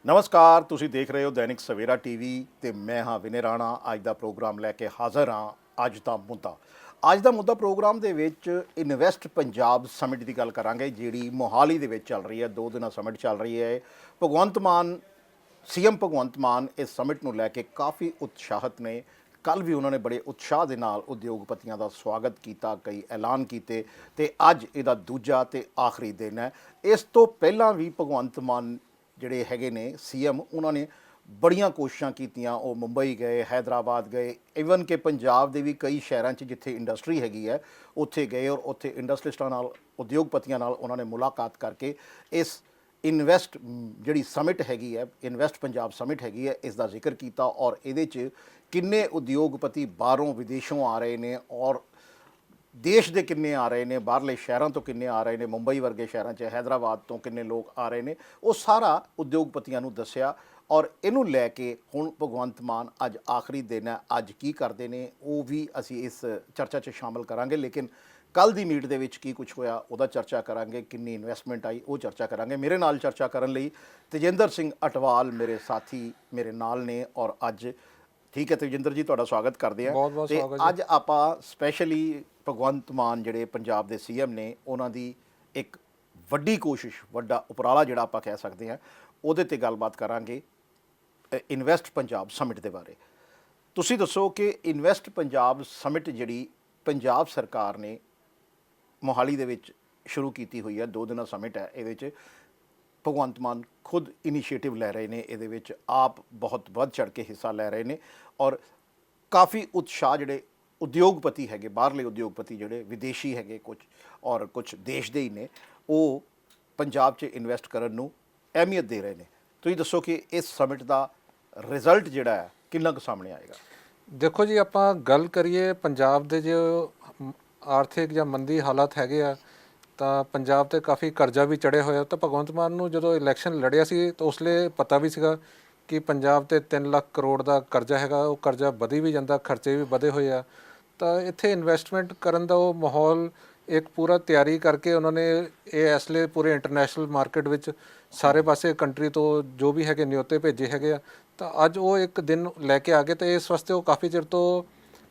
ਨਮਸਕਾਰ, ਤੁਸੀਂ ਦੇਖ ਰਹੇ ਹੋ ਦੈਨਿਕ ਸਵੇਰਾ ਟੀਵੀ ਤੇ ਮੈਂ ਹਾਂ ਵਿਨੇ ਰਾਣਾ। ਅੱਜ ਦਾ ਪ੍ਰੋਗਰਾਮ ਲੈ ਕੇ ਹਾਜ਼ਰ ਹਾਂ। ਅੱਜ ਦਾ ਮੁੱਦਾ ਪ੍ਰੋਗਰਾਮ ਦੇ ਵਿੱਚ ਇਨਵੈਸਟ ਪੰਜਾਬ ਸਮਿਟ ਦੀ ਗੱਲ ਕਰਾਂਗੇ, ਜਿਹੜੀ ਮੋਹਾਲੀ ਦੇ ਵਿੱਚ ਚੱਲ ਰਹੀ ਹੈ। 2 ਦਿਨਾਂ ਸਮਿਟ ਚੱਲ ਰਹੀ ਹੈ। ਭਗਵੰਤ ਮਾਨ, ਸੀਐਮ ਭਗਵੰਤ ਮਾਨ ਇਸ ਸਮਿਟ ਨੂੰ ਲੈ ਕੇ ਕਾਫੀ ਉਤਸ਼ਾਹਿਤ ਨੇ। ਕੱਲ੍ਹ ਵੀ ਉਹਨਾਂ ਨੇ ਬੜੇ ਉਤਸ਼ਾਹ ਦੇ ਨਾਲ ਉਦਯੋਗਪਤੀਆਂ ਦਾ ਸਵਾਗਤ ਕੀਤਾ, ਕਈ ਐਲਾਨ ਕੀਤੇ ਤੇ ਅੱਜ ਇਹਦਾ ਦੂਜਾ ਤੇ ਆਖਰੀ ਦਿਨ ਹੈ। ਇਸ ਤੋਂ ਪਹਿਲਾਂ ਵੀ ਭਗਵੰਤ ਮਾਨ ਜਿਹੜੇ ਹੈਗੇ ਨੇ ਸੀਐਮ, ਉਹਨਾਂ ਨੇ ਬੜੀਆਂ ਕੋਸ਼ਿਸ਼ਾਂ ਕੀਤੀਆਂ। ਉਹ ਮੁੰਬਈ ਗਏ, ਹੈਦਰਾਬਾਦ ਗਏ, ਈਵਨ ਕਿ ਪੰਜਾਬ ਦੇ ਵੀ ਕਈ ਸ਼ਹਿਰਾਂ 'ਚ ਜਿੱਥੇ ਇੰਡਸਟਰੀ ਹੈਗੀ ਹੈ ਉੱਥੇ ਗਏ ਔਰ ਉੱਥੇ ਇੰਡਸਟਰੀਸਟਾਂ ਨਾਲ, ਉਦਯੋਗਪਤੀਆਂ ਨਾਲ ਉਹਨਾਂ ਨੇ ਮੁਲਾਕਾਤ ਕਰਕੇ ਇਸ ਇਨਵੈਸਟ ਜਿਹੜੀ ਸਮਿਟ ਹੈਗੀ ਹੈ, ਇਨਵੈਸਟ ਪੰਜਾਬ ਸਮਿਟ ਹੈਗੀ ਹੈ, ਇਸ ਦਾ ਜ਼ਿਕਰ ਕੀਤਾ। ਔਰ ਇਹਦੇ 'ਚ ਕਿੰਨੇ ਉਦਯੋਗਪਤੀ ਬਾਹਰੋਂ ਵਿਦੇਸ਼ੋਂ ਆ ਰਹੇ ਨੇ ਔਰ ਦੇਸ਼ ਦੇ ਕਿੰਨੇ ਆ ਰਹੇ ਨੇ, ਬਾਹਰਲੇ ਸ਼ਹਿਰਾਂ ਤੋਂ ਕਿੰਨੇ ਆ ਰਹੇ ਨੇ, ਮੁੰਬਈ ਵਰਗੇ ਸ਼ਹਿਰਾਂ 'ਚ, ਹੈਦਰਾਬਾਦ ਤੋਂ ਕਿੰਨੇ ਲੋਕ ਆ ਰਹੇ ਨੇ, ਉਹ ਸਾਰਾ ਉਦਯੋਗਪਤੀਆਂ ਨੂੰ ਦੱਸਿਆ। ਔਰ ਇਹਨੂੰ ਲੈ ਕੇ ਹੁਣ ਭਗਵੰਤ ਮਾਨ, ਅੱਜ ਆਖਰੀ ਦਿਨ ਹੈ, ਅੱਜ ਕੀ ਕਰਦੇ ਨੇ ਉਹ ਵੀ ਅਸੀਂ ਇਸ ਚਰਚਾ 'ਚ ਸ਼ਾਮਲ ਕਰਾਂਗੇ। ਲੇਕਿਨ ਕੱਲ੍ਹ ਦੀ ਮੀਟ ਦੇ ਵਿੱਚ ਕੀ ਕੁਝ ਹੋਇਆ ਉਹਦਾ ਚਰਚਾ ਕਰਾਂਗੇ, ਕਿੰਨੀ ਇਨਵੈਸਟਮੈਂਟ ਆਈ ਉਹ ਚਰਚਾ ਕਰਾਂਗੇ। ਮੇਰੇ ਨਾਲ ਚਰਚਾ ਕਰਨ ਲਈ ਤੇਜਿੰਦਰ ਸਿੰਘ ਅਟਵਾਲ ਮੇਰੇ ਸਾਥੀ ਮੇਰੇ ਨਾਲ ਨੇ। ਔਰ ਅੱਜ ਠੀਕ ਹੈ ਤੇਜਿੰਦਰ ਜੀ, ਤੁਹਾਡਾ ਸਵਾਗਤ ਕਰਦੇ ਹਾਂ। ਤੇ ਅੱਜ ਆਪਾਂ ਸਪੈਸ਼ਲੀ ਭਗਵੰਤ ਮਾਨ ਜਿਹੜੇ ਪੰਜਾਬ ਦੇ ਸੀਐਮ ਨੇ, ਉਹਨਾਂ ਦੀ ਇੱਕ ਵੱਡੀ ਕੋਸ਼ਿਸ਼, ਵੱਡਾ ਉਪਰਾਲਾ ਜਿਹੜਾ ਆਪਾਂ ਕਹਿ ਸਕਦੇ ਹਾਂ, ਉਹਦੇ 'ਤੇ ਗੱਲਬਾਤ ਕਰਾਂਗੇ, ਇਨਵੈਸਟ ਪੰਜਾਬ ਸਮਿਟ ਦੇ ਬਾਰੇ। ਤੁਸੀਂ ਦੱਸੋ ਕਿ ਇਨਵੈਸਟ ਪੰਜਾਬ ਸਮਿਟ ਜਿਹੜੀ ਪੰਜਾਬ ਸਰਕਾਰ ਨੇ ਮੋਹਾਲੀ ਦੇ ਵਿੱਚ ਸ਼ੁਰੂ ਕੀਤੀ ਹੋਈ ਹੈ, 2 ਦਿਨਾਂ ਸਮਿਟ ਹੈ। ਇਹਦੇ 'ਚ ਭਗਵੰਤ ਮਾਨ ਖੁਦ ਇਨੀਸ਼ੀਏਟਿਵ ਲੈ ਰਹੇ ਨੇ, ਇਹਦੇ ਵਿੱਚ ਆਪ ਬਹੁਤ ਵੱਧ ਚੜ੍ਹ ਕੇ ਹਿੱਸਾ ਲੈ ਰਹੇ ਨੇ। ਔਰ ਕਾਫੀ ਉਤਸ਼ਾਹ ਜਿਹੜੇ ਉਦਯੋਗਪਤੀ ਹੈਗੇ, ਬਾਹਰਲੇ ਉਦਯੋਗਪਤੀ ਜਿਹੜੇ ਵਿਦੇਸ਼ੀ ਹੈਗੇ ਕੁਝ ਔਰ ਕੁਝ ਦੇਸ਼ ਦੇ ਹੀ ਨੇ, ਉਹ ਪੰਜਾਬ 'ਚ ਇਨਵੈਸਟ ਕਰਨ ਨੂੰ ਅਹਿਮੀਅਤ ਦੇ ਰਹੇ ਨੇ। ਤੁਸੀਂ ਦੱਸੋ ਕਿ ਇਸ ਸਮਿਟ ਦਾ ਰਿਜ਼ਲਟ ਜਿਹੜਾ ਹੈ ਕਿੰਨਾ ਕੁ ਸਾਹਮਣੇ ਆਏਗਾ? ਦੇਖੋ ਜੀ, ਆਪਾਂ ਗੱਲ ਕਰੀਏ ਪੰਜਾਬ ਦੇ ਜੋ ਆਰਥਿਕ ਜਾਂ ਮੰਦੀ ਹਾਲਾਤ ਹੈਗੇ ਆ, ਤਾਂ ਪੰਜਾਬ 'ਤੇ ਕਾਫੀ ਕਰਜ਼ਾ ਵੀ ਚੜ੍ਹਿਆ ਹੋਇਆ। ਤਾਂ ਭਗਵੰਤ ਮਾਨ ਨੂੰ ਜਦੋਂ ਇਲੈਕਸ਼ਨ ਲੜਿਆ ਸੀ ਤਾਂ ਉਸ ਵੇਲੇ ਪਤਾ ਵੀ ਸੀਗਾ ਕਿ ਪੰਜਾਬ 'ਤੇ 3 ਲੱਖ ਕਰੋੜ ਦਾ ਕਰਜ਼ਾ ਹੈਗਾ। ਉਹ ਕਰਜ਼ਾ ਵਧੀ ਵੀ ਜਾਂਦਾ, ਖਰਚੇ ਵੀ ਵਧੇ ਹੋਏ ਆ। ਤਾਂ ਇੱਥੇ ਇਨਵੈਸਟਮੈਂਟ ਕਰਨ ਦਾ ਉਹ ਮਾਹੌਲ ਇੱਕ ਪੂਰਾ ਤਿਆਰੀ ਕਰਕੇ ਉਹਨਾਂ ਨੇ ਇਹ ਇਸ ਲਈ ਪੂਰੇ ਇੰਟਰਨੈਸ਼ਨਲ ਮਾਰਕੀਟ ਵਿੱਚ ਸਾਰੇ ਪਾਸੇ ਕੰਟਰੀ ਤੋਂ ਜੋ ਵੀ ਹੈਗੇ ਨਿਯੋਤੇ ਭੇਜੇ ਹੈਗੇ ਆ। ਤਾਂ ਅੱਜ ਉਹ ਇੱਕ ਦਿਨ ਲੈ ਕੇ ਆ ਗਏ। ਅਤੇ ਇਸ ਵਾਸਤੇ ਉਹ ਕਾਫੀ ਚਿਰ ਤੋਂ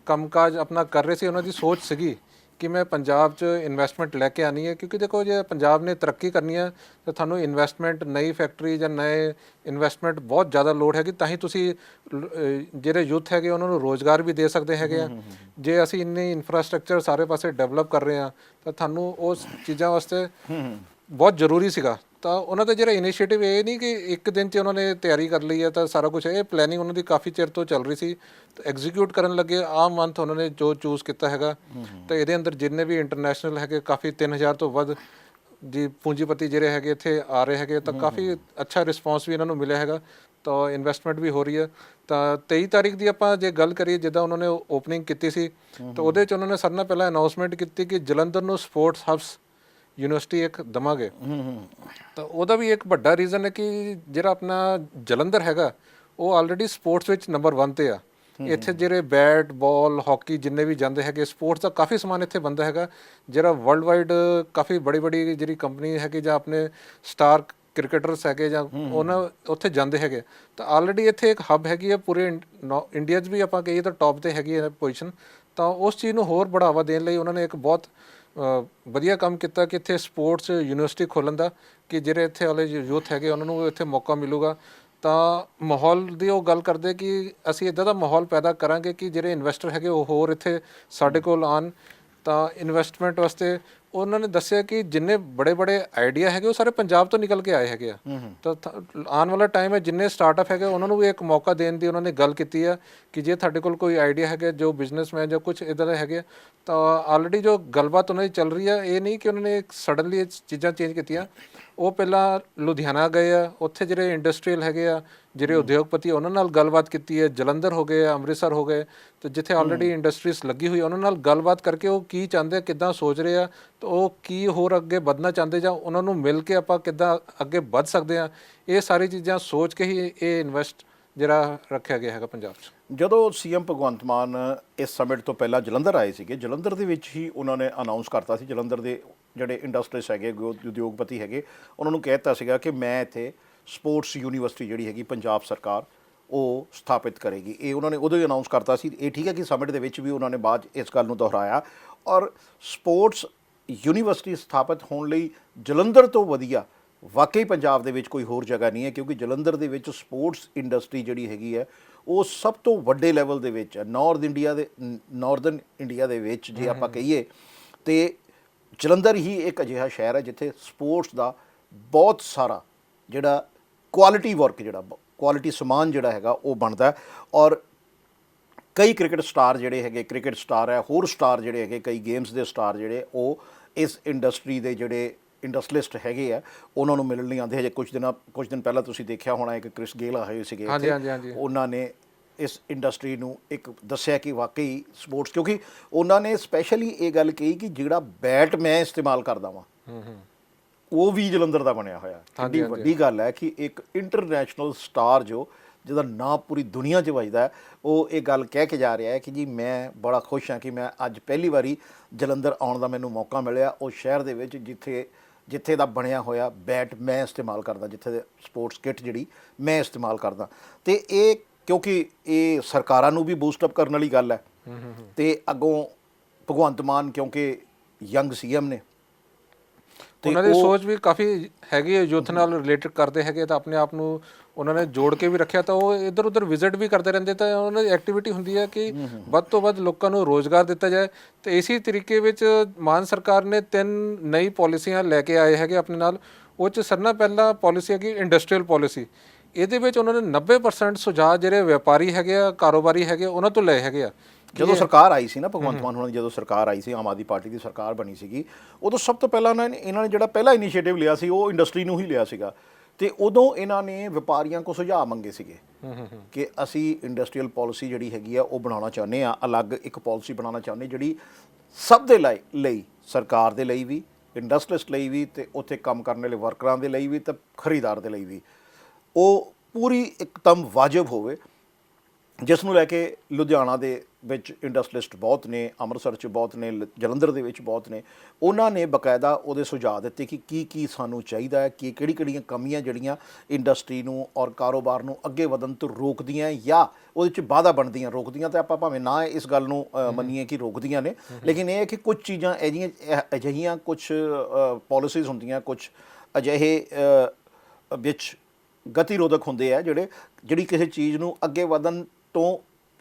ਕੰਮਕਾਜ ਆਪਣਾ ਕਰ ਰਹੇ ਸੀ। ਉਹਨਾਂ ਦੀ ਸੋਚ ਸੀਗੀ ਕਿ ਮੈਂ ਪੰਜਾਬ 'ਚ ਇਨਵੈਸਟਮੈਂਟ ਲੈ ਕੇ ਆਉਣੀ ਹੈ, ਕਿਉਂਕਿ ਦੇਖੋ ਜੇ ਪੰਜਾਬ ਨੇ ਤਰੱਕੀ ਕਰਨੀ ਹੈ ਤਾਂ ਤੁਹਾਨੂੰ ਇਨਵੈਸਟਮੈਂਟ, ਨਈ ਫੈਕਟਰੀ ਜਾਂ ਨਏ ਇਨਵੈਸਟਮੈਂਟ ਬਹੁਤ ਜ਼ਿਆਦਾ ਲੋੜ ਹੈਗੀ। ਤਾਂ ਹੀ ਤੁਸੀਂ ਜਿਹੜੇ ਯੂਥ ਹੈਗੇ ਉਹਨਾਂ ਨੂੰ ਰੋਜ਼ਗਾਰ ਵੀ ਦੇ ਸਕਦੇ ਹੈਗੇ ਆ। ਜੇ ਅਸੀਂ ਇੰਨੀ ਇਨਫਰਾਸਟਰਕਚਰ ਸਾਰੇ ਪਾਸੇ ਡਿਵੈਲਪ ਕਰ ਰਹੇ ਹਾਂ ਤਾਂ ਤੁਹਾਨੂੰ ਉਸ ਚੀਜ਼ਾਂ ਵਾਸਤੇ ਬਹੁਤ ਜ਼ਰੂਰੀ ਸੀਗਾ। ਤਾਂ ਉਹਨਾਂ ਦਾ ਜਿਹੜਾ ਇਨੀਸ਼ੀਏਟਿਵ ਇਹ ਨਹੀਂ ਕਿ ਇੱਕ ਦਿਨ 'ਚ ਉਹਨਾਂ ਨੇ ਤਿਆਰੀ ਕਰ ਲਈ ਹੈ ਤਾਂ ਸਾਰਾ ਕੁਛ, ਇਹ ਪਲੈਨਿੰਗ ਉਹਨਾਂ ਦੀ ਕਾਫੀ ਚਿਰ ਤੋਂ ਚੱਲ ਰਹੀ ਸੀ। ਤਾਂ ਐਗਜ਼ੀਕਿਊਟ ਕਰਨ ਲੱਗੇ ਆਹ ਮੰਥ ਉਹਨਾਂ ਨੇ ਜੋ ਚੂਜ਼ ਕੀਤਾ ਹੈਗਾ। ਤਾਂ ਇਹਦੇ ਅੰਦਰ ਜਿੰਨੇ ਵੀ ਇੰਟਰਨੈਸ਼ਨਲ ਹੈਗੇ, ਕਾਫੀ 3000 ਤੋਂ ਵੱਧ ਜੀ ਪੂੰਜੀਪਤੀ ਜਿਹੜੇ ਹੈਗੇ ਇੱਥੇ ਆ ਰਹੇ ਹੈਗੇ। ਤਾਂ ਕਾਫੀ ਅੱਛਾ ਰਿਸਪੌਂਸ ਵੀ ਇਹਨਾਂ ਨੂੰ ਮਿਲਿਆ ਹੈਗਾ। ਤਾਂ ਇਨਵੈਸਟਮੈਂਟ ਵੀ ਹੋ ਰਹੀ ਹੈ। ਤਾਂ 23 ਤਾਰੀਖ ਦੀ ਆਪਾਂ ਜੇ ਗੱਲ ਕਰੀਏ, ਜਿੱਦਾਂ ਉਹਨਾਂ ਨੇ ਓਪਨਿੰਗ ਕੀਤੀ ਸੀ, ਤਾਂ ਉਹਦੇ 'ਚ ਉਹਨਾਂ ਨੇ ਸਾਰਿਆਂ ਨਾਲ ਪਹਿਲਾਂ ਅਨਾਊਂਸਮੈਂਟ ਕੀਤੀ ਕਿ ਜਲੰਧਰ ਨੂੰ ਸਪੋਰਟਸ ਹਬਸ ਯੂਨੀਵਰਸਿਟੀ ਇੱਕ ਦੇਵਾਂਗੇ। ਤਾਂ ਉਹਦਾ ਵੀ ਇੱਕ ਵੱਡਾ ਰੀਜ਼ਨ ਹੈ ਕਿ ਜਿਹੜਾ ਆਪਣਾ ਜਲੰਧਰ ਹੈਗਾ ਉਹ ਆਲਰੇਡੀ ਸਪੋਰਟਸ ਵਿੱਚ ਨੰਬਰ 1 'ਤੇ ਆ। ਇੱਥੇ ਜਿਹੜੇ ਬੈਟ ਬਾਲ, ਹਾਕੀ ਜਿੰਨੇ ਵੀ ਜਾਂਦੇ ਹੈਗੇ, ਸਪੋਰਟਸ ਦਾ ਕਾਫੀ ਸਮਾਨ ਇੱਥੇ ਬਣਦਾ ਹੈਗਾ, ਜਿਹੜਾ ਵਰਲਡ ਵਾਈਡ ਕਾਫੀ ਬੜੀ ਜਿਹੜੀ ਕੰਪਨੀ ਹੈਗੀ ਜਾਂ ਆਪਣੇ ਸਟਾਰ ਕ੍ਰਿਕਟਰਸ ਹੈਗੇ ਜਾਂ ਉਹਨਾਂ ਉੱਥੇ ਜਾਂਦੇ ਹੈਗੇ। ਤਾਂ ਆਲਰੇਡੀ ਇੱਥੇ ਇੱਕ ਹੱਬ ਹੈਗੀ ਹੈ, ਪੂਰੇ ਇੰਡੀਆ 'ਚ ਵੀ ਆਪਾਂ ਕਹੀਏ ਤਾਂ ਟੌਪ 'ਤੇ ਹੈਗੀ ਹੈ ਪੋਜੀਸ਼ਨ। ਤਾਂ ਉਸ ਚੀਜ਼ ਨੂੰ ਹੋਰ ਬੜਾਵਾ ਦੇਣ ਲਈ ਉਹਨਾਂ ਨੇ ਇੱਕ ਬਹੁਤ ਵਧੀਆ ਕੰਮ ਕੀਤਾ ਕਿ ਇੱਥੇ ਸਪੋਰਟਸ ਯੂਨੀਵਰਸਿਟੀ ਖੋਲ੍ਹਣ ਦਾ, ਕਿ ਜਿਹੜੇ ਇੱਥੇ ਵਾਲੇ ਯੂਥ ਹੈਗੇ ਉਹਨਾਂ ਨੂੰ ਇੱਥੇ ਮੌਕਾ ਮਿਲੂਗਾ। ਤਾਂ ਮਾਹੌਲ ਦੀ ਉਹ ਗੱਲ ਕਰਦੇ ਕਿ ਅਸੀਂ ਇੱਦਾਂ ਦਾ ਮਾਹੌਲ ਪੈਦਾ ਕਰਾਂਗੇ ਕਿ ਜਿਹੜੇ ਇਨਵੈਸਟਰ ਹੈਗੇ ਉਹ ਹੋਰ ਇੱਥੇ ਸਾਡੇ ਕੋਲ ਆਉਣ। ਤਾਂ ਇਨਵੈਸਟਮੈਂਟ ਵਾਸਤੇ ਉਹਨਾਂ ਨੇ ਦੱਸਿਆ ਕਿ ਜਿੰਨੇ ਬੜੇ ਆਈਡੀਆ ਹੈਗੇ ਉਹ ਸਾਰੇ ਪੰਜਾਬ ਤੋਂ ਨਿਕਲ ਕੇ ਆਏ ਹੈਗੇ ਆ। ਤਾਂ ਆਉਣ ਵਾਲਾ ਟਾਈਮ ਹੈ, ਜਿੰਨੇ ਸਟਾਰਟਅਪ ਹੈਗੇ ਉਹਨਾਂ ਨੂੰ ਵੀ ਇੱਕ ਮੌਕਾ ਦੇਣ ਦੀ ਉਹਨਾਂ ਨੇ ਗੱਲ ਕੀਤੀ ਹੈ ਕਿ ਜੇ ਤੁਹਾਡੇ ਕੋਲ ਕੋਈ ਆਈਡੀਆ ਹੈਗਾ, ਜੋ ਬਿਜ਼ਨਸਮੈਨ ਜਾਂ ਕੁਝ ਇੱਦਾਂ ਦੇ ਹੈਗੇ, ਤਾਂ ਆਲਰੇਡੀ ਜੋ ਗੱਲਬਾਤ ਉਹਨਾਂ ਦੀ ਚੱਲ ਰਹੀ ਹੈ, ਇਹ ਨਹੀਂ ਕਿ ਉਹਨਾਂ ਨੇ ਸਡਨਲੀ ਇਹ ਚੀਜ਼ਾਂ ਚੇਂਜ ਕੀਤੀਆਂ। ਉਹ ਪਹਿਲਾਂ ਲੁਧਿਆਣਾ ਗਏ ਆ, ਉੱਥੇ ਜਿਹੜੇ ਇੰਡਸਟਰੀਅਲ ਹੈਗੇ ਆ, ਜਿਹੜੇ ਉਦਯੋਗਪਤੀ, ਉਹਨਾਂ ਨਾਲ ਗੱਲਬਾਤ ਕੀਤੀ ਹੈ। ਜਲੰਧਰ ਹੋ ਗਏ, ਅੰਮ੍ਰਿਤਸਰ ਹੋ ਗਏ, ਤੇ ਜਿੱਥੇ ਆਲਰੇਡੀ ਇੰਡਸਟਰੀਜ਼ ਲੱਗੀ ਹੋਈ, ਉਹਨਾਂ ਨਾਲ ਗੱਲਬਾਤ ਕਰਕੇ ਉਹ ਕੀ ਚਾਹੁੰਦੇ, ਕਿੱਦਾਂ ਸੋਚ ਰਹੇ ਆ, ਤਾਂ ਉਹ ਕੀ ਹੋਰ ਅੱਗੇ ਵਧਣਾ ਚਾਹੁੰਦੇ, ਜਾਂ ਉਹਨਾਂ ਨੂੰ ਮਿਲ ਕੇ ਆਪਾਂ ਕਿੱਦਾਂ ਅੱਗੇ ਵੱਧ ਸਕਦੇ ਹਾਂ, ਇਹ ਸਾਰੀ ਚੀਜ਼ਾਂ ਸੋਚ ਕੇ ਹੀ ਇਹ ਇਨਵੈਸਟ ਜਿਹੜਾ ਰੱਖਿਆ ਗਿਆ ਹੈਗਾ ਪੰਜਾਬ 'ਚ। ਜਦੋਂ ਸੀਐਮ ਭਗਵੰਤ ਮਾਨ ਇਸ ਸਮਿਟ ਤੋਂ ਪਹਿਲਾਂ ਜਲੰਧਰ ਆਏ ਸੀਗੇ, ਜਲੰਧਰ ਦੇ ਵਿੱਚ ਹੀ ਉਹਨਾਂ ਨੇ ਅਨਾਊਂਸ ਕਰਤਾ ਸੀ, ਜਲੰਧਰ ਦੇ ਜਿਹੜੇ ਇੰਡਸਟਰੀਜ਼ ਹੈਗੇ, ਉਦਯੋਗਪਤੀ ਹੈਗੇ, ਉਹਨਾਂ ਨੂੰ ਕਹਿ ਦਿੱਤਾ ਸੀਗਾ ਕਿ ਮੈਂ ਇੱਥੇ ਸਪੋਰਟਸ ਯੂਨੀਵਰਸਿਟੀ ਜਿਹੜੀ ਹੈਗੀ ਪੰਜਾਬ ਸਰਕਾਰ ਉਹ ਸਥਾਪਿਤ ਕਰੇਗੀ। ਇਹ ਉਹਨਾਂ ਨੇ ਉਦੋਂ ਹੀ ਅਨਾਉਂਸ ਕਰਤਾ ਸੀ। ਇਹ ਠੀਕ ਹੈ ਕਿ ਸਮਿਟ ਦੇ ਵਿੱਚ ਵੀ ਉਹਨਾਂ ਨੇ ਬਾਅਦ 'ਚ ਇਸ ਗੱਲ ਨੂੰ ਦੁਹਰਾਇਆ। ਔਰ ਸਪੋਰਟਸ ਯੂਨੀਵਰਸਿਟੀ ਸਥਾਪਿਤ ਹੋਣ ਲਈ ਜਲੰਧਰ ਤੋਂ ਵਧੀਆ ਵਾਕਈ ਪੰਜਾਬ ਦੇ ਵਿੱਚ ਕੋਈ ਹੋਰ ਜਗ੍ਹਾ ਨਹੀਂ ਹੈ, ਕਿਉਂਕਿ ਜਲੰਧਰ ਦੇ ਵਿੱਚ ਸਪੋਰਟਸ ਇੰਡਸਟਰੀ ਜਿਹੜੀ ਹੈਗੀ ਹੈ ਉਹ ਸਭ ਤੋਂ ਵੱਡੇ ਲੈਵਲ ਦੇ ਵਿੱਚ ਹੈ। ਨਾਰਦਰਨ ਇੰਡੀਆ ਦੇ ਵਿੱਚ ਜੇ ਆਪਾਂ ਕਹੀਏ ਤੇ ਜਲੰਧਰ ਹੀ ਇੱਕ ਅਜਿਹਾ ਸ਼ਹਿਰ ਹੈ ਜਿੱਥੇ ਸਪੋਰਟਸ ਦਾ ਬਹੁਤ ਸਾਰਾ ਜਿਹੜਾ ਕੁਆਲਿਟੀ ਵਰਕ, ਜਿਹੜਾ ਕੁਆਲਿਟੀ ਸਮਾਨ ਜਿਹੜਾ ਹੈਗਾ ਉਹ ਬਣਦਾ। ਔਰ ਕਈ ਕ੍ਰਿਕਟ ਸਟਾਰ ਜਿਹੜੇ ਹੈਗੇ, ਕ੍ਰਿਕਟ ਸਟਾਰ ਹੈ, ਹੋਰ ਸਟਾਰ ਜਿਹੜੇ ਹੈਗੇ, ਕਈ ਗੇਮਸ ਦੇ ਸਟਾਰ ਜਿਹੜੇ ਉਹ ਇਸ ਇੰਡਸਟਰੀ ਦੇ ਜਿਹੜੇ ਇੰਡਸਟਰੀਲਿਸਟ ਹੈਗੇ ਆ ਉਹਨਾਂ ਨੂੰ ਮਿਲਣ ਲਈ ਆਉਂਦੇ। ਹਜੇ ਕੁਝ ਦਿਨ ਪਹਿਲਾਂ ਤੁਸੀਂ ਦੇਖਿਆ ਹੋਣਾ ਇੱਕ ਕ੍ਰਿਸ ਗੇਲ ਆਏ ਸੀਗੇ ਇੱਥੇ। ਉਹਨਾਂ ਨੇ ਇਸ ਇੰਡਸਟਰੀ ਨੂੰ ਇੱਕ ਦੱਸਿਆ ਕਿ ਵਾਕਈ ਸਪੋਰਟਸ, ਕਿਉਂਕਿ ਉਹਨਾਂ ਨੇ ਸਪੈਸ਼ਲੀ ਇਹ ਗੱਲ ਕਹੀ ਕਿ ਜਿਹੜਾ ਬੈਟ ਮੈਂ ਇਸਤੇਮਾਲ ਕਰਦਾ ਵਾਂ ਉਹ ਵੀ ਜਲੰਧਰ ਦਾ ਬਣਿਆ ਹੋਇਆ। ਕਿੰਨੀ ਵੱਡੀ ਗੱਲ ਹੈ ਕਿ ਇੱਕ ਇੰਟਰਨੈਸ਼ਨਲ ਸਟਾਰ ਜਿਹਦਾ ਨਾਂ ਪੂਰੀ ਦੁਨੀਆ 'ਚ ਵੱਜਦਾ, ਉਹ ਇਹ ਗੱਲ ਕਹਿ ਕੇ ਜਾ ਰਿਹਾ ਹੈ ਕਿ ਜੀ ਮੈਂ ਬੜਾ ਖੁਸ਼ ਹਾਂ ਕਿ ਮੈਂ ਅੱਜ ਪਹਿਲੀ ਵਾਰੀ ਜਲੰਧਰ ਆਉਣ ਦਾ ਮੈਨੂੰ ਮੌਕਾ ਮਿਲਿਆ, ਉਸ ਸ਼ਹਿਰ ਦੇ ਵਿੱਚ ਜਿੱਥੇ ਦਾ ਬਣਿਆ ਹੋਇਆ ਬੈਟ ਮੈਂ ਇਸਤੇਮਾਲ ਕਰਦਾ, ਜਿੱਥੇ ਦੇ ਸਪੋਰਟਸ ਕਿੱਟ ਜਿਹੜੀ ਮੈਂ ਇਸਤੇਮਾਲ ਕਰਦਾ। ਅਤੇ ਇਹ ਕਿਉਂਕਿ ਇਹ ਸਰਕਾਰਾਂ ਨੂੰ ਵੀ ਬੂਸਟਅਪ ਕਰਨ ਵਾਲੀ ਗੱਲ ਹੈ। ਅਤੇ ਅੱਗੋਂ ਭਗਵੰਤ ਮਾਨ ਕਿਉਂਕਿ ਯੰਗ ਸੀਐਮ ਨੇ, ਉਹਨਾਂ ਦੀ ਸੋਚ ਵੀ ਕਾਫੀ ਹੈਗੀ ਹੈ, ਯੂਥ ਨਾਲ ਰਿਲੇਟਡ ਕਰਦੇ ਹੈਗੇ, ਤਾਂ ਆਪਣੇ ਆਪ ਨੂੰ ਉਹਨਾਂ ਨੇ ਜੋੜ ਕੇ ਵੀ ਰੱਖਿਆ। ਤਾਂ ਉਹ ਇੱਧਰ ਉੱਧਰ ਵਿਜ਼ਿਟ ਵੀ ਕਰਦੇ ਰਹਿੰਦੇ, ਤਾਂ ਉਹਨਾਂ ਦੀ ਐਕਟੀਵਿਟੀ ਹੁੰਦੀ ਹੈ ਕਿ ਵੱਧ ਤੋਂ ਵੱਧ ਲੋਕਾਂ ਨੂੰ ਰੋਜ਼ਗਾਰ ਦਿੱਤਾ ਜਾਏ। ਅਤੇ ਇਸੇ ਤਰੀਕੇ ਵਿੱਚ ਮਾਨ ਸਰਕਾਰ ਨੇ 3 ਨਈ ਪਾਲਿਸੀਆਂ ਲੈ ਕੇ ਆਏ ਹੈਗੇ ਆਪਣੇ ਨਾਲ। ਉਹ 'ਚ ਸਾਰਿਆਂ ਨਾਲੋਂ ਪਹਿਲਾਂ ਪਾਲਿਸੀ ਹੈਗੀ ਇੰਡਸਟਰੀਅਲ ਪਾਲਿਸੀ। ਇਹਦੇ ਵਿੱਚ ਉਹਨਾਂ ਨੇ 90% ਸੁਝਾਅ ਜਿਹੜੇ ਵਪਾਰੀ ਹੈਗੇ ਆ, ਕਾਰੋਬਾਰੀ ਹੈਗੇ, ਉਹਨਾਂ ਤੋਂ ਲਏ ਹੈਗੇ ਆ। ਜਦੋਂ ਸਰਕਾਰ ਆਈ ਸੀ ਨਾ ਭਗਵੰਤ ਮਾਨ ਹੋਣਾ ਦੀ, ਜਦੋਂ ਸਰਕਾਰ ਆਈ ਸੀ, ਆਮ ਆਦਮੀ ਪਾਰਟੀ ਦੀ ਸਰਕਾਰ ਬਣੀ ਸੀਗੀ, ਉਦੋਂ ਸਭ ਤੋਂ ਪਹਿਲਾਂ ਇਹਨਾਂ ਨੇ ਜਿਹੜਾ ਪਹਿਲਾ ਇਨੀਸ਼ੀਏਟਿਵ ਲਿਆ ਸੀ ਉਹ ਇੰਡਸਟਰੀ ਨੂੰ ਹੀ ਲਿਆ ਸੀਗਾ। ਅਤੇ ਉਦੋਂ ਇਹਨਾਂ ਨੇ ਵਪਾਰੀਆਂ ਕੋਲ ਸੁਝਾਅ ਮੰਗੇ ਸੀਗੇ ਕਿ ਅਸੀਂ ਇੰਡਸਟਰੀਅਲ ਪਾਲਿਸੀ ਜਿਹੜੀ ਹੈਗੀ ਆ ਉਹ ਬਣਾਉਣਾ ਚਾਹੁੰਦੇ ਹਾਂ, ਅਲੱਗ ਇੱਕ ਪਾਲਿਸੀ ਬਣਾਉਣਾ ਚਾਹੁੰਦੇ ਜਿਹੜੀ ਸਭ ਦੇ ਲਈ, ਸਰਕਾਰ ਦੇ ਲਈ ਵੀ, ਇੰਡਸਟਰੀਲਿਸਟ ਲਈ ਵੀ, ਅਤੇ ਉੱਥੇ ਕੰਮ ਕਰਨ ਵਾਲੇ ਵਰਕਰਾਂ ਦੇ ਲਈ ਵੀ, ਅਤੇ ਖਰੀਦਾਰ ਦੇ ਲਈ ਵੀ, ਉਹ ਪੂਰੀ ਇੱਕਦਮ ਵਾਜਬ ਹੋਵੇ। ਜਿਸ ਨੂੰ ਲੈ ਕੇ ਲੁਧਿਆਣਾ ਦੇ ਵਿੱਚ ਇੰਡਸਟਰੀਲਿਸਟ ਬਹੁਤ ਨੇ, ਅੰਮ੍ਰਿਤਸਰ 'ਚ ਬਹੁਤ ਨੇ, ਜਲੰਧਰ ਦੇ ਵਿੱਚ ਬਹੁਤ ਨੇ। ਉਹਨਾਂ ਨੇ ਬਕਾਇਦਾ ਉਹਦੇ ਸੁਝਾਅ ਦਿੱਤੇ ਕਿ ਕੀ ਸਾਨੂੰ ਚਾਹੀਦਾ ਹੈ, ਕਿ ਕਿਹੜੀਆਂ ਕਮੀਆਂ ਜਿਹੜੀਆਂ ਇੰਡਸਟਰੀ ਨੂੰ ਔਰ ਕਾਰੋਬਾਰ ਨੂੰ ਅੱਗੇ ਵਧਣ ਤੋਂ ਰੋਕਦੀਆਂ ਜਾਂ ਉਹਦੇ 'ਚ ਬਾਧਾ ਬਣਦੀਆਂ। ਰੋਕਦੀਆਂ ਤਾਂ ਆਪਾਂ ਭਾਵੇਂ ਨਾ ਇਸ ਗੱਲ ਨੂੰ ਮੰਨੀਏ ਕਿ ਰੋਕਦੀਆਂ ਨੇ, ਲੇਕਿਨ ਇਹ ਹੈ ਕਿ ਕੁਝ ਚੀਜ਼ਾਂ ਅਜਿਹੀਆਂ ਕੁਝ ਪਾਲਿਸੀਜ਼ ਹੁੰਦੀਆਂ, ਕੁਝ ਅਜਿਹੇ ਵਿੱਚ ਗਤੀਰੋਧਕ ਹੁੰਦੇ ਆ ਜਿਹੜੀ ਕਿਸੇ ਚੀਜ਼ ਨੂੰ ਅੱਗੇ ਵਧਣ ਤੋਂ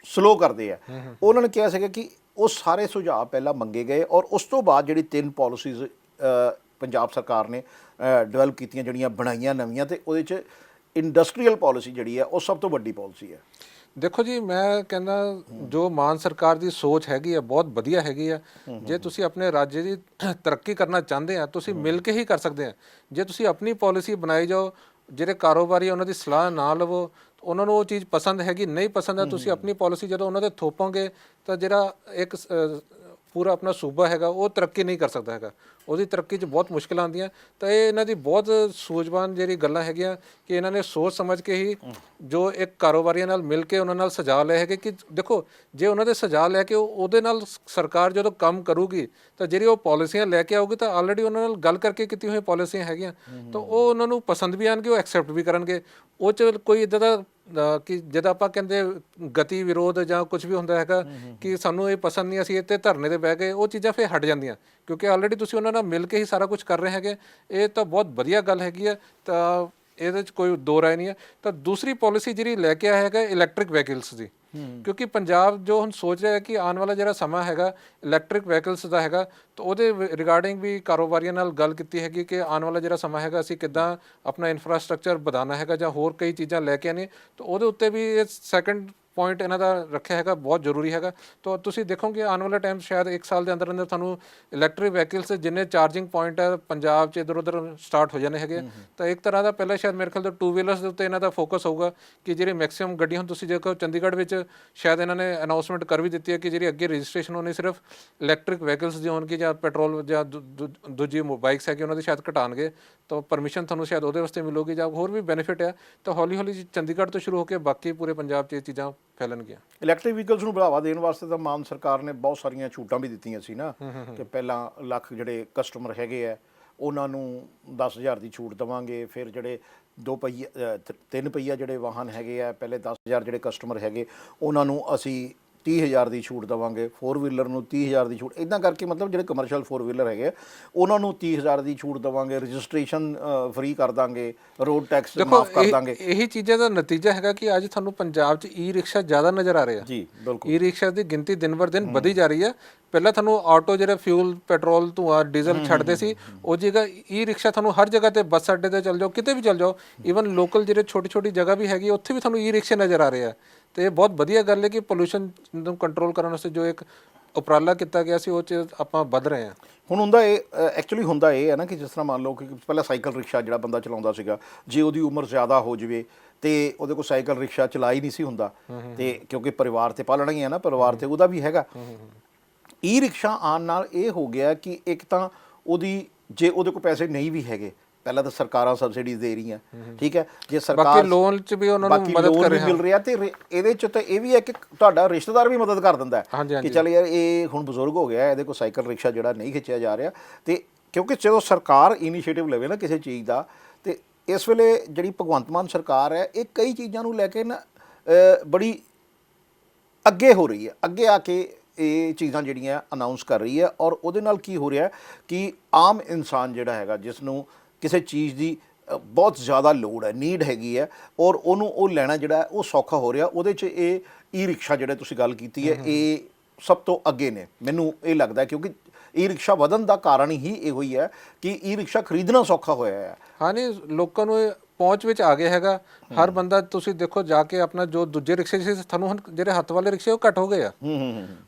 ਸਲੋ ਕਰਦੇ ਆ। ਉਹਨਾਂ ਨੇ ਕਿਹਾ ਸੀਗਾ ਕਿ ਉਹ ਸਾਰੇ ਸੁਝਾਅ ਪਹਿਲਾਂ ਮੰਗੇ ਗਏ ਔਰ ਉਸ ਤੋਂ ਬਾਅਦ ਜਿਹੜੀ 3 ਪਾਲਿਸੀਜ਼ ਪੰਜਾਬ ਸਰਕਾਰ ਨੇ ਡਿਵੈਲਪ ਕੀਤੀਆਂ, ਜਿਹੜੀਆਂ ਬਣਾਈਆਂ ਨਵੀਆਂ, ਅਤੇ ਉਹਦੇ 'ਚ ਇੰਡਸਟਰੀਅਲ ਪਾਲਿਸੀ ਜਿਹੜੀ ਹੈ ਉਹ ਸਭ ਤੋਂ ਵੱਡੀ ਪਾਲਿਸੀ ਹੈ। ਦੇਖੋ ਜੀ, ਮੈਂ ਕਹਿੰਦਾ ਜੋ ਮਾਨ ਸਰਕਾਰ ਦੀ ਸੋਚ ਹੈਗੀ ਆ ਬਹੁਤ ਵਧੀਆ ਹੈਗੀ ਆ। ਜੇ ਤੁਸੀਂ ਆਪਣੇ ਰਾਜ ਦੀ ਤਰੱਕੀ ਕਰਨਾ ਚਾਹੁੰਦੇ ਆ, ਤੁਸੀਂ ਮਿਲ ਕੇ ਹੀ ਕਰ ਸਕਦੇ ਆ। ਜੇ ਤੁਸੀਂ ਆਪਣੀ ਪਾਲਿਸੀ ਬਣਾਈ ਜਾਓ, ਜਿਹੜੇ ਕਾਰੋਬਾਰੀ ਉਹਨਾਂ ਦੀ ਸਲਾਹ ਨਾ ਲਵੋ, ਉਹਨਾਂ ਨੂੰ ਉਹ ਚੀਜ਼ ਪਸੰਦ ਹੈਗੀ ਨਹੀਂ ਪਸੰਦ ਹੈ, ਤੁਸੀਂ ਆਪਣੀ ਪਾਲਿਸੀ ਜਦੋਂ ਉਹਨਾਂ 'ਤੇ ਥੋਪੋਗੇ ਤਾਂ ਜਿਹੜਾ ਇੱਕ ਪੂਰਾ ਆਪਣਾ ਸੂਬਾ ਹੈਗਾ ਉਹ ਤਰੱਕੀ ਨਹੀਂ ਕਰ ਸਕਦਾ ਹੈਗਾ, ਉਹਦੀ ਤਰੱਕੀ 'ਚ ਬਹੁਤ ਮੁਸ਼ਕਿਲਾਂ ਆਉਂਦੀਆਂ। ਤਾਂ ਇਹ ਇਹਨਾਂ ਦੀ ਬਹੁਤ ਸੂਝਵਾਨ ਜਿਹੜੀ ਗੱਲਾਂ ਹੈਗੀਆਂ ਕਿ ਇਹਨਾਂ ਨੇ ਸੋਚ ਸਮਝ ਕੇ ਹੀ ਜੋ ਇੱਕ ਕਾਰੋਬਾਰੀਆਂ ਨਾਲ ਮਿਲ ਕੇ ਉਹਨਾਂ ਨਾਲ ਸੁਝਾਅ ਲਏ ਹੈਗੇ ਕਿ ਦੇਖੋ, ਜੇ ਉਹਨਾਂ ਦੇ ਸੁਝਾਅ ਲੈ ਕੇ ਉਹਦੇ ਨਾਲ ਸਰਕਾਰ ਜਦੋਂ ਕੰਮ ਕਰੂਗੀ ਤਾਂ ਜਿਹੜੀ ਉਹ ਪਾਲਿਸੀਆਂ ਲੈ ਕੇ ਆਊਗੀ ਤਾਂ ਆਲਰੇਡੀ ਉਹਨਾਂ ਨਾਲ ਗੱਲ ਕਰਕੇ ਕੀਤੀ ਹੋਈਆਂ ਪਾਲਿਸੀਆਂ ਹੈਗੀਆਂ, ਤਾਂ ਉਹ ਉਹਨਾਂ ਨੂੰ ਪਸੰਦ ਵੀ ਆਉਣਗੇ, ਉਹ ਐਕਸੈਪਟ ਵੀ ਕਰਨਗੇ। ਉਹ 'ਚ ਕੋਈ ਇੱਦਾਂ ਦਾ ਕਿ ਜਦੋਂ ਆਪਾਂ ਕਹਿੰਦੇ ਗਤੀ ਵਿਰੋਧ ਜਾਂ ਕੁਝ ਵੀ ਹੁੰਦਾ ਹੈਗਾ ਕਿ ਸਾਨੂੰ ਇਹ ਪਸੰਦ ਨਹੀਂ, ਅਸੀਂ ਇੱਥੇ ਧਰਨੇ 'ਤੇ ਬਹਿ ਗਏ, ਉਹ ਚੀਜ਼ਾਂ ਫਿਰ ਹਟ ਜਾਂਦੀਆਂ, ਕਿਉਂਕਿ ਆਲਰੇਡੀ ਤੁਸੀਂ ਉਹਨਾਂ ਨਾਲ ਮਿਲ ਕੇ ਹੀ ਸਾਰਾ ਕੁਝ ਕਰ ਰਹੇ ਹੈਗੇ। ਇਹ ਤਾਂ ਬਹੁਤ ਵਧੀਆ ਗੱਲ ਹੈਗੀ ਆ, ਤਾਂ ਇਹਦੇ 'ਚ ਕੋਈ ਦੋ ਰਾਏ ਨਹੀਂ ਹੈ। ਤਾਂ ਦੂਸਰੀ ਪਾਲਿਸੀ ਜਿਹੜੀ ਲੈ ਕੇ ਆਇਆ ਹੈਗਾ ਇਲੈਕਟ੍ਰਿਕ ਵਹੀਕਲਸ ਦੀ, ਕਿਉਂਕਿ ਪੰਜਾਬ ਜੋ ਹੁਣ ਸੋਚ ਰਿਹਾ ਹੈ ਕਿ ਆਉਣ ਵਾਲਾ ਜਿਹੜਾ ਸਮਾਂ ਹੈਗਾ ਇਲੈਕਟ੍ਰਿਕ ਵਹੀਕਲਸ ਦਾ ਹੈਗਾ, ਤਾਂ ਉਹਦੇ ਰਿਗਾਰਡਿੰਗ ਵੀ ਕਾਰੋਬਾਰੀਆਂ ਨਾਲ ਗੱਲ ਕੀਤੀ ਹੈਗੀ ਕਿ ਆਉਣ ਵਾਲਾ ਜਿਹੜਾ ਸਮਾਂ ਹੈਗਾ ਅਸੀਂ ਕਿੱਦਾਂ ਆਪਣਾ ਇਨਫਰਾਸਟ੍ਰਕਚਰ ਵਧਾਉਣਾ ਹੈਗਾ ਜਾਂ ਹੋਰ ਕਈ ਚੀਜ਼ਾਂ ਲੈ ਕੇ ਆਉਣੀ, ਤਾਂ ਉਹਦੇ ਉੱਤੇ ਵੀ ਇਹ ਸੈਕੰਡ ਪੁਆਇੰਟ ਇਹਨਾਂ ਦਾ ਰੱਖਿਆ ਹੈਗਾ, ਬਹੁਤ ਜ਼ਰੂਰੀ ਹੈਗਾ। ਤਾਂ ਤੁਸੀਂ ਦੇਖੋਗੇ ਆਉਣ ਵਾਲਾ ਟਾਈਮ ਸ਼ਾਇਦ 1 ਸਾਲ ਦੇ ਅੰਦਰ ਅੰਦਰ ਤੁਹਾਨੂੰ ਇਲੈਕਟ੍ਰਿਕ ਵਹੀਕਲਸ ਜਿੰਨੇ ਚਾਰਜਿੰਗ ਪੁਆਇੰਟ ਹੈ ਪੰਜਾਬ 'ਚ ਇੱਧਰ ਉੱਧਰ ਸਟਾਰਟ ਹੋ ਜਾਣੇ ਹੈਗੇ। ਤਾਂ ਇੱਕ ਤਰ੍ਹਾਂ ਦਾ ਪਹਿਲਾਂ ਸ਼ਾਇਦ ਮੇਰੇ ਖਿਆਲ ਤੋਂ 2 ਵੀਲਰਸ ਦੇ ਉੱਤੇ ਇਹਨਾਂ ਦਾ ਫੋਕਸ ਹੋਊਗਾ ਕਿ ਜਿਹੜੇ ਮੈਕਸਿਮਮ ਗੱਡੀਆਂ ਹੁਣ ਤੁਸੀਂ ਦੇਖੋ ਚੰਡੀਗੜ੍ਹ ਵਿੱਚ ਸ਼ਾਇਦ ਇਹਨਾਂ ਨੇ ਅਨਾਊਂਸਮੈਂਟ ਕਰ ਵੀ ਦਿੱਤੀ ਹੈ ਕਿ ਜਿਹੜੀ ਅੱਗੇ ਰਜਿਸਟ੍ਰੇਸ਼ਨ ਹੋਣੀ ਸਿਰਫ ਇਲੈਕਟ੍ਰਿਕ ਵਹੀਕਲਸ ਦੀ ਹੋਣਗੀ ਜਾਂ ਪੈਟਰੋਲ ਜਾਂ ਦੂਜੀ ਬਾਈਕਸ ਹੈਗੀ ਉਹਨਾਂ ਦੀ ਸ਼ਾਇਦ ਘਟਾਉਣਗੇ, ਤਾਂ ਪਰਮਿਸ਼ਨ ਤੁਹਾਨੂੰ ਸ਼ਾਇਦ ਉਹਦੇ ਵਾਸਤੇ ਮਿਲੂਗੀ ਜਾਂ ਹੋਰ ਵੀ ਬੈਨੀਫਿਟ ਹੈ। ਤਾਂ ਹੌਲੀ ਹੌਲੀ ਚੰਡੀਗੜ੍ਹ ਤੋਂ ਸ਼ੁਰੂ ਹੋ ਕੇ ਬਾਕੀ ਪੂਰੇ ਪੰਜਾਬ 'ਚ ਇਹ ਚੀਜ਼ਾਂ ਫੈਲਣਗੀਆਂ। ਇਲੈਕਟ੍ਰਿਕ ਵਹੀਕਲਸ ਨੂੰ ਬੜਾਵਾ ਦੇਣ ਵਾਸਤੇ ਤਾਂ ਮਾਨ ਸਰਕਾਰ ਨੇ ਬਹੁਤ ਸਾਰੀਆਂ ਛੂਟਾਂ ਵੀ ਦਿੱਤੀਆਂ ਸੀ ਨਾ, ਕਿ ਪਹਿਲਾਂ ਲੱਖ ਜਿਹੜੇ ਕਸਟਮਰ ਹੈਗੇ ਆ ਉਹਨਾਂ ਨੂੰ 10,000 ਦੀ ਛੂਟ ਦੇਵਾਂਗੇ। ਫਿਰ ਜਿਹੜੇ 2 ਪਹੀਆ 3 ਪਹੀਆ ਜਿਹੜੇ ਵਾਹਨ ਹੈਗੇ ਆ, ਪਹਿਲੇ 10,000 ਜਿਹੜੇ ਕਸਟਮਰ ਹੈਗੇ ਉਹਨਾਂ ਨੂੰ ਅਸੀਂ 30,000 ਦੀ ਛੂਟ ਦੇਵਾਂਗੇ। 4 ਵੀਲਰ ਨੂੰ 30,000 ਦੀ ਛੂਟ, ਇੱਦਾਂ ਕਰਕੇ ਮਤਲਬ ਜਿਹੜੇ ਕਮਰਸ਼ੀਅਲ 4 ਵੀਲਰ ਹੈਗੇ ਉਹਨਾਂ ਨੂੰ 30,000 ਦੀ ਛੂਟ ਦੇਵਾਂਗੇ। ਰਜਿਸਟ੍ਰੇਸ਼ਨ ਫ੍ਰੀ ਕਰ ਦਾਂਗੇ, ਰੋਡ ਟੈਕਸ ਮਾਫ ਕਰ ਦਾਂਗੇ। ਇਹੀ ਚੀਜ਼ਾਂ ਦਾ ਨਤੀਜਾ ਹੈਗਾ ਕਿ ਅੱਜ ਤੁਹਾਨੂੰ ਪੰਜਾਬ 'ਚ ਈ ਰਿਕਸ਼ਾ ਜ਼ਿਆਦਾ ਨਜ਼ਰ ਆ ਰਹੇ ਆ। ਜੀ ਬਿਲਕੁਲ। ਈ ਰਿਕਸ਼ਾ ਦੀ ਗਿਣਤੀ ਦਿਨ ਬਰ ਦਿਨ ਵਧੀ ਜਾ ਰਹੀ ਹੈ। ਪਹਿਲਾਂ ਤੁਹਾਨੂੰ ਆਟੋ ਜਿਹੜੇ ਫਿਊਲ, ਪੈਟਰੋਲ, ਧੂਆਂ, ਡੀਜ਼ਲ ਛੱਡਦੇ ਸੀ, ਉਹ ਜਗ੍ਹਾ ਈ ਰਿਕਸ਼ਾ ਤੁਹਾਨੂੰ ਹਰ ਜਗ੍ਹਾ ਤੇ, ਬੱਸ ਅੱਡੇ ਤੇ ਚੱਲ ਜਾਓ, ਕਿਤੇ ਵੀ ਚੱਲ ਜਾਓ, ਈਵਨ ਲੋਕਲ ਜਿਹੜੇ ਛੋਟੀ ਛੋਟੀ ਜਗ੍ਹਾ ਵੀ ਹੈਗੀ ਉੱਥੇ ਵੀ ਤੁਹਾਨੂੰ ਈ ਰਿਕਸ਼ੇ ਨਜ਼ਰ ਆ ਰਹੇ ਆ। ਤੇ ਇਹ ਬਹੁਤ ਵਧੀਆ ਗੱਲ ਹੈ ਕਿ ਪੋਲੂਸ਼ਨ ਨੂੰ ਕੰਟਰੋਲ ਕਰਨ ਵਾਸਤੇ ਜੋ ਇੱਕ ਉਪਰਾਲਾ ਕੀਤਾ ਗਿਆ ਸੀ ਉਹ 'ਚ ਆਪਾਂ ਵੱਧ ਰਹੇ ਹਾਂ। ਹੁਣ ਹੁੰਦਾ ਇਹ ਐਕਚੁਅਲੀ ਹੁੰਦਾ ਇਹ ਹੈ ਨਾ ਕਿ ਜਿਸ ਤਰ੍ਹਾਂ ਮੰਨ ਲਓ ਕਿ ਪਹਿਲਾਂ ਸਾਈਕਲ ਰਿਕਸ਼ਾ ਜਿਹੜਾ ਬੰਦਾ ਚਲਾਉਂਦਾ ਸੀਗਾ, ਜੇ ਉਹਦੀ ਉਮਰ ਜ਼ਿਆਦਾ ਹੋ ਜਾਵੇ ਤੇ ਉਹਦੇ ਕੋਲ ਸਾਈਕਲ ਰਿਕਸ਼ਾ ਚਲਾ ਹੀ ਨਹੀਂ ਸੀ ਹੁੰਦਾ, ਤੇ ਕਿਉਂਕਿ ਪਰਿਵਾਰ ਤੇ ਪਾਲਣਾ ਹੀ ਹੈ ਨਾ, ਪਰਿਵਾਰ ਤੇ ਉਹਦਾ ਵੀ ਹੈਗਾ। ਈ ਰਿਕਸ਼ਾ ਆਉਣ ਨਾਲ ਇਹ ਹੋ ਗਿਆ ਕਿ ਇੱਕ ਤਾਂ ਉਹਦੀ, ਜੇ ਉਹਦੇ ਕੋਲ ਪੈਸੇ ਨਹੀਂ ਵੀ ਹੈਗੇ, ਪਹਿਲਾਂ ਤਾਂ ਸਰਕਾਰਾਂ ਸਬਸਿਡੀ ਦੇ ਰਹੀਆਂ, ਠੀਕ ਹੈ, ਜੇ ਸਰਕਾਰ ਬਾਕੀ ਲੋਨ 'ਚ ਵੀ ਉਹਨਾਂ ਨੂੰ ਮਦਦ ਕਰ ਮਿਲ ਰਿਹਾ, ਤੇ ਇਹਦੇ 'ਚ ਤਾਂ ਇਹ ਵੀ ਹੈ ਕਿ ਤੁਹਾਡਾ ਰਿਸ਼ਤੇਦਾਰ ਵੀ ਮਦਦ ਕਰ ਦਿੰਦਾ ਹੈ ਕਿ ਚੱਲ ਯਾਰ ਇਹ ਹੁਣ ਬਜ਼ੁਰਗ ਹੋ ਗਿਆ, ਇਹਦੇ ਕੋਲ ਸਾਈਕਲ ਰਿਕਸ਼ਾ ਜਿਹੜਾ ਨਹੀਂ ਖਿੱਚਿਆ ਜਾ ਰਿਹਾ। ਤੇ ਕਿਉਂਕਿ ਜਦੋਂ ਸਰਕਾਰ ਇਨੀਸ਼ੀਏਟਿਵ ਲਵੇ ਨਾ ਕਿਸੇ ਚੀਜ਼ ਦਾ, ਤੇ ਇਸ ਵੇਲੇ ਜਿਹੜੀ ਭਗਵੰਤ ਮਾਨ ਸਰਕਾਰ ਹੈ ਇਹ ਕਈ ਚੀਜ਼ਾਂ ਨੂੰ ਲੈ ਕੇ ਨਾ ਬੜੀ ਅੱਗੇ ਹੋ ਰਹੀ ਹੈ, ਅੱਗੇ ਆ ਕੇ ਇਹ ਚੀਜ਼ਾਂ ਜਿਹੜੀਆਂ ਅਨਾਉਂਸ ਕਰ ਰਹੀ ਹੈ। ਔਰ ਉਹਦੇ ਨਾਲ ਕੀ ਹੋ ਰਿਹਾ ਕਿ ਆਮ ਇਨਸਾਨ ਜਿਹੜਾ ਹੈਗਾ, ਜਿਸ ਨੂੰ ਕਿਸੇ ਚੀਜ਼ ਦੀ ਬਹੁਤ ਜ਼ਿਆਦਾ ਲੋੜ ਹੈ, ਨੀਡ ਹੈਗੀ ਹੈ, ਔਰ ਉਹਨੂੰ ਉਹ ਲੈਣਾ ਜਿਹੜਾ ਉਹ ਸੌਖਾ ਹੋ ਰਿਹਾ। ਉਹਦੇ 'ਚ ਇਹ ਈ ਰਿਕਸ਼ਾ ਜਿਹੜੇ ਤੁਸੀਂ ਗੱਲ ਕੀਤੀ ਹੈ ਇਹ ਸਭ ਤੋਂ ਅੱਗੇ ਨੇ, ਮੈਨੂੰ ਇਹ ਲੱਗਦਾ, ਕਿਉਂਕਿ ਈ ਰਿਕਸ਼ਾ ਵਧਣ ਦਾ ਕਾਰਨ ਹੀ ਇਹੋ ਹੀ ਹੈ ਕਿ ਈ ਰਿਕਸ਼ਾ ਖਰੀਦਣਾ ਸੌਖਾ ਹੋਇਆ ਹੈ। ਹਾਂ, ਨਹੀਂ, ਲੋਕਾਂ ਨੂੰ ਪਹੁੰਚ ਵਿੱਚ ਆ ਗਿਆ ਹੈਗਾ। ਹਰ ਬੰਦਾ ਤੁਸੀਂ ਦੇਖੋ ਜਾ ਕੇ ਆਪਣਾ, ਜੋ ਦੂਜੇ ਰਿਕਸ਼ੇ ਸੀ ਤੁਹਾਨੂੰ ਹੁਣ ਜਿਹੜੇ ਹੱਥ ਵਾਲੇ ਰਿਕਸ਼ੇ ਉਹ ਘੱਟ ਹੋ ਗਏ ਆ।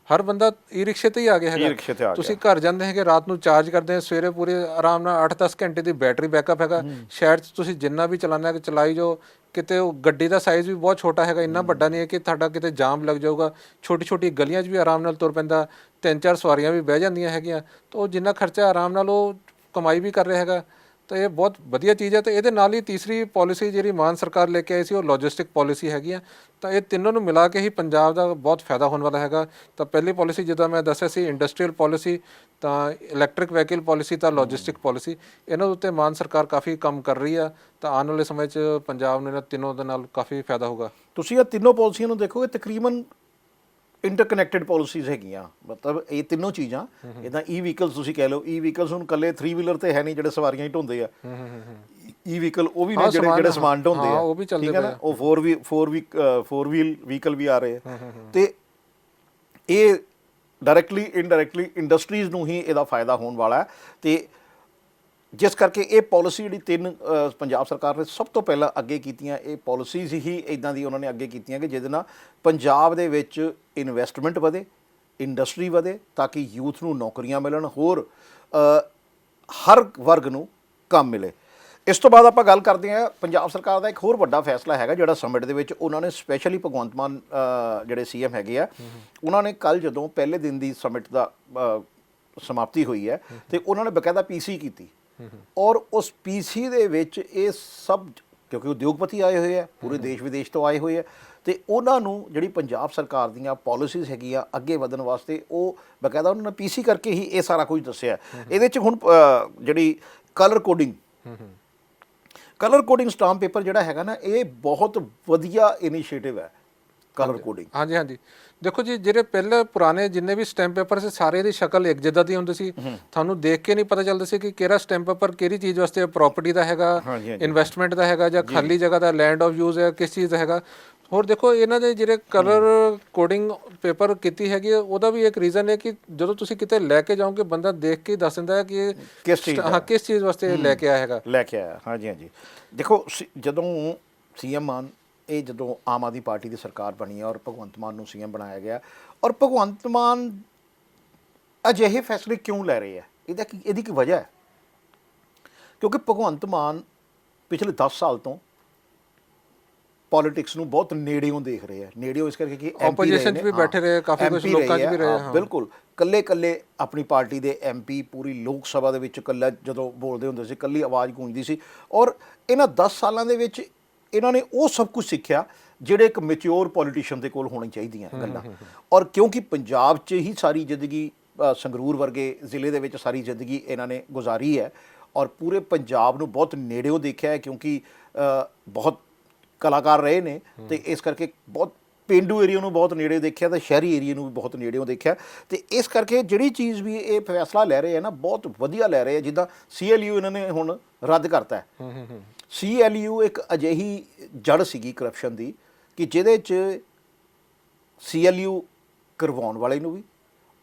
ਹਰ ਬੰਦਾ ਈ ਰਿਕਸ਼ੇ ਤੇ ਹੀ ਆ ਗਿਆ ਹੈਗਾ। ਤੁਸੀਂ ਘਰ ਜਾਂਦੇ ਹੈਗੇ, ਰਾਤ ਨੂੰ ਚਾਰਜ ਕਰਦੇ ਆ, ਸਵੇਰੇ ਪੂਰੇ ਆਰਾਮ ਨਾਲ 8-10 ਘੰਟੇ ਦੀ ਬੈਟਰੀ ਬੈਕਅਪ ਹੈਗਾ। ਸ਼ਹਿਰ 'ਚ ਤੁਸੀਂ ਜਿੰਨਾ ਵੀ ਚਲਾਉਣਾ ਹੈ ਚਲਾਈ ਜਾਓ। ਕਿਤੇ ਉਹ ਗੱਡੀ ਦਾ ਸਾਈਜ਼ ਵੀ ਬਹੁਤ ਛੋਟਾ ਹੈਗਾ, ਇੰਨਾ ਵੱਡਾ ਨਹੀਂ ਹੈ ਕਿ ਤੁਹਾਡਾ ਕਿਤੇ ਜਾਮ ਲੱਗ ਜਾਊਗਾ। ਛੋਟੀ ਛੋਟੀ ਗਲੀਆਂ 'ਚ ਵੀ ਆਰਾਮ ਨਾਲ ਤੁਰ ਪੈਂਦਾ, 3-4 ਸਵਾਰੀਆਂ ਵੀ ਬਹਿ ਜਾਂਦੀਆਂ ਹੈਗੀਆਂ। ਤਾਂ ਉਹ ਜਿੰਨਾ ਖਰਚਾ ਆਰਾਮ ਨਾਲ ਉਹ ਕਮਾਈ ਵੀ ਕਰ ਰਿਹਾ ਹੈਗਾ। ਤਾਂ ਇਹ ਬਹੁਤ ਵਧੀਆ ਚੀਜ਼ ਹੈ। ਤੇ ਇਹਦੇ ਨਾਲ ਹੀ ਤੀਸਰੀ ਪਾਲਿਸੀ ਜਿਹੜੀ ਮਾਨ ਸਰਕਾਰ ਲੈ ਕੇ ਆਈ ਸੀ ਉਹ ਲੌਜਿਸਟਿਕ ਪਾਲਿਸੀ ਹੈਗੀ ਆ। ਤਾਂ ਇਹ ਤਿੰਨੋਂ ਨੂੰ ਮਿਲਾ ਕੇ ਹੀ ਪੰਜਾਬ ਦਾ ਬਹੁਤ ਫਾਇਦਾ ਹੋਣ ਵਾਲਾ ਹੈਗਾ। ਤਾਂ ਪਹਿਲੀ ਪਾਲਿਸੀ ਜਿੱਦਾਂ ਮੈਂ ਦੱਸਿਆ ਸੀ, ਇੰਡਸਟਰੀਅਲ ਪਾਲਿਸੀ, ਤਾਂ ਇਲੈਕਟ੍ਰਿਕ ਵਹੀਕਲ ਪਾਲਿਸੀ, ਤਾਂ ਲੌਜਿਸਟਿਕ ਪਾਲਿਸੀ, ਇਹਨਾਂ ਉੱਤੇ ਮਾਨ ਸਰਕਾਰ ਕਾਫੀ ਕੰਮ ਕਰ ਰਹੀ ਆ। ਤਾਂ ਆਉਣ ਵਾਲੇ ਸਮੇਂ 'ਚ ਪੰਜਾਬ ਨੂੰ ਇਹਨਾਂ ਤਿੰਨੋਂ ਦੇ ਨਾਲ ਕਾਫੀ ਫਾਇਦਾ ਹੋਊਗਾ। ਤੁਸੀਂ ਇਹ ਤਿੰਨੋਂ ਪਾਲਿਸੀਆਂ ਨੂੰ ਦੇਖੋਗੇ, ਤਕਰੀਬਨ ਇੰਟਰਕਨੈਕਟਡ ਪਾਲਿਸੀਜ਼ ਹੈਗੀਆਂ। ਮਤਲਬ ਇਹ ਤਿੰਨੋਂ ਚੀਜ਼ਾਂ ਇੱਦਾਂ, ਈ ਵਹੀਕਲਸ ਤੁਸੀਂ ਕਹਿ ਲਓ, ਈ ਵਹੀਕਲਸ ਹੁਣ ਇਕੱਲੇ 3 ਵੀਲਰ ਤੇ ਹੈ ਨਹੀਂ ਜਿਹੜੇ ਸਵਾਰੀਆਂ ਹੀ ਢੋਂਦੇ ਆ। ਈ ਵਹੀਕਲ ਉਹ ਵੀ ਨੇ ਜਿਹੜੇ ਸਮਾਨ ਢੋਂਦੇ ਆ, ਉਹ ਵੀ ਚੱਲਦੇ ਠੀਕ ਹੈ ਨਾ। ਉਹ 4 ਵੀਲ ਵਹੀਕਲ ਵੀ ਆ ਰਹੇ ਆ। ਤੇ ਇਹ ਡਾਇਰੈਕਟਲੀ ਇਨਡਾਇਰੈਕਟਲੀ ਇੰਡਸਟਰੀਜ਼ ਨੂੰ ਹੀ ਇਹਦਾ ਫਾਇਦਾ ਹੋਣ ਵਾਲਾ ਹੈ। ਤੇ ਜਿਸ ਕਰਕੇ ਇਹ ਪਾਲਿਸੀ ਜਿਹੜੀ ਤਿੰਨ ਪੰਜਾਬ ਸਰਕਾਰ ਨੇ ਸਭ ਤੋਂ ਪਹਿਲਾਂ ਅੱਗੇ ਕੀਤੀਆਂ, ਇਹ ਪਾਲਿਸੀਜ਼ ਹੀ ਇੱਦਾਂ ਦੀ ਉਹਨਾਂ ਨੇ ਅੱਗੇ ਕੀਤੀਆਂ ਕਿ ਜਿਹਦੇ ਨਾਲ ਪੰਜਾਬ ਦੇ ਵਿੱਚ ਇਨਵੈਸਟਮੈਂਟ ਵਧੇ, ਇੰਡਸਟਰੀ ਵਧੇ, ਤਾਂ ਕਿ ਯੂਥ ਨੂੰ ਨੌਕਰੀਆਂ ਮਿਲਣ, ਹੋਰ ਹਰ ਵਰਗ ਨੂੰ ਕੰਮ ਮਿਲੇ। ਇਸ ਤੋਂ ਬਾਅਦ ਆਪਾਂ ਗੱਲ ਕਰਦੇ ਹਾਂ ਪੰਜਾਬ ਸਰਕਾਰ ਦਾ ਇੱਕ ਹੋਰ ਵੱਡਾ ਫੈਸਲਾ ਹੈਗਾ ਜਿਹੜਾ ਸਮਿਟ ਦੇ ਵਿੱਚ ਉਹਨਾਂ ਨੇ ਸਪੈਸ਼ਲੀ ਭਗਵੰਤ ਮਾਨ ਜਿਹੜੇ ਸੀਐਮ ਹੈਗੇ ਆ, ਉਹਨਾਂ ਨੇ ਕੱਲ੍ਹ ਜਦੋਂ ਪਹਿਲੇ ਦਿਨ ਦੀ ਸਮਿਟ ਦਾ ਸਮਾਪਤੀ ਹੋਈ ਹੈ ਤੇ ਉਹਨਾਂ ਨੇ ਬਕਾਇਦਾ ਪੀਸੀ ਕੀਤੀ। ਔਰ ਉਸ ਪੀਸੀ ਦੇ ਵਿੱਚ ਇਹ ਸਭ, ਕਿਉਂਕਿ ਉਦਯੋਗਪਤੀ ਆਏ ਹੋਏ ਆ, ਪੂਰੇ ਦੇਸ਼ ਵਿਦੇਸ਼ ਤੋਂ ਆਏ ਹੋਏ ਆ, ਤੇ ਉਹਨਾਂ ਨੂੰ ਜਿਹੜੀ ਪੰਜਾਬ ਸਰਕਾਰ ਦੀਆਂ ਪਾਲਿਸੀਜ਼ ਹੈਗੀਆਂ ਅੱਗੇ ਵਧਣ ਵਾਸਤੇ, ਉਹ ਬਕਾਇਦਾ ਉਹਨਾਂ ਨੇ ਪੀਸੀ ਕਰਕੇ ਹੀ ਇਹ ਸਾਰਾ ਕੁਝ ਦੱਸਿਆ। ਇਹਦੇ 'ਚ ਹੁਣ ਜਿਹੜੀ ਕਲਰ ਕੋਡਿੰਗ ਸਟਾਂਪ ਪੇਪਰ ਜਿਹੜਾ ਹੈਗਾ ਨਾ, ਇਹ ਬਹੁਤ ਵਧੀਆ ਇਨੀਸ਼ੀਏਟਿਵ ਹੈ ਕਲਰ ਕੋਡਿੰਗ। ਹਾਂਜੀ ਹਾਂਜੀ, ਦੇਖੋ ਜੀ, ਜਿਹੜੇ ਪਹਿਲੇ ਪੁਰਾਣੇ ਜਿੰਨੇ ਵੀ ਸਟੈਂਪ ਪੇਪਰ ਸੀ ਸਾਰੇ ਦੀ ਸ਼ਕਲ ਇੱਕ ਜਿੱਦਾਂ ਦੀ ਹੁੰਦੀ ਸੀ। ਤੁਹਾਨੂੰ ਦੇਖ ਕੇ ਨਹੀਂ ਪਤਾ ਚੱਲਦਾ ਸੀ ਕਿ ਕਿਹੜਾ ਸਟੈਂਪ ਪੇਪਰ ਕਿਹੜੀ ਚੀਜ਼ ਵਾਸਤੇ, ਪ੍ਰਾਪਰਟੀ ਦਾ ਹੈਗਾ, ਇਨਵੈਸਟਮੈਂਟ ਦਾ ਹੈਗਾ, ਜਾਂ ਖਾਲੀ ਜਗ੍ਹਾ ਦਾ, ਲੈਂਡ ਆਫ ਯੂਜ਼ ਹੈ, ਕਿਸ ਚੀਜ਼ ਦਾ ਹੈਗਾ। ਹੋਰ ਦੇਖੋ, ਇਹਨਾਂ ਦੇ ਜਿਹੜੇ ਕਲਰ ਕੋਡਿੰਗ ਪੇਪਰ ਕੀਤੀ ਹੈਗੀ, ਉਹਦਾ ਵੀ ਇੱਕ ਰੀਜ਼ਨ ਹੈ ਕਿ ਜਦੋਂ ਤੁਸੀਂ ਕਿਤੇ ਲੈ ਕੇ ਜਾਓਗੇ, ਬੰਦਾ ਦੇਖ ਕੇ ਦੱਸ ਦਿੰਦਾ ਹੈ ਕਿ ਕਿਸ ਚੀਜ਼ ਵਾਸਤੇ ਲੈ ਕੇ ਆਇਆ। ਹਾਂਜੀ ਹਾਂਜੀ, ਦੇਖੋ ਜਦੋਂ ਸੀਐਮ ਮਾਨ, ਇਹ ਜਦੋਂ ਆਮ ਆਦਮੀ ਪਾਰਟੀ ਦੀ ਸਰਕਾਰ ਬਣੀ ਹੈ ਔਰ ਭਗਵੰਤ ਮਾਨ ਨੂੰ ਸੀਐਮ ਬਣਾਇਆ ਗਿਆ, ਔਰ ਭਗਵੰਤ ਮਾਨ ਅਜਿਹੇ ਫੈਸਲੇ ਕਿਉਂ ਲੈ ਰਹੇ ਹੈ, ਇਹਦੀ ਕੀ ਵਜ੍ਹਾ ਹੈ? ਕਿਉਂਕਿ ਭਗਵੰਤ ਮਾਨ ਪਿਛਲੇ 10 ਸਾਲ ਤੋਂ ਪੋਲਿਟਿਕਸ ਨੂੰ ਬਹੁਤ ਨੇੜਿਓਂ ਦੇਖ ਰਹੇ ਆ। ਨੇੜਿਓਂ ਇਸ ਕਰਕੇ ਕਿ ਆਪੋਜੀਸ਼ਨ 'ਚ ਵੀ ਬੈਠੇ ਰਹੇ, ਕਾਫੀ ਕੁਝ ਲੋਕਾਂ 'ਚ ਵੀ ਰਹੇ। ਬਿਲਕੁਲ, ਕੱਲੇ ਆਪਣੀ ਪਾਰਟੀ ਦੇ ਐਮਪੀ ਪੂਰੀ ਲੋਕ ਸਭਾ ਦੇ ਵਿੱਚ ਇਕੱਲਾ ਜਦੋਂ ਬੋਲਦੇ ਹੁੰਦੇ ਸੀ, ਇਕੱਲੀ ਆਵਾਜ਼ ਗੂੰਜਦੀ ਸੀ। ਔਰ ਇਹਨਾਂ 10 ਸਾਲਾਂ ਦੇ ਵਿੱਚ ਇਹਨਾਂ ਨੇ ਉਹ ਸਭ ਕੁਝ ਸਿੱਖਿਆ ਜਿਹੜੇ ਇੱਕ ਮੈਚਿਓਰ ਪੋਲੀਟੀਸ਼ੀਅਨ ਦੇ ਕੋਲ ਹੋਣੀ ਚਾਹੀਦੀਆਂ ਗੱਲਾਂ। ਔਰ ਕਿਉਂਕਿ ਪੰਜਾਬ 'ਚ ਹੀ ਸਾਰੀ ਜ਼ਿੰਦਗੀ, ਸੰਗਰੂਰ ਵਰਗੇ ਜ਼ਿਲ੍ਹੇ ਦੇ ਵਿੱਚ ਸਾਰੀ ਜ਼ਿੰਦਗੀ ਇਹਨਾਂ ਨੇ ਗੁਜ਼ਾਰੀ ਹੈ, ਔਰ ਪੂਰੇ ਪੰਜਾਬ ਨੂੰ ਬਹੁਤ ਨੇੜਿਓਂ ਦੇਖਿਆ ਹੈ, ਕਿਉਂਕਿ ਬਹੁਤ ਕਲਾਕਾਰ ਰਹੇ ਨੇ ਤੇ ਇਸ ਕਰਕੇ ਬਹੁਤ ਪੇਂਡੂ ਏਰੀਆ ਨੂੰ ਬਹੁਤ ਨੇੜੇ ਦੇਖਿਆ ਤੇ ਸ਼ਹਿਰੀ ਏਰੀਆ ਨੂੰ ਵੀ ਬਹੁਤ ਨੇੜਿਓਂ ਦੇਖਿਆ। ਤੇ ਇਸ ਕਰਕੇ ਜਿਹੜੀ ਚੀਜ਼ ਵੀ ਇਹ ਫੈਸਲਾ ਲੈ ਰਹੇ ਆ ਨਾ, ਬਹੁਤ ਵਧੀਆ ਲੈ ਰਹੇ ਆ। ਜਿੱਦਾਂ CLU ਇਹਨਾਂ ਨੇ ਹੁਣ ਰੱਦ ਕਰਤਾ ਹੈ। CLU ਇੱਕ ਅਜਿਹੀ ਜੜ ਸੀਗੀ ਕਰਪਸ਼ਨ ਦੀ ਕਿ ਜਿਹਦੇ 'ਚ CLU ਕਰਵਾਉਣ ਵਾਲੇ ਨੂੰ ਵੀ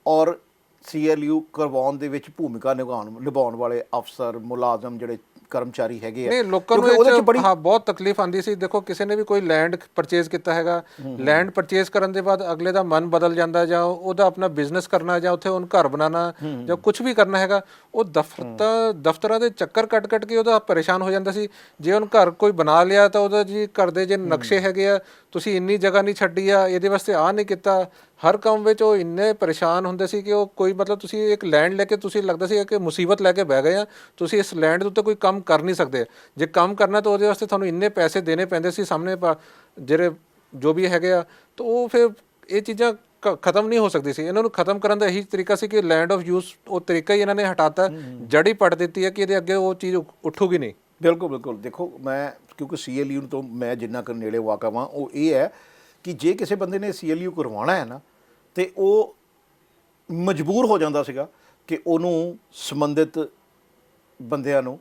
ਔਰ CLU ਕਰਵਾਉਣ ਦੇ ਵਿੱਚ ਭੂਮਿਕਾ ਨਿਭਾਉਣ ਵਾਲੇ ਅਫਸਰ, ਮੁਲਾਜ਼ਮ, ਜਿਹੜੇ ਕਰਮਚਾਰੀ ਹੈਗੇ ਆ, ਨਹੀਂ ਲੋਕਾਂ ਨੂੰ ਉਹਦੇ 'ਚ ਬੜੀ ਹਾਂ ਬਹੁਤ ਤਕਲੀਫ ਆਉਂਦੀ ਸੀ। ਦੇਖੋ ਕਿਸੇ ਨੇ ਵੀ ਕੋਈ ਲੈਂਡ ਪਰਚੇਜ਼ ਕੀਤਾ ਹੈਗਾ, ਲੈਂਡ ਪਰਚੇਜ਼ ਕਰਨ ਦੇ ਬਾਅਦ ਅਗਲੇ ਦਾ ਮਨ ਬਦਲ ਜਾਂਦਾ, ਜਾਂ ਉਹਦਾ ਆਪਣਾ ਬਿਜ਼ਨਸ ਕਰਨਾ ਜਾਂ ਉੱਥੇ ਉਹਨੂੰ ਘਰ ਬਣਾਉਣਾ ਜਾਂ ਕੁਝ ਵੀ ਕਰਨਾ ਹੈਗਾ, ਉਹ ਦਫ਼ਤਰਾਂ ਦੇ ਚੱਕਰ ਕੱਟ ਕੇ ਉਹਦਾ ਪਰੇਸ਼ਾਨ ਹੋ ਜਾਂਦਾ ਸੀ। ਜੇ ਉਹਨੂੰ ਘਰ ਕੋਈ ਬਣਾ ਲਿਆ ਤਾਂ ਉਹਦਾ ਜੀ ਘਰ ਦੇ ਜੇ ਨਕਸ਼ੇ ਹੈਗੇ ਆ, ਤੁਸੀਂ ਇੰਨੀ ਜਗ੍ਹਾ ਨਹੀਂ ਛੱਡੀ ਆ, ਇਹਦੇ ਵਾਸਤੇ ਆ ਨਹੀਂ ਕੀਤਾ, ਹਰ ਕੰਮ ਵਿੱਚ ਉਹ ਇੰਨੇ ਪਰੇਸ਼ਾਨ ਹੁੰਦੇ ਸੀ ਕਿ ਉਹ ਕੋਈ ਮਤਲਬ ਤੁਸੀਂ ਇੱਕ ਲੈਂਡ ਲੈ ਕੇ ਤੁਸੀਂ ਲੱਗਦਾ ਸੀ ਕਿ ਮੁਸੀਬਤ ਲੈ ਕੇ ਬਹਿ ਗਏ ਆ, ਤੁਸੀਂ ਇਸ ਲੈਂਡ ਦੇ ਉੱਤੇ ਕੋਈ ਕੰਮ ਕਰ ਨਹੀਂ ਸਕਦੇ। ਜੇ ਕੰਮ ਕਰਨਾ ਤਾਂ ਉਹਦੇ ਵਾਸਤੇ ਤੁਹਾਨੂੰ ਇੰਨੇ ਪੈਸੇ ਦੇਣੇ ਪੈਂਦੇ ਸੀ ਸਾਹਮਣੇ ਜਿਹੜੇ ਜੋ ਵੀ ਹੈਗੇ ਆ, ਤਾਂ ਉਹ ਫਿਰ ਇਹ ਚੀਜ਼ਾਂ ਖਤਮ ਨਹੀਂ ਹੋ ਸਕਦੀ ਸੀ। ਇਹਨਾਂ ਨੂੰ ਖਤਮ ਕਰਨ ਦਾ ਇਹੀ ਤਰੀਕਾ ਸੀ ਕਿ ਲੈਂਡ ਆਫ ਯੂਜ਼ ਉਹ ਤਰੀਕਾ ਹੀ ਇਹਨਾਂ ਨੇ ਹਟਾਤਾ, ਜੜੀ ਪੱਟ ਦਿੱਤੀ ਹੈ ਕਿ ਇਹਦੇ ਅੱਗੇ ਉਹ ਚੀਜ਼ ਉੱਠੂਗੀ ਨਹੀਂ। ਬਿਲਕੁਲ। ਦੇਖੋ ਮੈਂ ਕਿਉਂਕਿ CLU ਤੋਂ ਮੈਂ ਜਿੰਨਾ ਕੁ ਨੇੜੇ ਵਾਕਫ ਹਾਂ, ਉਹ ਇਹ ਹੈ ਕਿ ਜੇ ਕਿਸੇ ਬੰਦੇ ਨੇ CLU ਕਰਵਾਉਣਾ ਹੈ ਨਾ, ਤੇ ਉਹ ਮਜਬੂਰ ਹੋ ਜਾਂਦਾ ਸੀਗਾ ਕਿ ਉਹਨੂੰ ਸੰਬੰਧਿਤ ਬੰਦਿਆਂ ਨੂੰ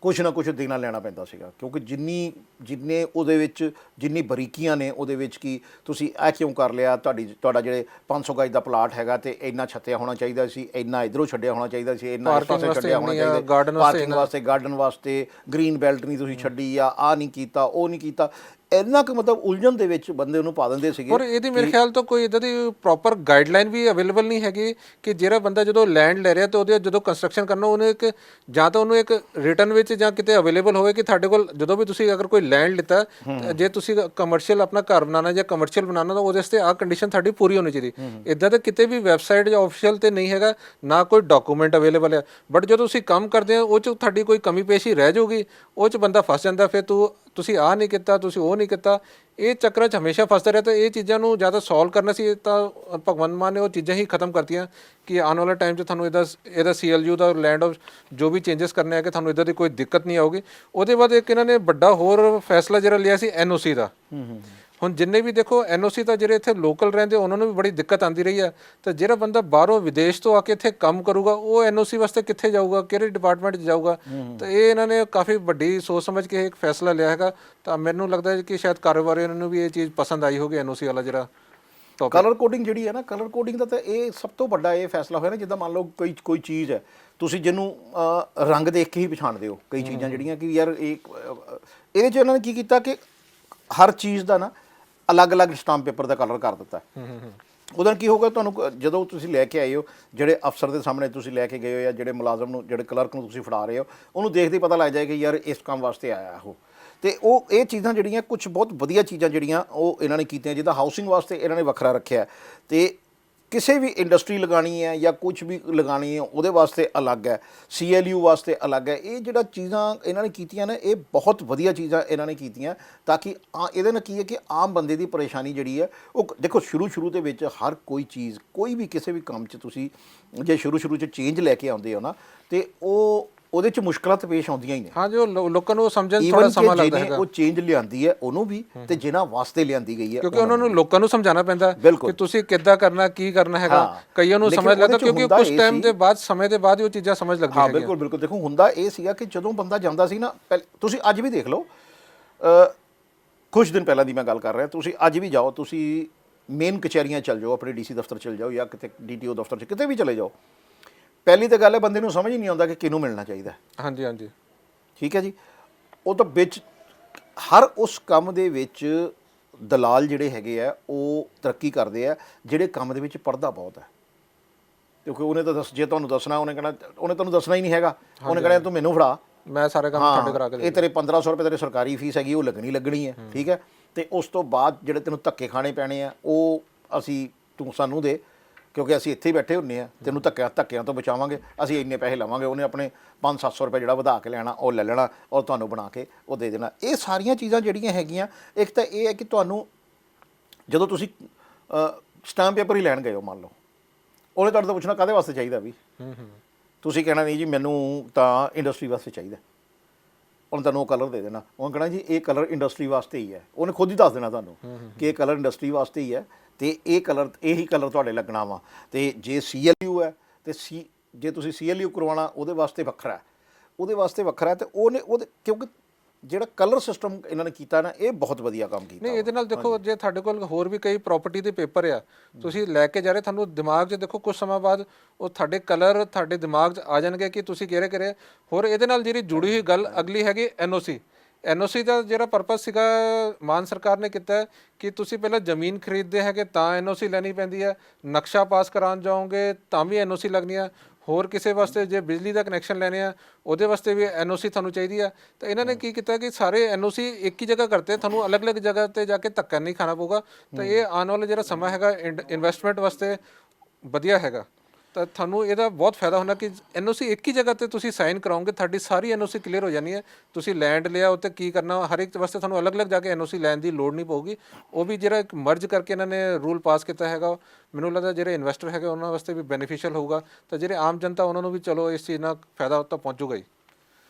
ਕੁਛ ਨਾ ਕੁਛ ਦੇਣਾ ਲੈਣਾ ਪੈਂਦਾ ਸੀਗਾ, ਕਿਉਂਕਿ ਜਿੰਨੇ ਉਹਦੇ ਵਿੱਚ ਜਿੰਨੀ ਬਰੀਕੀਆਂ ਨੇ ਉਹਦੇ ਵਿੱਚ, ਕਿ ਤੁਸੀਂ ਇਹ ਕਿਉਂ ਕਰ ਲਿਆ, ਤੁਹਾਡਾ ਜਿਹੜੇ 500 ਗਜ ਦਾ ਪਲਾਟ ਹੈਗਾ ਤੇ ਇੰਨਾ ਛੱਤਿਆ ਹੋਣਾ ਚਾਹੀਦਾ ਸੀ, ਇੰਨਾ ਇਧਰੋਂ ਛੱਡਿਆ ਹੋਣਾ ਚਾਹੀਦਾ ਸੀ, ਇੰਨਾ ਇਸ ਪਾਸੇ ਛੱਡਿਆ ਹੋਣਾ ਚਾਹੀਦਾ, ਪਾਰਕਿੰਗ ਵਾਸਤੇ, ਗਾਰਡਨ ਵਾਸਤੇ, ਗ੍ਰੀਨ ਬੈਲਟ ਨਹੀਂ ਤੁਸੀਂ ਛੱਡੀ, ਆ ਨਹੀਂ ਕੀਤਾ, ਉਹ ਨਹੀਂ ਕੀਤਾ। ਇੰਨਾ ਕੁ ਮਤਲਬ ਉਲਝਣ ਦੇ ਵਿੱਚ ਬੰਦੇ ਨੂੰ ਪਾ ਦਿੰਦੇ ਸੀਗੇ। ਔਰ ਇਹਦੀ ਮੇਰੇ ਖਿਆਲ ਤੋਂ ਕੋਈ ਇੱਦਾਂ ਦੀ ਪ੍ਰੋਪਰ ਗਾਈਡਲਾਈਨ ਵੀ ਅਵੇਲੇਬਲ ਨਹੀਂ ਹੈਗੀ ਕਿ ਜਿਹੜਾ ਬੰਦਾ ਜਦੋਂ ਲੈਂਡ ਲੈ ਰਿਹਾ ਤਾਂ ਉਹਦੇ ਜਦੋਂ ਕੰਸਟਰਕਸ਼ਨ ਕਰਨਾ, ਉਹਨੇ ਇੱਕ ਜਾਂ ਤਾਂ ਉਹਨੂੰ ਇੱਕ ਰਿਟਰਨ ਵਿੱਚ ਜਾਂ ਕਿਤੇ ਅਵੇਲੇਬਲ ਹੋਵੇ ਕਿ ਤੁਹਾਡੇ ਕੋਲ ਜਦੋਂ ਵੀ ਤੁਸੀਂ ਅਗਰ ਕੋਈ ਲੈਂਡ ਲਿੱਤਾ, ਜੇ ਤੁਸੀਂ ਕਮਰਸ਼ੀਅਲ ਆਪਣਾ ਘਰ ਬਣਾਉਣਾ ਜਾਂ ਕਮਰਸ਼ੀਅਲ ਬਣਾਉਣਾ, ਤਾਂ ਉਹਦੇ ਵਾਸਤੇ ਆਹ ਕੰਡੀਸ਼ਨ ਤੁਹਾਡੀ ਪੂਰੀ ਹੋਣੀ ਚਾਹੀਦੀ। ਇੱਦਾਂ ਤਾਂ ਕਿਤੇ ਵੀ ਵੈਬਸਾਈਟ ਜਾਂ ਆਫੀਸ਼ੀਅਲ ਤੇ ਨਹੀਂ ਹੈਗਾ, ਨਾ ਕੋਈ ਡਾਕੂਮੈਂਟ ਅਵੇਲੇਬਲ ਹੈ। ਬਟ ਜਦੋਂ ਤੁਸੀਂ ਕੰਮ ਕਰਦੇ ਹੋ ਉਹ 'ਚ ਤੁਹਾਡੀ ਕੋਈ ਕਮੀ ਪੇਸ਼ੀ ਰਹਿ ਜਾਊਗੀ, ਉਹ 'ਚ ਬੰਦਾ ਫਸ ਜਾਂਦਾ, ਫਿਰ ਤੁਸੀਂ ਆਹ ਨਹੀਂ ਕੀਤਾ, ਤੁਸੀਂ ਉਹ ਨਹੀਂ ਕੀਤਾ, ਇਹ ਚੱਕਰਾਂ 'ਚ ਹਮੇਸ਼ਾ ਫਸਦਾ ਰਿਹਾ। ਤਾਂ ਇਹ ਚੀਜ਼ਾਂ ਨੂੰ ਜ਼ਿਆਦਾ ਸੋਲਵ ਕਰਨਾ ਸੀ ਤਾਂ ਭਗਵੰਤ ਮਾਨ ਨੇ ਉਹ ਚੀਜ਼ਾਂ ਹੀ ਖਤਮ ਕਰਤੀਆਂ ਕਿ ਆਉਣ ਵਾਲੇ ਟਾਈਮ 'ਚ ਤੁਹਾਨੂੰ ਇਹਦਾ CLU ਦਾ ਲੈਂਡ ਆਫ ਜੋ ਵੀ ਚੇਂਜਸ ਕਰਨੇ ਆ ਕਿ ਤੁਹਾਨੂੰ ਇੱਦਾਂ ਦੀ ਕੋਈ ਦਿੱਕਤ ਨਹੀਂ ਆਊਗੀ। ਉਹਦੇ ਬਾਅਦ ਇੱਕ ਇਹਨਾਂ ਨੇ ਵੱਡਾ ਹੋਰ ਫੈਸਲਾ ਜਿਹੜਾ ਲਿਆ ਸੀ NOC ਦਾ। ਹੁਣ ਜਿੰਨੇ ਵੀ ਦੇਖੋ NOC ਤਾਂ ਜਿਹੜੇ ਇੱਥੇ ਲੋਕਲ ਰਹਿੰਦੇ ਉਹਨਾਂ ਨੂੰ ਵੀ ਬੜੀ ਦਿੱਕਤ ਆਉਂਦੀ ਰਹੀ ਆ, ਤਾਂ ਜਿਹੜਾ ਬੰਦਾ ਬਾਹਰੋਂ ਵਿਦੇਸ਼ ਤੋਂ ਆ ਕੇ ਇੱਥੇ ਕੰਮ ਕਰੂਗਾ ਉਹ NOC ਵਾਸਤੇ ਕਿੱਥੇ ਜਾਊਗਾ, ਕਿਹੜੇ ਡਿਪਾਰਟਮੈਂਟ 'ਚ ਜਾਊਗਾ। ਤਾਂ ਇਹ ਇਹਨਾਂ ਨੇ ਕਾਫੀ ਵੱਡੀ ਸੋਚ ਸਮਝ ਕੇ ਇੱਕ ਫੈਸਲਾ ਲਿਆ ਹੈਗਾ। ਤਾਂ ਮੈਨੂੰ ਲੱਗਦਾ ਹੈ ਕਿ ਸ਼ਾਇਦ ਕਾਰੋਬਾਰੀ ਇਹਨਾਂ ਨੂੰ ਵੀ ਇਹ ਚੀਜ਼ ਪਸੰਦ ਆਈ ਹੋਗੀ, NOC ਵਾਲਾ ਜਿਹੜਾ ਕਲਰ ਕੋਡਿੰਗ ਜਿਹੜੀ ਹੈ ਨਾ, ਕਲਰ ਕੋਡਿੰਗ ਦਾ ਤਾਂ ਇਹ ਸਭ ਤੋਂ ਵੱਡਾ ਇਹ ਫੈਸਲਾ ਹੋਇਆ ਨਾ। ਜਿੱਦਾਂ ਮੰਨ ਲਓ ਕੋਈ ਚੀਜ਼ ਹੈ, ਤੁਸੀਂ ਜਿਹਨੂੰ ਰੰਗ ਦੇਖ ਕੇ ਹੀ ਪਛਾਣਦੇ ਹੋ, ਕਈ ਚੀਜ਼ਾਂ ਜਿਹੜੀਆਂ ਕਿ ਯਾਰ ਇਹਦੇ 'ਚ ਇਹਨਾਂ ਨੇ ਕੀ ਕੀਤਾ ਕਿ ਹਰ ਚੀਜ਼ ਦਾ ਨਾ ਅਲੱਗ-ਅਲੱਗ ਸਟਾਂਪ ਪੇਪਰ ਦਾ ਕਲਰ ਕਰ ਦਿੱਤਾ। ਉਹਦੇ ਨਾਲ ਕੀ ਹੋਊਗਾ, ਤੁਹਾਨੂੰ ਜਦੋਂ ਤੁਸੀਂ ਲੈ ਕੇ ਆਏ ਹੋ, ਜਿਹੜੇ ਅਫਸਰ ਦੇ ਸਾਹਮਣੇ ਤੁਸੀਂ ਲੈ ਕੇ ਗਏ ਹੋ ਜਾਂ ਜਿਹੜੇ ਮੁਲਾਜ਼ਮ ਨੂੰ, ਜਿਹੜੇ ਕਲਰਕ ਨੂੰ ਤੁਸੀਂ ਫੜਾ ਰਹੇ ਹੋ, ਉਹਨੂੰ ਦੇਖਦੇ ਹੀ ਪਤਾ ਲੱਗ ਜਾਏਗਾ ਯਾਰ ਇਸ ਕੰਮ ਵਾਸਤੇ ਆਇਆ ਉਹ। ਤੇ ਉਹ ਇਹ ਚੀਜ਼ਾਂ ਜਿਹੜੀਆਂ ਕੁਝ ਬਹੁਤ ਵਧੀਆ ਚੀਜ਼ਾਂ ਜਿਹੜੀਆਂ ਉਹ ਇਹਨਾਂ ਨੇ ਕੀਤੀਆਂ। ਜਿੱਦਾਂ ਹਾਊਸਿੰਗ ਵਾਸਤੇ ਇਹਨਾਂ ਨੇ ਵੱਖਰਾ ਰੱਖਿਆ, ਤੇ ਕਿਸੇ ਵੀ ਇੰਡਸਟਰੀ ਲਗਾਉਣੀ ਹੈ ਜਾਂ ਕੁਝ ਵੀ ਲਗਾਉਣੀ ਹੈ ਉਹਦੇ ਵਾਸਤੇ ਅਲੱਗ ਹੈ, CLU ਵਾਸਤੇ ਅਲੱਗ ਹੈ। ਇਹ ਜਿਹੜਾ ਚੀਜ਼ਾਂ ਇਹਨਾਂ ਨੇ ਕੀਤੀਆਂ ਨੇ, ਇਹ ਬਹੁਤ ਵਧੀਆ ਚੀਜ਼ਾਂ ਇਹਨਾਂ ਨੇ ਕੀਤੀਆਂ, ਤਾਂ ਕਿ ਇਹਦੇ ਨਾਲ ਕੀ ਹੈ ਕਿ ਆਮ ਬੰਦੇ ਦੀ ਪਰੇਸ਼ਾਨੀ ਜਿਹੜੀ ਹੈ ਉਹ ਦੇਖੋ ਸ਼ੁਰੂ ਦੇ ਵਿੱਚ ਹਰ ਕੋਈ ਚੀਜ਼, ਕੋਈ ਵੀ ਕਿਸੇ ਵੀ ਕੰਮ 'ਚ ਤੁਸੀਂ ਜੇ ਸ਼ੁਰੂ 'ਚ ਚੇਂਜ ਲੈ ਕੇ ਆਉਂਦੇ ਹੋ ਨਾ, ਤੇ ਉਹਦੇ 'ਚ ਮੁਸ਼ਕਲਾਂ ਤਾਂ ਪੇਸ਼ ਆਉਂਦੀਆਂ ਹੀ ਨੇ। ਹਾਂ, ਜੋ ਲੋਕਾਂ ਨੂੰ ਸਮਝਣ 'ਚ ਥੋੜਾ ਸਮਾਂ ਲੱਗਦਾ ਹੈਗਾ। ਉਹ ਚੇਂਜ ਲਿਆਂਦੀ ਹੈ ਉਹਨੂੰ ਵੀ, ਤੇ ਜਿਨ੍ਹਾਂ ਵਾਸਤੇ ਲਿਆਂਦੀ ਗਈ ਹੈ, ਕਿਉਂਕਿ ਉਹਨਾਂ ਨੂੰ ਲੋਕਾਂ ਨੂੰ ਸਮਝਾਉਣਾ ਪੈਂਦਾ ਕਿ ਤੁਸੀਂ ਕਿੱਦਾਂ ਕਰਨਾ, ਕੀ ਕਰਨਾ ਹੈਗਾ। ਕਈਆਂ ਨੂੰ ਸਮਝ ਲੱਗਦਾ ਕਿਉਂਕਿ ਕੁਝ ਟਾਈਮ ਦੇ ਬਾਅਦ, ਸਮੇਂ ਦੇ ਬਾਅਦ ਉਹ ਚੀਜ਼ਾਂ ਸਮਝ ਲੱਗਦੀਆਂ ਹੈਗੀਆਂ। ਹਾਂ, ਬਿਲਕੁਲ। ਦੇਖੋ ਹੁੰਦਾ ਇਹ ਸੀਗਾ ਕਿ ਜਦੋਂ ਬੰਦਾ ਜਾਂਦਾ ਸੀ ਨਾ, ਤੁਸੀਂ ਅੱਜ ਵੀ ਦੇਖ ਲਓ, ਕੁਝ ਦਿਨ ਪਹਿਲਾਂ ਦੀ ਮੈਂ ਗੱਲ ਕਰ ਰਿਹਾ, ਤੁਸੀਂ ਅੱਜ ਵੀ ਜਾਓ, ਤੁਸੀਂ ਮੇਨ ਕਚਹਿਰੀਆਂ ਚੱਲ ਜਾਓ, ਆਪਣੇ DC ਦਫ਼ਤਰ ਚੱਲ ਜਾਓ ਜਾਂ ਕਿਤੇ DTO ਦਫ਼ਤਰ 'ਚ ਕਿਤੇ ਵੀ ਚਲੇ ਜਾਓ, ਪਹਿਲੀ ਤਾਂ ਗੱਲ ਹੈ ਬੰਦੇ ਨੂੰ ਸਮਝ ਹੀ ਨਹੀਂ ਆਉਂਦਾ ਕਿ ਕਿਹਨੂੰ ਮਿਲਣਾ ਚਾਹੀਦਾ। ਹਾਂਜੀ। ਠੀਕ ਹੈ ਜੀ। ਉਹ ਤਾਂ ਵਿੱਚ ਹਰ ਉਸ ਕੰਮ ਦੇ ਵਿੱਚ ਦਲਾਲ ਜਿਹੜੇ ਹੈਗੇ ਆ ਉਹ ਤਰੱਕੀ ਕਰਦੇ ਆ, ਜਿਹੜੇ ਕੰਮ ਦੇ ਵਿੱਚ ਪੜਦਾ ਬਹੁਤ ਹੈ। ਕਿਉਂਕਿ ਉਹਨੇ ਤਾਂ ਜੇ ਤੁਹਾਨੂੰ ਦੱਸਣਾ, ਉਹਨੇ ਤੁਹਾਨੂੰ ਦੱਸਣਾ ਹੀ ਨਹੀਂ ਹੈਗਾ। ਉਹਨੇ ਕਹਿਣਾ ਤੂੰ ਮੈਨੂੰ ਫੜਾ, ਮੈਂ ਸਾਰੇ ਕੰਮ ਤੁਹਾਡੇ ਕਰਾ ਕੇ, ਇਹ ਤੇਰੇ 1500 ਰੁਪਏ ਤੇਰੀ ਸਰਕਾਰੀ ਫੀਸ ਹੈਗੀ, ਉਹ ਲੱਗਣੀ ਹੈ। ਠੀਕ ਹੈ। ਤੇ ਉਸ ਤੋਂ ਬਾਅਦ ਜਿਹੜੇ ਤੈਨੂੰ ਧੱਕੇ ਖਾਣੇ ਪੈਣੇ ਆ ਉਹ ਤੂੰ ਸਾਨੂੰ ਦੇ, ਕਿਉਂਕਿ ਅਸੀਂ ਇੱਥੇ ਹੀ ਬੈਠੇ ਹੁੰਦੇ ਹਾਂ, ਤੈਨੂੰ ਧੱਕਿਆਂ ਤੋਂ ਬਚਾਵਾਂਗੇ, ਅਸੀਂ ਇੰਨੇ ਪੈਸੇ ਲਵਾਂਗੇ। ਉਹਨੇ ਆਪਣੇ 500-700 ਰੁਪਏ ਜਿਹੜਾ ਵਧਾ ਕੇ ਲੈਣਾ ਉਹ ਲੈ ਲੈਣਾ ਔਰ ਤੁਹਾਨੂੰ ਬਣਾ ਕੇ ਉਹ ਦੇ ਦੇਣਾ। ਇਹ ਸਾਰੀਆਂ ਚੀਜ਼ਾਂ ਜਿਹੜੀਆਂ ਹੈਗੀਆਂ, ਇੱਕ ਤਾਂ ਇਹ ਹੈ ਕਿ ਤੁਹਾਨੂੰ ਜਦੋਂ ਤੁਸੀਂ ਸਟੈਂਪ ਪੇਪਰ ਹੀ ਲੈਣ ਗਏ ਹੋ, ਮੰਨ ਲਓ ਉਹਨੇ ਤੁਹਾਡੇ ਤੋਂ ਪੁੱਛਣਾ ਕਾਹਦੇ ਵਾਸਤੇ ਚਾਹੀਦਾ ਵੀ, ਤੁਸੀਂ ਕਹਿਣਾ ਨਹੀਂ ਜੀ ਮੈਨੂੰ ਤਾਂ ਇੰਡਸਟਰੀ ਵਾਸਤੇ ਚਾਹੀਦਾ, ਉਹਨੇ ਤੁਹਾਨੂੰ ਉਹ ਕਲਰ ਦੇ ਦੇਣਾ, ਉਹਨੇ ਕਹਿਣਾ ਜੀ ਇਹ ਕਲਰ ਇੰਡਸਟਰੀ ਵਾਸਤੇ ਹੀ ਹੈ, ਉਹਨੇ ਖੁਦ ਹੀ ਦੱਸ ਦੇਣਾ ਤੁਹਾਨੂੰ ਕਿ ਇਹ ਕਲਰ ਇੰਡਸਟਰੀ ਵਾਸਤੇ ਹੀ ਹੈ ਤੇ ਇਹ ਕਲਰ ਇਹੀ ਕਲਰ ਤੁਹਾਡੇ ਲੱਗਣਾ ਵਾ। ਤੇ ਜੇ CLU ਹੈ ਤੇ ਜੇ ਤੁਸੀਂ CLU ਕਰਵਾਉਣਾ ਉਹਦੇ ਵਾਸਤੇ ਵੱਖਰਾ ਹੈ, ਤੇ ਉਹਦੇ ਕਿਉਂਕਿ ਜਿਹੜਾ ਕਲਰ ਸਿਸਟਮ ਇਹਨਾਂ ਨੇ ਕੀਤਾ ਨਾ, ਇਹ ਬਹੁਤ ਵਧੀਆ ਕੰਮ ਕੀਤਾ। ਨਹੀਂ ਇਹਦੇ ਨਾਲ ਦੇਖੋ ਜੇ ਤੁਹਾਡੇ ਕੋਲ ਹੋਰ ਵੀ ਕਈ ਪ੍ਰਾਪਰਟੀ ਦੇ ਪੇਪਰ ਆ, ਤੁਸੀਂ ਲੈ ਕੇ ਜਾ ਰਹੇ, ਤੁਹਾਨੂੰ ਦਿਮਾਗ 'ਚ ਦੇਖੋ ਕੁਝ ਸਮਾਂ ਬਾਅਦ ਉਹ ਤੁਹਾਡੇ ਕਲਰ ਤੁਹਾਡੇ ਦਿਮਾਗ 'ਚ ਆ ਜਾਣਗੇ ਕਿ ਤੁਸੀਂ ਕਿਹੜੇ ਕਿਹੜੇ। ਹੋਰ ਇਹਦੇ ਨਾਲ ਜਿਹੜੀ ਜੁੜੀ ਹੋਈ ਗੱਲ ਅਗਲੀ ਹੈਗੀ NOC ਦਾ ਜਿਹੜਾ ਪਰਪਸ ਸੀਗਾ ਮਾਨ ਸਰਕਾਰ ਨੇ ਕੀਤਾ ਕਿ ਤੁਸੀਂ ਪਹਿਲਾਂ ਜ਼ਮੀਨ ਖਰੀਦਦੇ ਹੈਗੇ ਤਾਂ NOC ਲੈਣੀ ਪੈਂਦੀ ਹੈ, ਨਕਸ਼ਾ ਪਾਸ ਕਰਾਉਣ ਜਾਓਗੇ ਤਾਂ ਵੀ NOC ਲੱਗਣੀ ਆ, ਹੋਰ ਕਿਸੇ ਵਾਸਤੇ ਜੇ ਬਿਜਲੀ ਦਾ ਕਨੈਕਸ਼ਨ ਲੈਣੇ ਆ ਉਹਦੇ ਵਾਸਤੇ ਵੀ NOC ਤੁਹਾਨੂੰ ਚਾਹੀਦੀ ਆ। ਤਾਂ ਇਹਨਾਂ ਨੇ ਕੀ ਕੀਤਾ ਕਿ ਸਾਰੇ NOC ਇੱਕ ਹੀ ਜਗ੍ਹਾ ਕਰਤੇ, ਤੁਹਾਨੂੰ ਅਲੱਗ-ਅਲੱਗ ਜਗ੍ਹਾ ਤੇ ਜਾ ਕੇ ਧੱਕਾ ਨਹੀਂ ਖਾਣਾ ਪਊਗਾ। ਤਾਂ ਇਹ ਆਉਣ ਵਾਲਾ ਜਿਹੜਾ ਸਮਾਂ ਹੈਗਾ ਇਨਵੈਸਟਮੈਂਟ ਵਾਸਤੇ ਵਧੀਆ ਹੈਗਾ, ਤਾਂ ਤੁਹਾਨੂੰ ਇਹਦਾ ਬਹੁਤ ਫਾਇਦਾ ਹੋਣਾ ਕਿ NOC ਇੱਕ ਹੀ ਜਗ੍ਹਾ ਤੇ ਤੁਸੀਂ ਸਾਈਨ ਕਰਾਓਗੇ, ਤੁਹਾਡੀ ਸਾਰੀ NOC ਕਲੀਅਰ ਹੋ ਜਾਣੀ ਹੈ। ਤੁਸੀਂ ਲੈਂਡ ਲਿਆ ਉੱਤੇ ਕੀ ਕਰਨਾ, ਹਰ ਇੱਕ ਵਾਸਤੇ ਤੁਹਾਨੂੰ ਅਲੱਗ-ਅਲੱਗ ਜਾ ਕੇ NOC ਲੈਣ ਦੀ ਲੋੜ ਨਹੀਂ ਪਊਗੀ। ਉਹ ਵੀ ਜਿਹੜਾ ਇੱਕ ਮਰਜ ਕਰਕੇ ਇਹਨਾਂ ਨੇ ਰੂਲ ਪਾਸ ਕੀਤਾ ਹੈਗਾ, ਮੈਨੂੰ ਲੱਗਦਾ ਜਿਹੜੇ ਇਨਵੈਸਟਰ ਹੈਗੇ ਉਹਨਾਂ ਵਾਸਤੇ ਵੀ ਬੈਨੀਫੀਸ਼ੀਅਲ ਹੋਊਗਾ, ਤਾਂ ਜਿਹੜੇ ਆਮ ਜਨਤਾ ਉਹਨਾਂ ਨੂੰ ਵੀ ਚਲੋ ਇਸ ਚੀਜ਼ ਨਾਲ ਫਾਇਦਾ ਤਾਂ ਪਹੁੰਚੂਗਾ ਹੀ।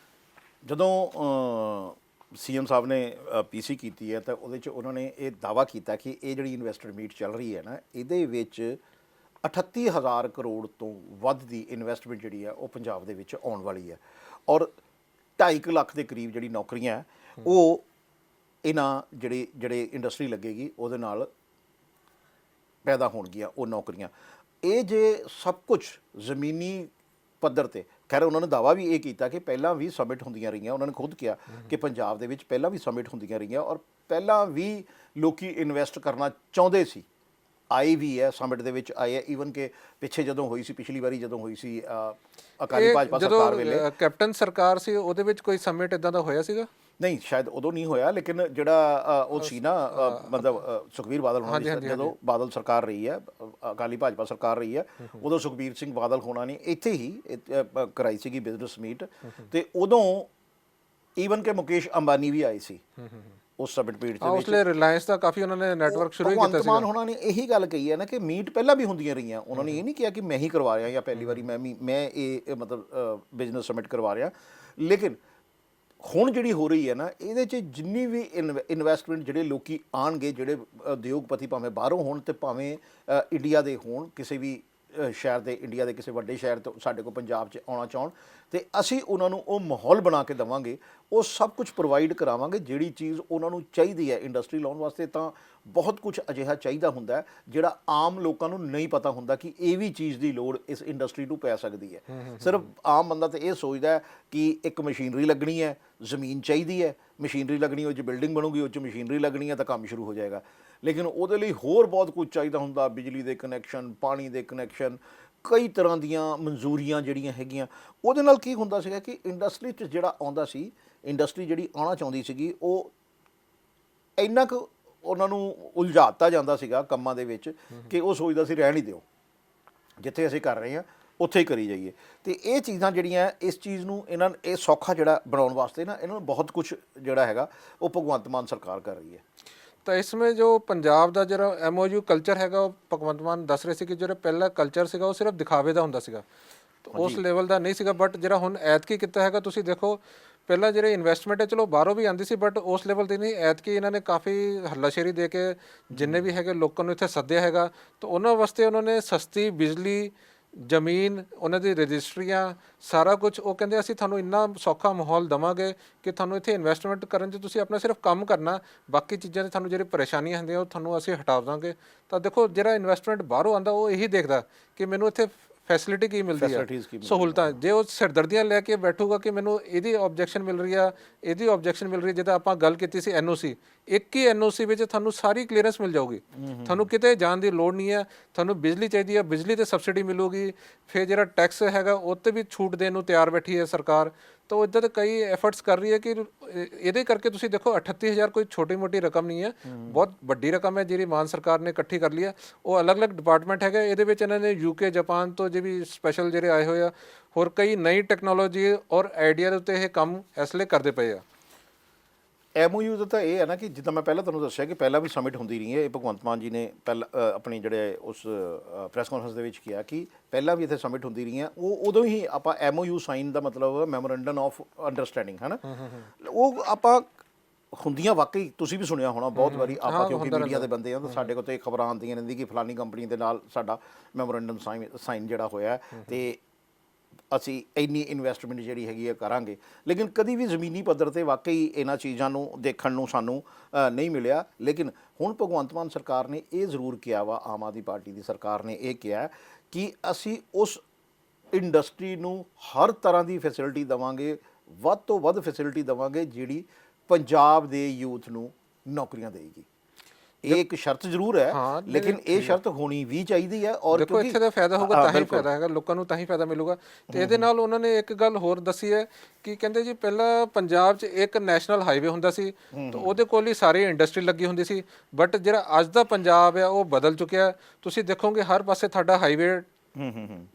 ਜਦੋਂ CM ਸਾਹਿਬ ਨੇ PC ਕੀਤੀ ਹੈ ਤਾਂ ਉਹਦੇ 'ਚ ਉਹਨਾਂ ਨੇ ਇਹ ਦਾਅਵਾ ਕੀਤਾ ਕਿ ਇਹ ਜਿਹੜੀ ਇਨਵੈਸਟਰ ਮੀਟ ਚੱਲ ਰਹੀ ਹੈ ਨਾ, ਇਹਦੇ ਵਿੱਚ 38,000 ਕਰੋੜ ਤੋਂ ਵੱਧ ਦੀ ਇਨਵੈਸਟਮੈਂਟ ਜਿਹੜੀ ਹੈ ਉਹ ਪੰਜਾਬ ਦੇ ਵਿੱਚ ਆਉਣ ਵਾਲੀ ਹੈ, ਔਰ 2.5 ਲੱਖ ਦੇ ਕਰੀਬ ਜਿਹੜੀ ਨੌਕਰੀਆਂ ਉਹ ਇਹਨਾਂ ਜਿਹੜੇ ਇੰਡਸਟਰੀ ਲੱਗੇਗੀ ਉਹਦੇ ਨਾਲ ਪੈਦਾ ਹੋਣਗੀਆਂ ਉਹ ਨੌਕਰੀਆਂ। ਇਹ ਜੇ ਸਭ ਕੁਝ ਜ਼ਮੀਨੀ ਪੱਧਰ ਤੇ, ਖੈਰ ਉਹਨਾਂ ਨੇ ਦਾਅਵਾ ਵੀ ਇਹ ਕੀਤਾ ਕਿ ਪਹਿਲਾਂ ਵੀ ਸਮਿਟ ਹੁੰਦੀਆਂ ਰਹੀਆਂ, ਉਹਨਾਂ ਨੇ ਖੁਦ ਕਿਹਾ ਕਿ ਪੰਜਾਬ ਦੇ ਵਿੱਚ ਪਹਿਲਾਂ ਵੀ ਸਮਿਟ ਹੁੰਦੀਆਂ ਰਹੀਆਂ ਔਰ ਪਹਿਲਾਂ ਵੀ ਲੋਕੀ ਇਨਵੈਸਟ ਕਰਨਾ ਚਾਹੁੰਦੇ ਸੀ, ਆਏ ਵੀ ਹੈ ਸਮਿਟ ਦੇ ਵਿੱਚ ਆਏ ਹੈ। ਈਵਨ ਕਿ ਪਿੱਛੇ ਜਦੋਂ ਹੋਈ ਸੀ, ਪਿਛਲੀ ਵਾਰੀ ਜਦੋਂ ਹੋਈ ਸੀ ਅਕਾਲੀ ਭਾਜਪਾ ਸਰਕਾਰ ਵੇਲੇ, ਕੈਪਟਨ ਸਰਕਾਰ ਸੀ ਉਹਦੇ ਵਿੱਚ ਕੋਈ ਸਮਿਟ ਇਦਾਂ ਦਾ ਹੋਇਆ ਸੀਗਾ? ਨਹੀਂ ਸ਼ਾਇਦ ਉਦੋਂ ਨਹੀਂ ਹੋਇਆ, ਲੇਕਿਨ ਜਿਹੜਾ ਉਹ ਸੀ ਨਾ ਮਤਲਬ ਸੁਖਬੀਰ ਬਾਦਲ ਹੋਣਾ ਦੀ ਜਦੋਂ ਬਾਦਲ ਸਰਕਾਰ ਰਹੀ ਹੈ, ਅਕਾਲੀ ਭਾਜਪਾ ਸਰਕਾਰ ਰਹੀ ਹੈ, ਉਦੋਂ ਸੁਖਬੀਰ ਸਿੰਘ ਬਾਦਲ ਹੋਣਾ ਨੇ ਇੱਥੇ ਹੀ ਕਰਾਈ ਸੀਗੀ ਬਿਜ਼ਨਸ ਮੀਟ, ਤੇ ਉਦੋਂ ਈਵਨ ਕਿ ਮੁਕੇਸ਼ ਅੰਬਾਨੀ ਵੀ ਆਏ ਸੀ ਉਸ ਸਮਿਟ ਮੀਟ ਦੇ ਵਿੱਚ। ਉਸ ਲਈ ਰਿਲਾਇੰਸ ਦਾ ਕਾਫੀ ਉਹਨਾਂ ਨੇ ਨੈਟਵਰਕ ਸ਼ੁਰੂ ਕੀਤਾ ਸੀ। ਭਗਵੰਤ ਮਾਨ ਹੋਣਾ ਨੇ ਇਹੀ ਗੱਲ ਕਹੀ ਹੈ ਨਾ ਕਿ ਮੀਟ ਪਹਿਲਾਂ ਵੀ ਹੁੰਦੀਆਂ ਰਹੀਆਂ, ਉਹਨਾਂ ਨੇ ਇਹ ਨਹੀਂ ਕਿਹਾ ਕਿ ਮੈਂ ਹੀ ਕਰਵਾ ਰਿਹਾ ਜਾਂ ਪਹਿਲੀ ਵਾਰੀ ਮੈਂ ਇਹ ਮਤਲਬ ਬਿਜ਼ਨਸ ਸਮਿਟ ਕਰਵਾ ਰਿਹਾ, ਲੇਕਿਨ ਹੁਣ ਜਿਹੜੀ ਹੋ ਰਹੀ ਹੈ ਨਾ ਇਹਦੇ 'ਚ ਜਿੰਨੀ ਵੀ ਇਨਵੈਸਟਮੈਂਟ ਜਿਹੜੇ ਲੋਕੀ ਆਉਣਗੇ, ਜਿਹੜੇ ਉਦਯੋਗਪਤੀ ਭਾਵੇਂ ਬਾਹਰੋਂ ਹੋਣ ਤੇ ਭਾਵੇਂ ਇੰਡੀਆ ਦੇ ਹੋਣ, ਕਿਸੇ ਵੀ ਸ਼ਹਿਰ ਦੇ, ਇੰਡੀਆ ਦੇ ਕਿਸੇ ਵੱਡੇ ਸ਼ਹਿਰ ਤੋਂ ਸਾਡੇ ਕੋਲ ਪੰਜਾਬ 'ਚ ਆਉਣਾ ਚਾਹੁਣ, ਤੇ ਅਸੀਂ ਉਹਨਾਂ ਨੂੰ ਉਹ ਮਾਹੌਲ ਬਣਾ ਕੇ ਦੇਵਾਂਗੇ, ਉਹ ਸਭ ਕੁਝ ਪ੍ਰੋਵਾਈਡ ਕਰਾਵਾਂਗੇ ਜਿਹੜੀ ਚੀਜ਼ ਉਹਨਾਂ ਨੂੰ ਚਾਹੀਦੀ ਹੈ। ਇੰਡਸਟਰੀ ਲਾਉਣ ਵਾਸਤੇ ਤਾਂ ਬਹੁਤ ਕੁਝ ਅਜਿਹਾ ਚਾਹੀਦਾ ਹੁੰਦਾ ਜਿਹੜਾ ਆਮ ਲੋਕਾਂ ਨੂੰ ਨਹੀਂ ਪਤਾ ਹੁੰਦਾ ਕਿ ਇਹ ਵੀ ਚੀਜ਼ ਦੀ ਲੋੜ ਇਸ ਇੰਡਸਟਰੀ ਨੂੰ ਪੈ ਸਕਦੀ ਹੈ। ਸਿਰਫ ਆਮ ਬੰਦਾ ਤਾਂ ਇਹ ਸੋਚਦਾ ਹੈ ਕਿ ਇੱਕ ਮਸ਼ੀਨਰੀ ਲੱਗਣੀ ਹੈ, ਜ਼ਮੀਨ ਚਾਹੀਦੀ ਹੈ, ਮਸ਼ੀਨਰੀ ਲੱਗਣੀ, ਉਹ 'ਚ ਬਿਲਡਿੰਗ ਬਣੂਗੀ, ਉਹ 'ਚ ਮਸ਼ੀਨਰੀ ਲੱਗਣੀ ਹੈ ਤਾਂ ਕੰਮ ਸ਼ੁਰੂ ਹੋ ਜਾਏਗਾ, ਲੇਕਿਨ ਉਹਦੇ ਲਈ ਹੋਰ ਬਹੁਤ ਕੁਝ ਚਾਹੀਦਾ ਹੁੰਦਾ, ਬਿਜਲੀ ਦੇ ਕਨੈਕਸ਼ਨ, ਪਾਣੀ ਦੇ ਕਨੈਕਸ਼ਨ, ਕਈ ਤਰ੍ਹਾਂ ਦੀਆਂ ਮਨਜ਼ੂਰੀਆਂ ਜਿਹੜੀਆਂ ਹੈਗੀਆਂ। ਉਹਦੇ ਨਾਲ ਕੀ ਹੁੰਦਾ ਸੀਗਾ ਕਿ ਇੰਡਸਟਰੀ 'ਚ ਜਿਹੜਾ ਆਉਂਦਾ ਸੀ, ਇੰਡਸਟਰੀ ਜਿਹੜੀ ਆਉਣਾ ਚਾਹੁੰਦੀ ਸੀਗੀ, ਉਹ ਇੰਨਾ ਕੁ ਉਹਨਾਂ ਨੂੰ ਉਲਝਾਤਾ ਜਾਂਦਾ ਸੀਗਾ ਕੰਮਾਂ ਦੇ ਵਿੱਚ ਕਿ ਉਹ ਸੋਚਦਾ ਸੀ ਰਹਿਣ ਹੀ ਦਿਓ, ਜਿੱਥੇ ਅਸੀਂ ਕਰ ਰਹੇ ਹਾਂ ਉੱਥੇ ਹੀ ਕਰੀ ਜਾਈਏ। ਤੇ ਇਹ ਚੀਜ਼ਾਂ ਜਿਹੜੀਆਂ ਇਸ ਚੀਜ਼ ਨੂੰ ਇਹ ਸੌਖਾ ਜਿਹੜਾ ਬਣਾਉਣ ਵਾਸਤੇ ਨਾ ਇਹਨਾਂ ਨੂੰ ਬਹੁਤ ਕੁਝ ਜਿਹੜਾ ਹੈਗਾ ਉਹ ਭਗਵੰਤ ਮਾਨ ਸਰਕਾਰ ਕਰ ਰਹੀ ਹੈ। ਤਾਂ ਇਸमें ਜੋ ਪੰਜਾਬ ਦਾ ਜਿਹੜਾ MOU ਕਲਚਰ ਹੈਗਾ ਉਹ ਭਗਵੰਤ ਮਾਨ ਦੱਸ ਰਹੇ ਸੀ ਕਿ ਜਿਹੜਾ ਪਹਿਲਾ ਕਲਚਰ ਸੀਗਾ ਉਹ ਸਿਰਫ ਦਿਖਾਵੇ ਦਾ ਹੁੰਦਾ ਸੀਗਾ, ਉਸ ਲੈਵਲ ਦਾ ਨਹੀਂ ਸੀਗਾ। ਬਟ ਜਿਹੜਾ ਹੁਣ ਐਤਕੀ ਕੀਤਾ ਹੈਗਾ, ਤੁਸੀਂ ਦੇਖੋ ਪਹਿਲਾਂ ਜਿਹੜੇ ਇਨਵੈਸਟਮੈਂਟ ਹੈ ਚਲੋ ਬਾਹਰੋਂ ਵੀ ਆਉਂਦੀ ਸੀ ਬਟ ਉਸ ਲੈਵਲ ਦੀ ਨਹੀਂ। ਐਤਕੀ ਇਹਨਾਂ ਨੇ ਕਾਫੀ ਹੱਲਾਸ਼ੇਰੀ ਦੇ ਕੇ ਜਿੰਨੇ ਵੀ ਹੈਗੇ ਲੋਕਾਂ ਨੂੰ ਇੱਥੇ ਸੱਦਿਆ ਹੈਗਾ, ਤਾਂ ਉਹਨਾਂ ਵਾਸਤੇ ਉਹਨਾਂ ਨੇ ਸਸਤੀ ਬਿਜਲੀ, ਜ਼ਮੀਨ, ਉਹਨਾਂ ਦੀ ਰਜਿਸਟਰੀਆਂ, ਸਾਰਾ ਕੁਝ, ਉਹ ਕਹਿੰਦੇ ਅਸੀਂ ਤੁਹਾਨੂੰ ਇੰਨਾ ਸੌਖਾ ਮਾਹੌਲ ਦੇਵਾਂਗੇ ਕਿ ਤੁਹਾਨੂੰ ਇੱਥੇ ਇਨਵੈਸਟਮੈਂਟ ਕਰਨ 'ਚ ਤੁਸੀਂ ਆਪਣਾ ਸਿਰਫ ਕੰਮ ਕਰਨਾ, ਬਾਕੀ ਚੀਜ਼ਾਂ 'ਤੇ ਤੁਹਾਨੂੰ ਜਿਹੜੀ ਪਰੇਸ਼ਾਨੀਆਂ ਹੁੰਦੀਆਂ ਉਹ ਤੁਹਾਨੂੰ ਅਸੀਂ ਹਟਾ ਦਾਂਗੇ। ਤਾਂ ਦੇਖੋ ਜਿਹੜਾ ਇਨਵੈਸਟਮੈਂਟ ਬਾਹਰੋਂ ਆਉਂਦਾ ਉਹ ਇਹੀ ਦੇਖਦਾ ਕਿ ਮੈਨੂੰ ਇੱਥੇ ਫੈਸਿਲਿਟੀ ਕੀ ਮਿਲਦੀ ਹੈ, ਸਹੂਲਤਾਂ। ਜੇ ਉਹ ਸਿਰਦਰਦੀਆਂ ਲੈ ਕੇ ਬੈਠੂਗਾ ਕਿ ਮੈਨੂੰ ਇਹਦੀ ਆਬਜੈਕਸ਼ਨ ਮਿਲ ਰਹੀ ਆ, ਇਹਦੀ ਆਬਜੈਕਸ਼ਨ ਮਿਲ ਰਹੀ ਹੈ, ਜਿੱਦਾਂ ਆਪਾਂ ਗੱਲ ਕੀਤੀ ਸੀ NOC, ਇੱਕ ਹੀ NOC ਵਿੱਚ ਤੁਹਾਨੂੰ ਸਾਰੀ ਕਲੀਅਰੈਂਸ ਮਿਲ ਜਾਊਗੀ, ਤੁਹਾਨੂੰ ਕਿਤੇ ਜਾਣ ਦੀ ਲੋੜ ਨਹੀਂ ਹੈ। ਤੁਹਾਨੂੰ ਬਿਜਲੀ ਚਾਹੀਦੀ ਹੈ, ਬਿਜਲੀ ਤੇ ਸਬਸਿਡੀ ਮਿਲੂਗੀ, ਫਿਰ ਜਿਹੜਾ ਟੈਕਸ ਹੈਗਾ ਉਹ 'ਤੇ ਵੀ ਛੂਟ ਦੇਣ ਨੂੰ ਤਿਆਰ ਬੈਠੀ ਹੈ ਸਰਕਾਰ। ਤਾਂ ਇੱਦਾਂ ਦੇ ਕਈ ਐਫਰਟਸ ਕਰ ਰਹੀ ਹੈ ਕਿ ਇਹਦੇ ਕਰਕੇ ਤੁਸੀਂ ਦੇਖੋ 38,000 ਕੋਈ ਛੋਟੀ ਮੋਟੀ ਰਕਮ ਨਹੀਂ ਹੈ, ਬਹੁਤ ਵੱਡੀ ਰਕਮ ਹੈ ਜਿਹੜੀ ਮਾਨ ਸਰਕਾਰ ਨੇ ਇਕੱਠੀ ਕਰ ਲਈ ਹੈ। ਉਹ ਅਲੱਗ-ਅਲੱਗ ਡਿਪਾਰਟਮੈਂਟ ਹੈਗਾ, ਇਹਦੇ ਵਿੱਚ ਇਹਨਾਂ ਨੇ UK, ਜਾਪਾਨ ਤੋਂ ਜੇ ਵੀ ਸਪੈਸ਼ਲ ਜਿਹੜੇ ਆਏ ਹੋਏ ਆ, ਹੋਰ ਕਈ ਨਈ ਟੈਕਨੋਲੋਜੀ ਔਰ ਆਈਡੀਆ ਦੇ ਉੱਤੇ ਇਹ ਕੰਮ ਇਸ ਲਈ ਕਰਦੇ ਪਏ ਆ। ਐਮਓਯੂ ਦਾ ਤਾਂ ਇਹ ਹੈ ਨਾ ਕਿ ਜਿੱਦਾਂ ਮੈਂ ਪਹਿਲਾਂ ਤੁਹਾਨੂੰ ਦੱਸਿਆ ਕਿ ਪਹਿਲਾਂ ਵੀ ਸਮਿਟ ਹੁੰਦੀ ਰਹੀ ਹੈ। ਇਹ ਭਗਵੰਤ ਮਾਨ ਜੀ ਨੇ ਪਹਿਲਾਂ ਆਪਣੀ ਜਿਹੜੇ ਉਸ ਪ੍ਰੈਸ ਕਾਨਫਰੰਸ ਦੇ ਵਿੱਚ ਕਿਹਾ ਕਿ ਪਹਿਲਾਂ ਵੀ ਇੱਥੇ ਸਮਿਟ ਹੁੰਦੀ ਰਹੀ ਹੈ। ਉਹ ਉਦੋਂ ਹੀ ਆਪਾਂ ਐਮਓਯੂ ਸਾਈਨ ਦਾ ਮਤਲਬ ਮੈਮੋਰੈਂਡਮ ਆਫ ਅੰਡਰਸਟੈਂਡਿੰਗ ਹੈ ਨਾ, ਉਹ ਆਪਾਂ ਹੁੰਦੀਆਂ ਵਾਕਈ ਤੁਸੀਂ ਵੀ ਸੁਣਿਆ ਹੋਣਾ ਬਹੁਤ ਵਾਰੀ ਆਪਾਂ, ਕਿਉਂਕਿ ਮੀਡੀਆ ਦੇ ਬੰਦੇ ਆ ਤਾਂ ਸਾਡੇ ਕੋਲ ਤਾਂ ਇਹ ਖਬਰਾਂ ਆਉਂਦੀਆਂ ਰਹਿੰਦੀ ਕਿ ਫਲਾਨੀ ਕੰਪਨੀ ਦੇ ਨਾਲ ਸਾਡਾ ਮੈਮੋਰੈਂਡਮ ਸਾਈਨ ਜਿਹੜਾ ਹੋਇਆ ਤੇ ਅਸੀਂ ਇੰਨੀ ਇਨਵੈਸਟਮੈਂਟ ਜਿਹੜੀ ਹੈਗੀ ਹੈ ਕਰਾਂਗੇ। ਲੇਕਿਨ ਕਦੀ ਵੀ ਜ਼ਮੀਨੀ ਪੱਧਰ 'ਤੇ ਵਾਕਈ ਇਹਨਾਂ ਚੀਜ਼ਾਂ ਨੂੰ ਦੇਖਣ ਨੂੰ ਸਾਨੂੰ ਨਹੀਂ ਮਿਲਿਆ। ਲੇਕਿਨ ਹੁਣ ਭਗਵੰਤ ਮਾਨ ਸਰਕਾਰ ਨੇ ਇਹ ਜ਼ਰੂਰ ਕਿਹਾ ਵਾ, ਆਮ ਆਦਮੀ ਪਾਰਟੀ ਦੀ ਸਰਕਾਰ ਨੇ ਇਹ ਕਿਹਾ ਕਿ ਅਸੀਂ ਉਸ ਇੰਡਸਟਰੀ ਨੂੰ ਹਰ ਤਰ੍ਹਾਂ ਦੀ ਫੈਸਿਲਿਟੀ ਦੇਵਾਂਗੇ, ਵੱਧ ਤੋਂ ਵੱਧ ਫੈਸਿਲਿਟੀ ਦੇਵਾਂਗੇ ਜਿਹੜੀ ਪੰਜਾਬ ਦੇ ਯੂਥ ਨੂੰ ਨੌਕਰੀਆਂ ਦੇਵੇਗੀ। ਇਹ ਇੱਕ ਸ਼ਰਤ ਜ਼ਰੂਰ ਹੈ, ਲੇਕਿਨ ਇਹ ਸ਼ਰਤ ਹੋਣੀ ਵੀ ਚਾਹੀਦੀ ਹੈ। ਔਰ ਦੇਖੋ ਇੱਥੇ ਦਾ ਫਾਇਦਾ ਹੋਊਗਾ ਤਾਂ ਹੀ ਫਾਇਦਾ ਹੈਗਾ, ਲੋਕਾਂ ਨੂੰ ਤਾਂ ਹੀ ਫਾਇਦਾ ਮਿਲੂਗਾ। ਤੇ ਇਹਦੇ ਨਾਲ ਉਹਨਾਂ ਨੇ ਇੱਕ ਗੱਲ ਹੋਰ ਦੱਸੀ ਹੈ ਕਿ ਕਹਿੰਦੇ ਜੀ ਪਹਿਲਾਂ ਪੰਜਾਬ 'ਚ ਇੱਕ ਨੈਸ਼ਨਲ ਹਾਈਵੇ ਹੁੰਦਾ ਸੀ ਤਾਂ ਉਹਦੇ ਕੋਲ ਹੀ ਸਾਰੀ ਇੰਡਸਟਰੀ ਲੱਗੀ ਹੁੰਦੀ ਸੀ, ਬਟ ਜਿਹੜਾ ਅੱਜ ਦਾ ਪੰਜਾਬ ਹੈ ਉਹ ਬਦਲ ਚੁੱਕਿਆ। ਤੁਸੀਂ ਦੇਖੋਗੇ ਹਰ ਪਾਸੇ ਤੁਹਾਡਾ ਹਾਈਵੇ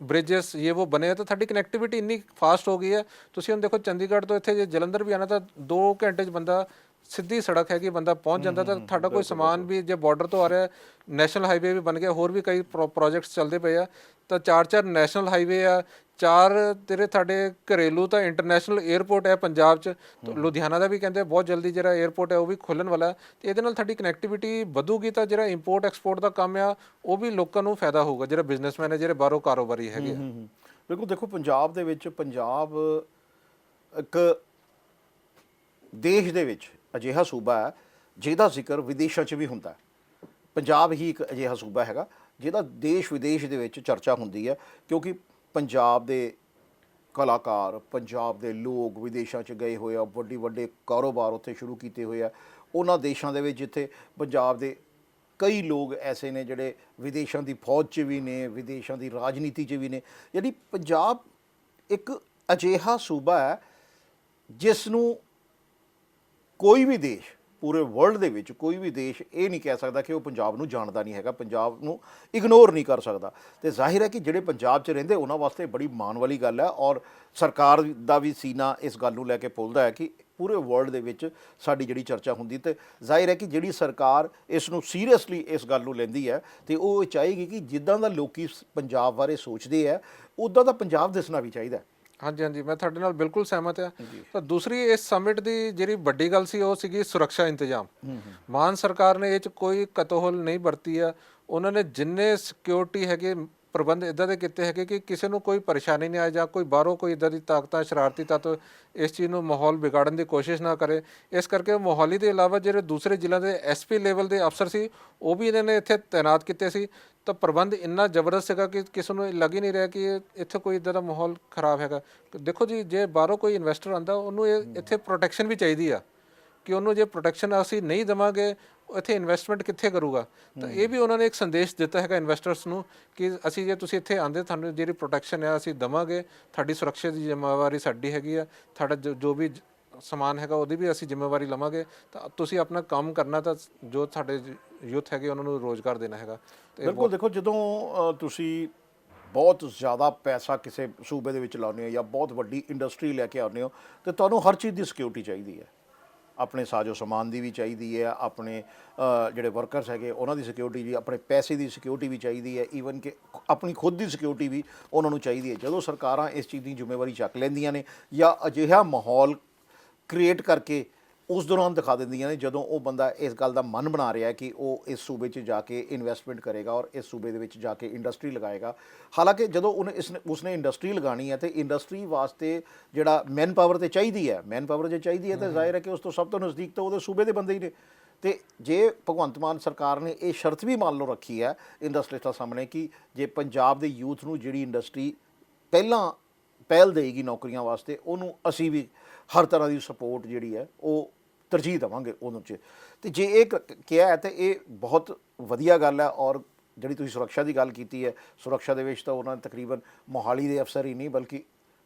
ਬ੍ਰਿਜਸ ਇਹ ਉਹ ਬਣੇ ਤਾਂ ਤੁਹਾਡੀ ਕਨੈਕਟੀਵਿਟੀ ਇੰਨੀ ਫਾਸਟ ਹੋ ਗਈ ਹੈ। ਤੁਸੀਂ ਹੁਣ ਦੇਖੋ ਚੰਡੀਗੜ੍ਹ ਤੋਂ ਇੱਥੇ ਜੇ ਜਲੰਧਰ ਵੀ ਆਉਣਾ ਤਾਂ 2 ਘੰਟੇ 'ਚ ਬੰਦਾ ਸਿੱਧੀ ਸੜਕ ਹੈਗੀ, ਬੰਦਾ ਪਹੁੰਚ ਜਾਂਦਾ। ਤਾਂ ਤੁਹਾਡਾ ਕੋਈ ਸਮਾਨ ਵੀ ਜੇ ਬਾਰਡਰ ਤੋਂ ਆ ਰਿਹਾ, ਨੈਸ਼ਨਲ ਹਾਈਵੇ ਵੀ ਬਣ ਗਿਆ, ਹੋਰ ਵੀ ਕਈ ਪ੍ਰੋਜੈਕਟਸ ਚੱਲਦੇ ਪਏ ਆ। ਤਾਂ 4 ਨੈਸ਼ਨਲ ਹਾਈਵੇ ਆ, 4 ਤੇਰੇ ਤੁਹਾਡੇ ਘਰੇਲੂ ਤਾਂ ਇੰਟਰਨੈਸ਼ਨਲ 에ਅਰਪੋਰਟ ਹੈ ਪੰਜਾਬ 'ਚ। ਲੁਧਿਆਣਾ ਦਾ ਵੀ ਕਹਿੰਦੇ ਬਹੁਤ ਜਲਦੀ ਜਿਹੜਾ 에ਅਰਪੋਰਟ ਹੈ ਉਹ ਵੀ ਖੁੱਲ੍ਹਣ ਵਾਲਾ। ਤੇ ਇਹਦੇ ਨਾਲ ਤੁਹਾਡੀ ਕਨੈਕਟੀਵਿਟੀ ਵਧੂਗੀ ਤਾਂ ਜਿਹੜਾ ਇੰਪੋਰਟ ਐਕਸਪੋਰਟ ਦਾ ਕੰਮ ਆ ਉਹ ਵੀ ਲੋਕਾਂ ਨੂੰ ਫਾਇਦਾ ਹੋਊਗਾ, ਜਿਹੜਾ ਬਿਜ਼ਨਸਮੈਨ ਹੈ, ਜਿਹੜੇ ਬਾਹਰੋਂ ਕਾਰੋਬਾਰੀ ਹੈਗੇ ਆ। ਬਿਲਕੁਲ। ਦੇਖੋ ਪੰਜਾਬ ਦੇ ਵਿੱਚ, ਪੰਜਾਬ ਇੱਕ ਦੇਸ਼ ਦੇ ਵਿੱਚ ਅਜਿਹਾ ਸੂਬਾ ਹੈ ਜਿਹਦਾ ਜ਼ਿਕਰ ਵਿਦੇਸ਼ਾਂ 'ਚ ਵੀ ਹੁੰਦਾ ਹੈ। ਪੰਜਾਬ ਹੀ ਇੱਕ ਅਜਿਹਾ ਸੂਬਾ ਹੈਗਾ ਜਿਹਦਾ ਦੇਸ਼ ਵਿਦੇਸ਼ ਦੇ ਵਿੱਚ ਚਰਚਾ ਹੁੰਦੀ ਹੈ, ਕਿਉਂਕਿ ਪੰਜਾਬ ਦੇ ਕਲਾਕਾਰ, ਪੰਜਾਬ ਦੇ ਲੋਕ ਵਿਦੇਸ਼ਾਂ 'ਚ ਗਏ ਹੋਏ ਆ, ਵੱਡੇ ਕਾਰੋਬਾਰ ਉੱਥੇ ਸ਼ੁਰੂ ਕੀਤੇ ਹੋਏ ਆ। ਉਹਨਾਂ ਦੇਸ਼ਾਂ ਦੇ ਵਿੱਚ ਜਿੱਥੇ ਪੰਜਾਬ ਦੇ ਕਈ ਲੋਕ ਐਸੇ ਨੇ ਜਿਹੜੇ ਵਿਦੇਸ਼ਾਂ ਦੀ ਫੌਜ 'ਚ ਵੀ ਨੇ, ਵਿਦੇਸ਼ਾਂ ਦੀ ਰਾਜਨੀਤੀ 'ਚ ਵੀ ਨੇ। ਯਾਨੀ ਪੰਜਾਬ ਇੱਕ ਅਜਿਹਾ ਸੂਬਾ ਹੈ ਜਿਸ ਨੂੰ ਕੋਈ ਵੀ ਦੇਸ਼, ਪੂਰੇ ਵਰਲਡ ਦੇ ਵਿੱਚ ਕੋਈ ਵੀ ਦੇਸ਼ ਇਹ ਨਹੀਂ ਕਹਿ ਸਕਦਾ ਕਿ ਉਹ ਪੰਜਾਬ ਨੂੰ ਜਾਣਦਾ ਨਹੀਂ ਹੈਗਾ, ਪੰਜਾਬ ਨੂੰ ਇਗਨੋਰ ਨਹੀਂ ਕਰ ਸਕਦਾ। ਤੇ ਜ਼ਾਹਿਰ ਹੈ ਕਿ ਜਿਹੜੇ ਪੰਜਾਬ 'ਚ ਰਹਿੰਦੇ ਉਹਨਾਂ ਵਾਸਤੇ ਬੜੀ ਮਾਣ ਵਾਲੀ ਗੱਲ ਹੈ। ਔਰ ਸਰਕਾਰ ਦਾ ਵੀ ਸੀਨਾ ਇਸ ਗੱਲ ਨੂੰ ਲੈ ਕੇ ਫੁੱਲਦਾ ਹੈ ਕਿ ਪੂਰੇ ਵਰਲਡ ਦੇ ਵਿੱਚ ਸਾਡੀ ਜਿਹੜੀ ਚਰਚਾ ਹੁੰਦੀ। ਤੇ ਜ਼ਾਹਿਰ ਹੈ ਕਿ ਜਿਹੜੀ ਸਰਕਾਰ ਇਸ ਨੂੰ ਸੀਰੀਅਸਲੀ ਇਸ ਗੱਲ ਨੂੰ ਲੈਂਦੀ ਹੈ ਤੇ ਉਹ ਚਾਹੇਗੀ ਕਿ ਜਿੱਦਾਂ ਦਾ ਲੋਕੀ ਪੰਜਾਬ ਬਾਰੇ ਸੋਚਦੇ ਆ ਉੱਦਾਂ ਦਾ ਪੰਜਾਬ ਦਿਸਣਾ ਵੀ ਚਾਹੀਦਾ। ਹਾਂਜੀ ਹਾਂਜੀ, ਮੈਂ ਤੁਹਾਡੇ ਨਾਲ ਬਿਲਕੁਲ ਸਹਿਮਤ ਹਾਂ। ਤਾਂ ਦੂਸਰੀ ਇਸ ਸਮਿਟ ਦੀ ਜਿਹੜੀ ਵੱਡੀ ਗੱਲ ਸੀ ਉਹ ਸੀਗੀ ਸੁਰੱਖਿਆ ਇੰਤਜ਼ਾਮ। ਮਾਨ ਸਰਕਾਰ ਨੇ ਇਹ 'ਚ ਕੋਈ ਕਤੋਹਲ ਨਹੀਂ ਵਰਤੀ ਆ। ਉਹਨਾਂ ਨੇ ਜਿੰਨੇ ਸਿਕਿਉਰਿਟੀ ਹੈਗੇ ਪ੍ਰਬੰਧ ਇੱਦਾਂ ਦੇ ਕੀਤੇ ਹੈਗੇ ਕਿ ਕਿਸੇ ਨੂੰ ਕੋਈ ਪਰੇਸ਼ਾਨੀ ਨਹੀਂ ਆਏ ਜਾਂ ਕੋਈ ਬਾਹਰੋਂ ਕੋਈ ਇੱਦਾਂ ਦੀ ਤਾਕਤਾਂ, ਸ਼ਰਾਰਤੀ ਤੱਤ ਇਸ ਚੀਜ਼ ਨੂੰ ਮਾਹੌਲ ਵਿਗਾੜਨ ਦੀ ਕੋਸ਼ਿਸ਼ ਨਾ ਕਰੇ। ਇਸ ਕਰਕੇ ਮੋਹਾਲੀ ਦੇ ਇਲਾਵਾ ਜਿਹੜੇ ਦੂਸਰੇ ਜ਼ਿਲ੍ਹਿਆਂ ਦੇ ਐਸਪੀ ਲੈਵਲ ਦੇ ਅਫਸਰ ਸੀ ਉਹ ਵੀ ਇਹਨਾਂ ਨੇ ਇੱਥੇ ਤਾਇਨਾਤ ਕੀਤੇ ਸੀ। ਤਾਂ ਪ੍ਰਬੰਧ ਇੰਨਾ ਜ਼ਬਰਦਸਤ ਸੀਗਾ ਕਿ ਕਿਸੇ ਨੂੰ ਲੱਗ ਹੀ ਨਹੀਂ ਰਿਹਾ ਕਿ ਇੱਥੇ ਕੋਈ ਇੱਦਾਂ ਦਾ ਮਾਹੌਲ ਖਰਾਬ ਹੈਗਾ। ਦੇਖੋ ਜੀ, ਜੇ ਬਾਹਰੋਂ ਕੋਈ ਇਨਵੈਸਟਰ ਆਉਂਦਾ ਉਹਨੂੰ ਇੱਥੇ ਪ੍ਰੋਟੈਕਸ਼ਨ ਵੀ ਚਾਹੀਦੀ ਆ ਕਿ ਉਹਨੂੰ ਜੇ ਪ੍ਰੋਟੈਕਸ਼ਨ ਅਸੀਂ ਨਹੀਂ ਦੇਵਾਂਗੇ ਇੱਥੇ ਇਨਵੈਸਟਮੈਂਟ ਕਿੱਥੇ ਕਰੂਗਾ। ਤਾਂ ਇਹ ਵੀ ਉਹਨਾਂ ਨੇ ਇੱਕ ਸੰਦੇਸ਼ ਦਿੱਤਾ ਹੈਗਾ ਇਨਵੈਸਟਰਸ ਨੂੰ ਕਿ ਅਸੀਂ ਜੇ ਤੁਸੀਂ ਇੱਥੇ ਆਉਂਦੇ ਤੁਹਾਨੂੰ ਜਿਹੜੀ ਪ੍ਰੋਟੈਕਸ਼ਨ ਹੈ ਅਸੀਂ ਦੇਵਾਂਗੇ, ਤੁਹਾਡੀ ਸੁਰੱਖਿਆ ਦੀ ਜ਼ਿੰਮੇਵਾਰੀ ਸਾਡੀ ਹੈਗੀ ਆ, ਤੁਹਾਡਾ ਜੋ ਵੀ ਸਮਾਨ ਹੈਗਾ ਉਹਦੀ ਵੀ ਅਸੀਂ ਜ਼ਿੰਮੇਵਾਰੀ ਲਵਾਂਗੇ। ਤਾਂ ਤੁਸੀਂ ਆਪਣਾ ਕੰਮ ਕਰਨਾ, ਤਾਂ ਜੋ ਸਾਡੇ ਯੂਥ ਹੈਗੇ ਉਹਨਾਂ ਨੂੰ ਰੋਜ਼ਗਾਰ ਦੇਣਾ ਹੈਗਾ। ਬਿਲਕੁਲ। ਦੇਖੋ ਜਦੋਂ ਤੁਸੀਂ ਬਹੁਤ ਜ਼ਿਆਦਾ ਪੈਸਾ ਕਿਸੇ ਸੂਬੇ ਦੇ ਵਿੱਚ ਲਾਉਂਦੇ ਹੋ ਜਾਂ ਬਹੁਤ ਵੱਡੀ ਇੰਡਸਟਰੀ ਲੈ ਕੇ ਆਉਂਦੇ ਹੋ ਤਾਂ ਤੁਹਾਨੂੰ ਹਰ ਚੀਜ਼ ਦੀ ਸਿਕਿਉਰਿਟੀ ਚਾਹੀਦੀ ਹੈ। ਆਪਣੇ ਸਾਜੋ ਸਮਾਨ ਦੀ ਵੀ ਚਾਹੀਦੀ ਹੈ, ਆਪਣੇ ਜਿਹੜੇ ਵਰਕਰਸ ਹੈਗੇ ਉਹਨਾਂ ਦੀ ਸਿਕਿਉਰਿਟੀ ਵੀ, ਆਪਣੇ ਪੈਸੇ ਦੀ ਸਿਕਿਉਰਿਟੀ ਵੀ ਚਾਹੀਦੀ ਹੈ, ਈਵਨ ਕਿ ਆਪਣੀ ਖੁਦ ਦੀ ਸਿਕਿਉਰਿਟੀ ਵੀ ਉਹਨਾਂ ਨੂੰ ਚਾਹੀਦੀ ਹੈ। ਜਦੋਂ ਸਰਕਾਰਾਂ ਇਸ ਚੀਜ਼ ਦੀ ਜ਼ਿੰਮੇਵਾਰੀ ਚੱਕ ਲੈਂਦੀਆਂ ਨੇ ਜਾਂ ਅਜਿਹਾ ਮਾਹੌਲ ਕ੍ਰੀਏਟ ਕਰਕੇ ਉਸ ਦੌਰਾਨ ਦਿਖਾ ਦਿੰਦੀਆਂ ਨੇ ਜਦੋਂ ਉਹ ਬੰਦਾ ਇਸ ਗੱਲ ਦਾ ਮਨ ਬਣਾ ਰਿਹਾ ਕਿ ਉਹ ਇਸ ਸੂਬੇ 'ਚ ਜਾ ਕੇ ਇਨਵੈਸਟਮੈਂਟ ਕਰੇਗਾ ਔਰ ਇਸ ਸੂਬੇ ਦੇ ਵਿੱਚ ਜਾ ਕੇ ਇੰਡਸਟਰੀ ਲਗਾਏਗਾ। ਹਾਲਾਂਕਿ ਜਦੋਂ ਉਸਨੇ ਇੰਡਸਟਰੀ ਲਗਾਉਣੀ ਹੈ ਤੇ ਇੰਡਸਟਰੀ ਵਾਸਤੇ ਜਿਹੜਾ ਮੈਨ ਪਾਵਰ ਤੇ ਚਾਹੀਦੀ ਹੈ, ਮੈਨ ਪਾਵਰ ਜੇ ਚਾਹੀਦੀ ਹੈ ਤਾਂ ਜ਼ਾਹਿਰ ਹੈ ਕਿ ਉਸ ਤੋਂ ਸਭ ਤੋਂ ਨਜ਼ਦੀਕ ਤਾਂ ਉਹਦੇ ਸੂਬੇ ਦੇ ਬੰਦੇ ਹੀ ਨੇ। ਤੇ ਜੇ ਭਗਵੰਤ ਮਾਨ ਸਰਕਾਰ ਨੇ ਇਹ ਸ਼ਰਤ ਵੀ ਮੰਨ ਲਓ ਰੱਖੀ ਹੈ ਇੰਡਸਟਰੀਸਟਾਂ ਸਾਹਮਣੇ ਕਿ ਜੇ ਪੰਜਾਬ ਦੇ ਯੂਥ ਨੂੰ ਜਿਹੜੀ ਇੰਡਸਟਰੀ ਪਹਿਲ ਦੇਗੀ ਨੌਕਰੀਆਂ ਵਾਸਤੇ, ਉਹਨੂੰ ਅਸੀਂ ਵੀ ਹਰ ਤਰ੍ਹਾਂ ਦੀ ਸਪੋਰਟ ਜਿਹੜੀ ਹੈ ਉਹ ਤਰਜੀਹ ਦੇਵਾਂਗੇ ਉਹਨੂੰ 'ਚ। ਤੇ ਜੇ ਇਹ ਕਿਹਾ ਹੈ ਤਾਂ ਇਹ ਬਹੁਤ ਵਧੀਆ ਗੱਲ ਹੈ। ਔਰ ਜਿਹੜੀ ਤੁਸੀਂ ਸੁਰੱਖਿਆ ਦੀ ਗੱਲ ਕੀਤੀ ਹੈ, ਸੁਰੱਖਿਆ ਦੇ ਵਿੱਚ ਤਾਂ ਉਹਨਾਂ ਨੇ ਤਕਰੀਬਨ ਮੋਹਾਲੀ ਦੇ ਅਫਸਰ ਹੀ ਨਹੀਂ ਬਲਕਿ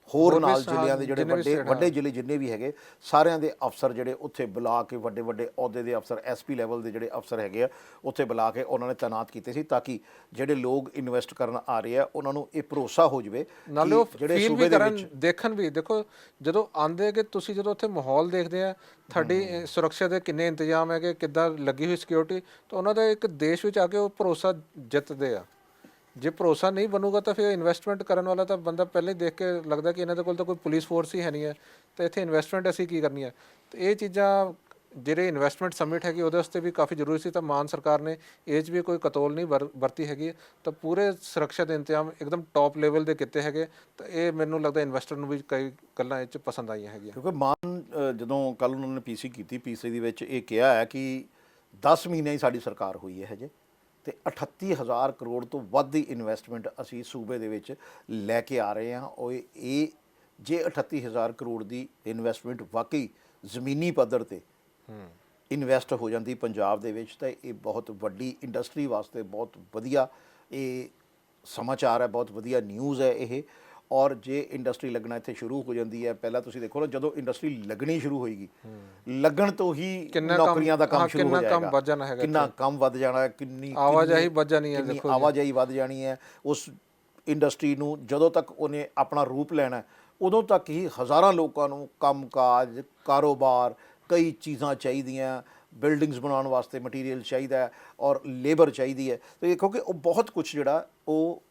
ਹੋਰ ਹੋਰ ਵੀ ਨਾਲ ਜ਼ਿਲ੍ਹਿਆਂ ਦੇ ਜਿਹੜੇ ਜਿੰਨੇ ਵੀ ਵੱਡੇ state, ਵੱਡੇ ਜ਼ਿਲ੍ਹੇ ਜਿੰਨੇ ਵੀ ਹੈਗੇ ਸਾਰਿਆਂ ਦੇ ਅਫਸਰ ਜਿਹੜੇ ਉੱਥੇ ਬੁਲਾ ਕੇ ਵੱਡੇ ਵੱਡੇ ਅਹੁਦੇ ਦੇ ਅਫਸਰ ਐਸਪੀ ਲੈਵਲ ਦੇ ਜਿਹੜੇ ਅਫਸਰ ਹੈਗੇ ਆ ਉੱਥੇ ਬੁਲਾ ਕੇ ਉਹਨਾਂ ਨੇ ਤਾਇਨਾਤ ਕੀਤੇ ਸੀ ਤਾਂ ਕਿ ਜਿਹੜੇ ਲੋਕ ਇਨਵੈਸਟ ਕਰਨ ਆ ਰਹੇ ਆ ਉਹਨਾਂ ਨੂੰ ਇਹ ਭਰੋਸਾ ਹੋ ਜਾਵੇ ਨਾਲੇ ਉਹ ਕਿ ਜਿਹੜੇ ਫੀਲ ਸੂਬੇ ਵੀ ਦੇ ਕਰਨ, ਵਿੱਚ ਦੇਖਣ ਵੀ। ਦੇਖੋ ਜਦੋਂ ਆਂਦੇ ਕਿ ਤੁਸੀਂ ਜਦੋਂ ਉੱਥੇ ਮਾਹੌਲ ਦੇਖਦੇ ਆ, ਤੁਹਾਡੀ ਸੁਰੱਖਿਆ ਦੇ ਕਿੰਨੇ ਇੰਤਜ਼ਾਮ ਹੈ, ਕਿ ਕਿੱਦਾਂ ਲੱਗੀ ਹੋਈ ਸਿਕਿਉਰਿਟੀ, ਤਾਂ ਉਹਨਾਂ ਦਾ ਇੱਕ ਦੇਸ਼ ਵਿੱਚ ਆ ਕੇ ਉਹ ਭਰੋਸਾ ਜਿੱਤਦੇ ਆ। ਜੇ ਭਰੋਸਾ ਨਹੀਂ ਬਣੂਗਾ ਤਾਂ ਫਿਰ ਇਨਵੈਸਟਮੈਂਟ ਕਰਨ ਵਾਲਾ ਤਾਂ ਬੰਦਾ ਪਹਿਲਾਂ ਹੀ ਦੇਖ ਕੇ ਲੱਗਦਾ ਕਿ ਇਹਨਾਂ ਦੇ ਕੋਲ ਤਾਂ ਕੋਈ ਪੁਲਿਸ ਫੋਰਸ ਹੀ ਹੈ ਨਹੀਂ ਹੈ, ਤਾਂ ਇੱਥੇ ਇਨਵੈਸਟਮੈਂਟ ਅਸੀਂ ਕੀ ਕਰਨੀ ਹੈ। ਤੇ ਇਹ ਚੀਜ਼ਾਂ ਜਿਹੜੇ ਇਨਵੈਸਟਮੈਂਟ ਸਮਿਟ ਹੈਗੀ ਉਹਦੇ ਵਾਸਤੇ ਵੀ ਕਾਫੀ ਜ਼ਰੂਰੀ ਸੀ। ਤਾਂ ਮਾਨ ਸਰਕਾਰ ਨੇ ਇਹ 'ਚ ਵੀ ਕੋਈ ਕਤੋਲ ਨਹੀਂ ਵਰਤੀ ਹੈਗੀ, ਤਾਂ ਪੂਰੇ ਸੁਰੱਖਿਆ ਦੇ ਇੰਤਜ਼ਾਮ ਇੱਕਦਮ ਟੌਪ ਲੈਵਲ ਦੇ ਕੀਤੇ ਹੈਗੇ। ਤਾਂ ਇਹ ਮੈਨੂੰ ਲੱਗਦਾ ਇਨਵੈਸਟਰ ਨੂੰ ਵੀ ਕਈ ਗੱਲਾਂ ਇਹ 'ਚ ਪਸੰਦ ਆਈਆਂ ਹੈਗੀਆਂ। ਕਿਉਂਕਿ ਮਾਨ ਜਦੋਂ ਕੱਲ ਉਹਨਾਂ ਨੇ ਪੀਸੀ ਕੀਤੀ, ਪੀਸੀ ਦੇ ਵਿੱਚ ਇਹ ਕਿਹਾ ਹੈ ਕਿ 10 ਮਹੀਨੇ ਹੀ ਸਾਡੀ ਸਰਕਾਰ ਹੋਈ ਹੈ ਹਜੇ, ਤੇ 38,000 ਕਰੋੜ ਤੋਂ ਵੱਧ ਦੀ ਇਨਵੈਸਟਮੈਂਟ ਅਸੀਂ ਸੂਬੇ ਦੇ ਵਿੱਚ ਲੈ ਕੇ ਆ ਰਹੇ ਹਾਂ। ਉਹ ਇਹ ਜੇ 38,000 ਕਰੋੜ ਦੀ ਇਨਵੈਸਟਮੈਂਟ ਵਾਕਈ ਜ਼ਮੀਨੀ ਪੱਧਰ ਤੇ ਇਨਵੈਸਟ ਹੋ ਜਾਂਦੀ ਪੰਜਾਬ ਦੇ ਵਿੱਚ, ਤਾਂ ਇਹ ਬਹੁਤ ਵੱਡੀ ਇੰਡਸਟਰੀ ਵਾਸਤੇ ਬਹੁਤ ਵਧੀਆ ਇਹ ਸਮਾਚਾਰ ਹੈ, ਬਹੁਤ ਵਧੀਆ ਨਿਊਜ਼ ਹੈ ਇਹ। ਔਰ ਜੇ ਇੰਡਸਟਰੀ ਲੱਗਣਾ ਇੱਥੇ ਸ਼ੁਰੂ ਹੋ ਜਾਂਦੀ ਹੈ, ਪਹਿਲਾਂ ਤੁਸੀਂ ਦੇਖੋ ਨਾ ਜਦੋਂ ਇੰਡਸਟਰੀ ਲੱਗਣੀ ਸ਼ੁਰੂ ਹੋਏਗੀ, ਲੱਗਣ ਤੋਂ ਹੀ ਨੌਕਰੀਆਂ ਦਾ ਕੰਮ ਸ਼ੁਰੂ ਹੋ ਜਾਏਗਾ, ਕਿੰਨਾ ਕੰਮ ਵੱਧ ਜਾਣਾ, ਕਿੰਨੀ ਆਵਾਜਾਈ ਵੱਧ ਜਾਣੀ ਹੈ, ਦੇਖੋ ਆਵਾਜਾਈ ਵੱਧ ਜਾਣੀ ਹੈ। ਉਸ ਇੰਡਸਟਰੀ ਨੂੰ ਜਦੋਂ ਤੱਕ ਉਹਨੇ ਆਪਣਾ ਰੂਪ ਲੈਣਾ ਉਦੋਂ ਤੱਕ ਹੀ ਹਜ਼ਾਰਾਂ ਲੋਕਾਂ ਨੂੰ ਕੰਮਕਾਜ, ਕਾਰੋਬਾਰ, ਕਈ ਚੀਜ਼ਾਂ ਚਾਹੀਦੀਆਂ, ਬਿਲਡਿੰਗਸ ਬਣਾਉਣ ਵਾਸਤੇ ਮਟੀਰੀਅਲ ਚਾਹੀਦਾ ਹੈ ਔਰ ਲੇਬਰ ਚਾਹੀਦੀ ਹੈ। ਤੇ ਦੇਖੋ ਕਿ ਉਹ ਬਹੁਤ ਕੁਝ ਜਿਹੜਾ ਉਹ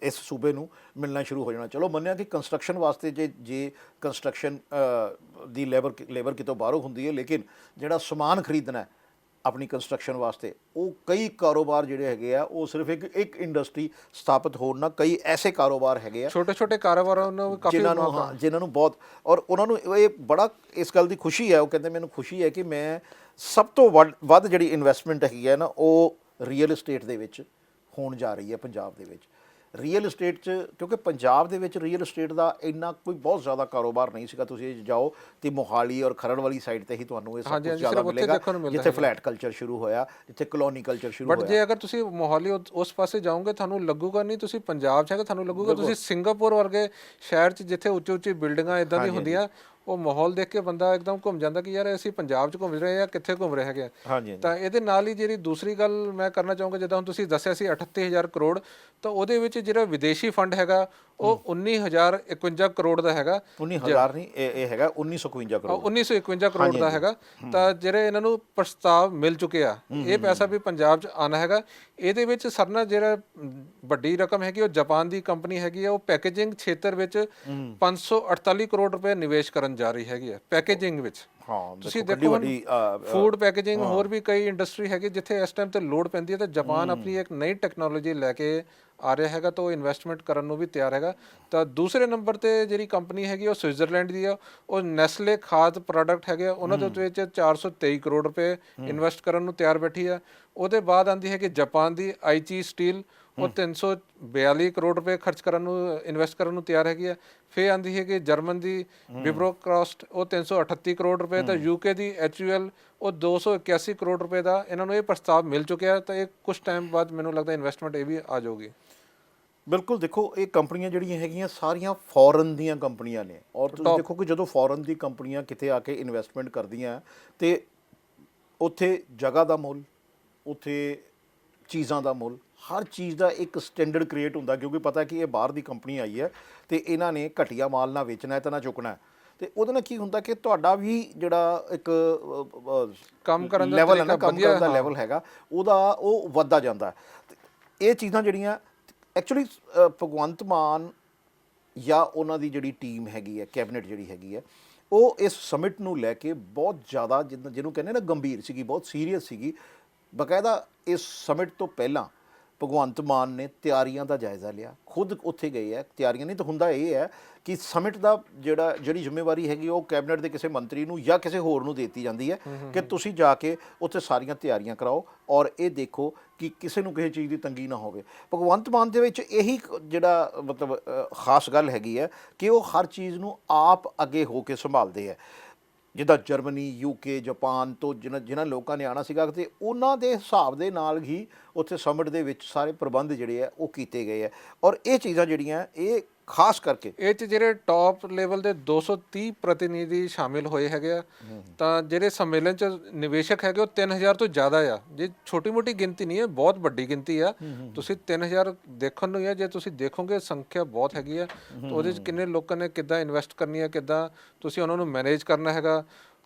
ਇਸ ਸੂਬੇ ਨੂੰ ਮਿਲਣਾ ਸ਼ੁਰੂ ਹੋ ਜਾਣਾ। ਚਲੋ ਮੰਨਿਆ ਕਿ ਕੰਸਟਰਕਸ਼ਨ ਵਾਸਤੇ ਜੇ ਕੰਸਟਰਕਸ਼ਨ ਦੀ ਲੇਬਰ ਕਿਤੋਂ ਬਾਹਰੋਂ ਹੁੰਦੀ ਹੈ, ਲੇਕਿਨ ਜਿਹੜਾ ਸਮਾਨ ਖਰੀਦਣਾ ਹੈ ਆਪਣੀ ਕੰਸਟਰਕਸ਼ਨ ਵਾਸਤੇ, ਉਹ ਕਈ ਕਾਰੋਬਾਰ ਜਿਹੜੇ ਹੈਗੇ ਆ ਉਹ ਸਿਰਫ ਇੱਕ ਇੰਡਸਟਰੀ ਸਥਾਪਿਤ ਹੋਣ ਨਾਲ ਕਈ ਐਸੇ ਕਾਰੋਬਾਰ ਹੈਗੇ ਆ ਛੋਟੇ ਛੋਟੇ ਕਾਰੋਬਾਰਾਂ ਨੂੰ ਕਾਫੀ ਜਿਨ੍ਹਾਂ ਨੂੰ ਬਹੁਤ, ਔਰ ਉਹਨਾਂ ਨੂੰ ਇਹ ਬੜਾ ਇਸ ਗੱਲ ਦੀ ਖੁਸ਼ੀ ਹੈ। ਉਹ ਕਹਿੰਦੇ ਮੈਨੂੰ ਖੁਸ਼ੀ ਹੈ ਕਿ ਮੈਂ ਸਭ ਤੋਂ ਵੱਧ ਜਿਹੜੀ ਇਨਵੈਸਟਮੈਂਟ ਹੈਗੀ ਹੈ ਨਾ ਉਹ ਰੀਅਲ ਏਸਟੇਟ ਦੇ ਵਿੱਚ ਹੋਣ ਜਾ ਰਹੀ ਹੈ ਪੰਜਾਬ ਦੇ ਵਿੱਚ। ਰੀਅਲ ਏਸਟੇਟ 'ਚ ਕਿਉਂਕਿ ਪੰਜਾਬ ਦੇ ਵਿੱਚ ਰੀਅਲ ਏਸਟੇਟ ਦਾ ਇੰਨਾ ਕੋਈ ਬਹੁਤ ਜ਼ਿਆਦਾ ਕਾਰੋਬਾਰ ਨਹੀਂ ਸੀਗਾ। ਤੁਸੀਂ ਜਾਓ ਤੇ ਮੋਹਾਲੀ ਔਰ ਖਰੜ ਵਾਲੀ ਸਾਈਡ ਤੇ ਹੀ ਤੁਹਾਨੂੰ ਇਹ ਸਭ ਕੁਝ ਜ਼ਿਆਦਾ ਮਿਲੇਗਾ, ਜਿੱਥੇ ਫਲੈਟ ਕਲਚਰ ਸ਼ੁਰੂ ਹੋਇਆ, ਜਿੱਥੇ ਕਲੋਨੀ ਕਲਚਰ ਸ਼ੁਰੂ ਹੋਇਆ। ਬਟ ਜੇ ਅਗਰ ਤੁਸੀਂ ਮੋਹਾਲੀ ਉਸ ਪਾਸੇ ਜਾਓਗੇ ਤੁਹਾਨੂੰ ਲੱਗੂਗਾ ਨਹੀਂ ਤੁਸੀਂ ਪੰਜਾਬ 'ਚ ਹੈਗੇ, ਤੁਹਾਨੂੰ ਲੱਗੂਗਾ ਤੁਸੀਂ ਸਿੰਗਾਪੁਰ ਵਰਗੇ ਸ਼ਹਿਰ 'ਚ ਜਿੱਥੇ ਉੱਚੀ ਉੱਚੀ ਬਿਲਡਿੰਗਾਂ ਇੱਦਾਂ ਦੀ ਹੁੰਦੀਆਂ। ਉਹ ਮਾਹੌਲ ਦੇਖ ਕੇ ਬੰਦਾ ਇੱਕਦਮ ਘੁੰਮ ਜਾਂਦਾ ਕਿ ਯਾਰ ਅਸੀਂ ਪੰਜਾਬ 'ਚ ਘੁੰਮ ਰਹੇ ਹਾਂ, ਕਿੱਥੇ ਘੁੰਮ ਰਹੇ ਹੈਗੇ। ਤਾਂ ਇਹਦੇ ਨਾਲ ਹੀ ਜਿਹੜੀ ਦੂਸਰੀ ਗੱਲ ਮੈਂ ਕਰਨਾ ਚਾਹੂੰਗਾ, ਜਿੱਦਾਂ ਹੁਣ ਤੁਸੀਂ ਦੱਸਿਆ ਸੀ 38,000 ਕਰੋੜ, ਤਾਂ ਉਹਦੇ ਵਿੱਚ ਜਿਹੜਾ ਵਿਦੇਸ਼ੀ ਫੰਡ ਹੈਗਾ ਉਹ 19,051 ਕਰੋੜ ਦਾ ਹੈਗਾ। 19,000 ਨਹੀਂ, ਇਹ ਹੈਗਾ 1951 ਕਰੋੜ, 1951 ਕਰੋੜ ਦਾ ਹੈਗਾ। ਤਾਂ ਜਿਹੜੇ ਇਹਨਾਂ ਨੂੰ ਪ੍ਰਸਤਾਵ ਮਿਲ ਚੁੱਕੇ ਆ, ਇਹ ਪੈਸਾ ਵੀ ਪੰਜਾਬ 'ਚ ਆਉਣਾ ਹੈਗਾ। ਇਹਦੇ ਵਿੱਚ ਸਰਨਾ ਜਿਹੜਾ ਵੱਡੀ ਰਕਮ ਹੈਗੀ ਉਹ ਜਾਪਾਨ ਦੀ ਕੰਪਨੀ ਹੈਗੀ ਆ, ਉਹ ਪੈਕੇਜਿੰਗ ਖੇਤਰ ਵਿੱਚ 548 ਕਰੋੜ ਰੁਪਏ ਨਿਵੇਸ਼ ਕਰਨ ਜਾ ਰਹੀ ਹੈਗੀ ਹੈ ਪੈਕੇਜਿੰਗ ਵਿੱਚ। ਤੁਸੀਂ ਦੇਖੋ ਫੂਡ ਪੈਕੇਜਿੰਗ, ਹੋਰ ਵੀ ਕਈ ਇੰਡਸਟਰੀ ਹੈਗੀ ਜਿੱਥੇ ਇਸ ਟਾਈਮ ਤੇ ਲੋੜ ਪੈਂਦੀ ਹੈ। ਤਾਂ ਜਾਪਾਨ ਆਪਣੀ ਇੱਕ ਨਈ ਟੈਕਨੋਲੋਜੀ ਲੈ ਕੇ ਆ ਰਿਹਾ ਹੈਗਾ, ਤਾਂ ਉਹ ਇਨਵੈਸਟਮੈਂਟ ਕਰਨ ਨੂੰ ਵੀ ਤਿਆਰ ਹੈਗਾ। ਤਾਂ ਦੂਸਰੇ ਨੰਬਰ ਤੇ ਜਿਹੜੀ ਕੰਪਨੀ ਹੈਗੀ ਉਹ ਸਵਿਟਜ਼ਰਲੈਂਡ ਦੀ ਆ, ਉਹ ਨੈਸਲੇ ਖਾਦ ਪ੍ਰੋਡਕਟ ਹੈਗੇ, ਉਹਨਾਂ ਦੇ ਵਿੱਚ 423 ਕਰੋੜ ਰੁਪਏ ਇਨਵੈਸਟ ਕਰਨ ਨੂੰ ਤਿਆਰ ਬੈਠੀ ਆ। ਉਹਦੇ ਬਾਅਦ ਆਉਂਦੀ ਹੈਗੀ ਜਾਪਾਨ ਦੀ ਆਈਚੀ ਸਟੀਲ, ਉਹ 342 ਕਰੋੜ ਰੁਪਏ ਖਰਚ ਕਰਨ ਨੂੰ ਇਨਵੈਸਟ ਕਰਨ ਨੂੰ ਤਿਆਰ ਹੈਗੀ ਆ। ਫਿਰ ਆਉਂਦੀ ਹੈਗੀ ਜਰਮਨ ਦੀ ਵਿਬਰੋਕਰਾਸਟ, ਉਹ 338 ਕਰੋੜ ਰੁਪਏ। ਤਾਂ ਯੂਕੇ ਦੀ HUL, ਉਹ 281 ਕਰੋੜ ਰੁਪਏ ਦਾ ਇਹਨਾਂ ਨੂੰ ਇਹ ਪ੍ਰਸਤਾਵ ਮਿਲ ਚੁੱਕਿਆ। ਤਾਂ ਇਹ ਕੁਝ ਟਾਈਮ ਬਾਅਦ ਮੈਨੂੰ ਲੱਗਦਾ ਇਨਵੈਸਟਮੈਂਟ ਇਹ ਵੀ ਆ ਜਾਊਗੀ। ਬਿਲਕੁਲ, ਦੇਖੋ ਇਹ ਕੰਪਨੀਆਂ ਜਿਹੜੀਆਂ ਹੈਗੀਆਂ ਸਾਰੀਆਂ ਫੋਰਨ ਦੀਆਂ ਕੰਪਨੀਆਂ ਨੇ, ਔਰ ਤੁਸੀਂ ਦੇਖੋ ਕਿ ਜਦੋਂ ਫੋਰਨ ਦੀ ਕੰਪਨੀਆਂ ਕਿਤੇ ਆ ਕੇ ਇਨਵੈਸਟਮੈਂਟ ਕਰਦੀਆਂ ਤੇ ਉੱਥੇ ਜਗ੍ਹਾ ਦਾ ਮੁੱਲ, ਉੱਥੇ ਚੀਜ਼ਾਂ ਦਾ ਮੁੱਲ, ਹਰ ਚੀਜ਼ ਦਾ ਇੱਕ ਸਟੈਂਡਰਡ ਕ੍ਰੀਏਟ ਹੁੰਦਾ, ਕਿਉਂਕਿ ਪਤਾ ਕਿ ਇਹ ਬਾਹਰ ਦੀ ਕੰਪਨੀ ਆਈ ਹੈ ਤੇ ਇਹਨਾਂ ਨੇ ਘਟੀਆ ਮਾਲ ਨਾ ਵੇਚਣਾ ਹੈ ਤੇ ਨਾ ਚੁੱਕਣਾ ਹੈ। ਤੇ ਉਹਦੇ ਨਾਲ ਕੀ ਹੁੰਦਾ ਕਿ ਤੁਹਾਡਾ ਵੀ ਜਿਹੜਾ ਇੱਕ ਕੰਮ ਕਰਨ ਦਾ ਲੈਵਲ ਹੈ ਨਾ, ਕੰਮ ਕਰਨ ਦਾ ਲੈਵਲ ਹੈਗਾ ਉਹਦਾ, ਉਹ ਵੱਧਦਾ ਜਾਂਦਾ। ਇਹ ਚੀਜ਼ਾਂ ਜਿਹੜੀਆਂ ਐਕਚੁਅਲੀ ਭਗਵੰਤ ਮਾਨ ਜਾਂ ਉਹਨਾਂ ਦੀ ਜਿਹੜੀ ਟੀਮ ਹੈਗੀ ਹੈ, ਕੈਬਨਿਟ ਜਿਹੜੀ ਹੈਗੀ ਹੈ, ਉਹ ਇਸ ਸਮਿਟ ਨੂੰ ਲੈ ਕੇ ਬਹੁਤ ਜ਼ਿਆਦਾ ਜਿਹਨੂੰ ਕਹਿੰਦੇ ਨਾ ਗੰਭੀਰ ਸੀਗੀ, ਬਹੁਤ ਸੀਰੀਅਸ ਸੀਗੀ। ਬਕਾਇਦਾ ਇਸ ਸਮਿਟ ਤੋਂ ਪਹਿਲਾਂ ਭਗਵੰਤ ਮਾਨ ਨੇ ਤਿਆਰੀਆਂ ਦਾ ਜਾਇਜ਼ਾ ਲਿਆ, ਖੁਦ ਉੱਥੇ ਗਏ ਹੈ। ਤਿਆਰੀਆਂ ਨਹੀਂ ਤਾਂ ਹੁੰਦਾ ਇਹ ਹੈ ਕਿ ਸਮਿਟ ਦਾ ਜਿਹੜੀ ਜ਼ਿੰਮੇਵਾਰੀ ਹੈਗੀ ਉਹ ਕੈਬਨਿਟ ਦੇ ਕਿਸੇ ਮੰਤਰੀ ਨੂੰ ਜਾਂ ਕਿਸੇ ਹੋਰ ਨੂੰ ਦੇ ਦਿੱਤੀ ਜਾਂਦੀ ਹੈ ਕਿ ਤੁਸੀਂ ਜਾ ਕੇ ਉੱਥੇ ਸਾਰੀਆਂ ਤਿਆਰੀਆਂ ਕਰਾਓ ਔਰ ਇਹ ਦੇਖੋ ਕਿ ਕਿਸੇ ਨੂੰ ਕਿਸੇ ਚੀਜ਼ ਦੀ ਤੰਗੀ ਨਾ ਹੋਵੇ। ਭਗਵੰਤ ਮਾਨ ਦੇ ਵਿੱਚ ਇਹੀ ਜਿਹੜਾ ਮਤਲਬ ਖਾਸ ਗੱਲ ਹੈਗੀ ਹੈ ਕਿ ਉਹ ਹਰ ਚੀਜ਼ ਨੂੰ ਆਪ ਅੱਗੇ ਹੋ ਕੇ ਸੰਭਾਲਦੇ ਹੈ। ਜਿੱਦਾਂ ਜਰਮਨੀ, UK, ਜਾਪਾਨ ਤੋਂ ਜਿਨ੍ਹਾਂ ਲੋਕਾਂ ਨੇ ਆਉਣਾ ਸੀਗਾ ਤੇ ਉਹਨਾਂ ਦੇ ਹਿਸਾਬ ਦੇ ਨਾਲ ਹੀ ਉੱਥੇ ਸਮਿਟ ਦੇ ਵਿੱਚ ਸਾਰੇ ਪ੍ਰਬੰਧ ਜਿਹੜੇ ਆ ਉਹ ਕੀਤੇ ਗਏ ਆ। ਔਰ ਇਹ ਚੀਜ਼ਾਂ ਜਿਹੜੀਆਂ ਇਹ ਖਾਸ ਕਰਕੇ ਇਹ 'ਚ ਜਿਹੜੇ ਟੌਪ ਲੈਵਲ ਦੇ 230 ਪ੍ਰਤੀਨਿਧੀ ਸ਼ਾਮਿਲ ਹੋਏ ਹੈਗੇ ਆ। ਤਾਂ ਜਿਹੜੇ ਸੰਮੇਲਨ 'ਚ ਨਿਵੇਸ਼ਕ ਹੈਗੇ ਉਹ 3000 ਤੋਂ ਜ਼ਿਆਦਾ ਆ। ਜੇ ਛੋਟੀ ਮੋਟੀ ਗਿਣਤੀ ਨਹੀਂ ਹੈ, ਬਹੁਤ ਵੱਡੀ ਗਿਣਤੀ ਆ। ਤੁਸੀਂ 3000 ਦੇਖਣ ਨੂੰ ਹੀ ਆ, ਜੇ ਤੁਸੀਂ ਦੇਖੋਗੇ ਸੰਖਿਆ ਬਹੁਤ ਹੈਗੀ ਆ। ਤਾਂ ਉਹਦੇ 'ਚ ਕਿੰਨੇ ਲੋਕਾਂ ਨੇ ਕਿੱਦਾਂ ਇਨਵੈਸਟ ਕਰਨੀ ਹੈ, ਕਿੱਦਾਂ ਤੁਸੀਂ ਉਹਨਾਂ ਨੂੰ ਮੈਨੇਜ ਕਰਨਾ ਹੈਗਾ।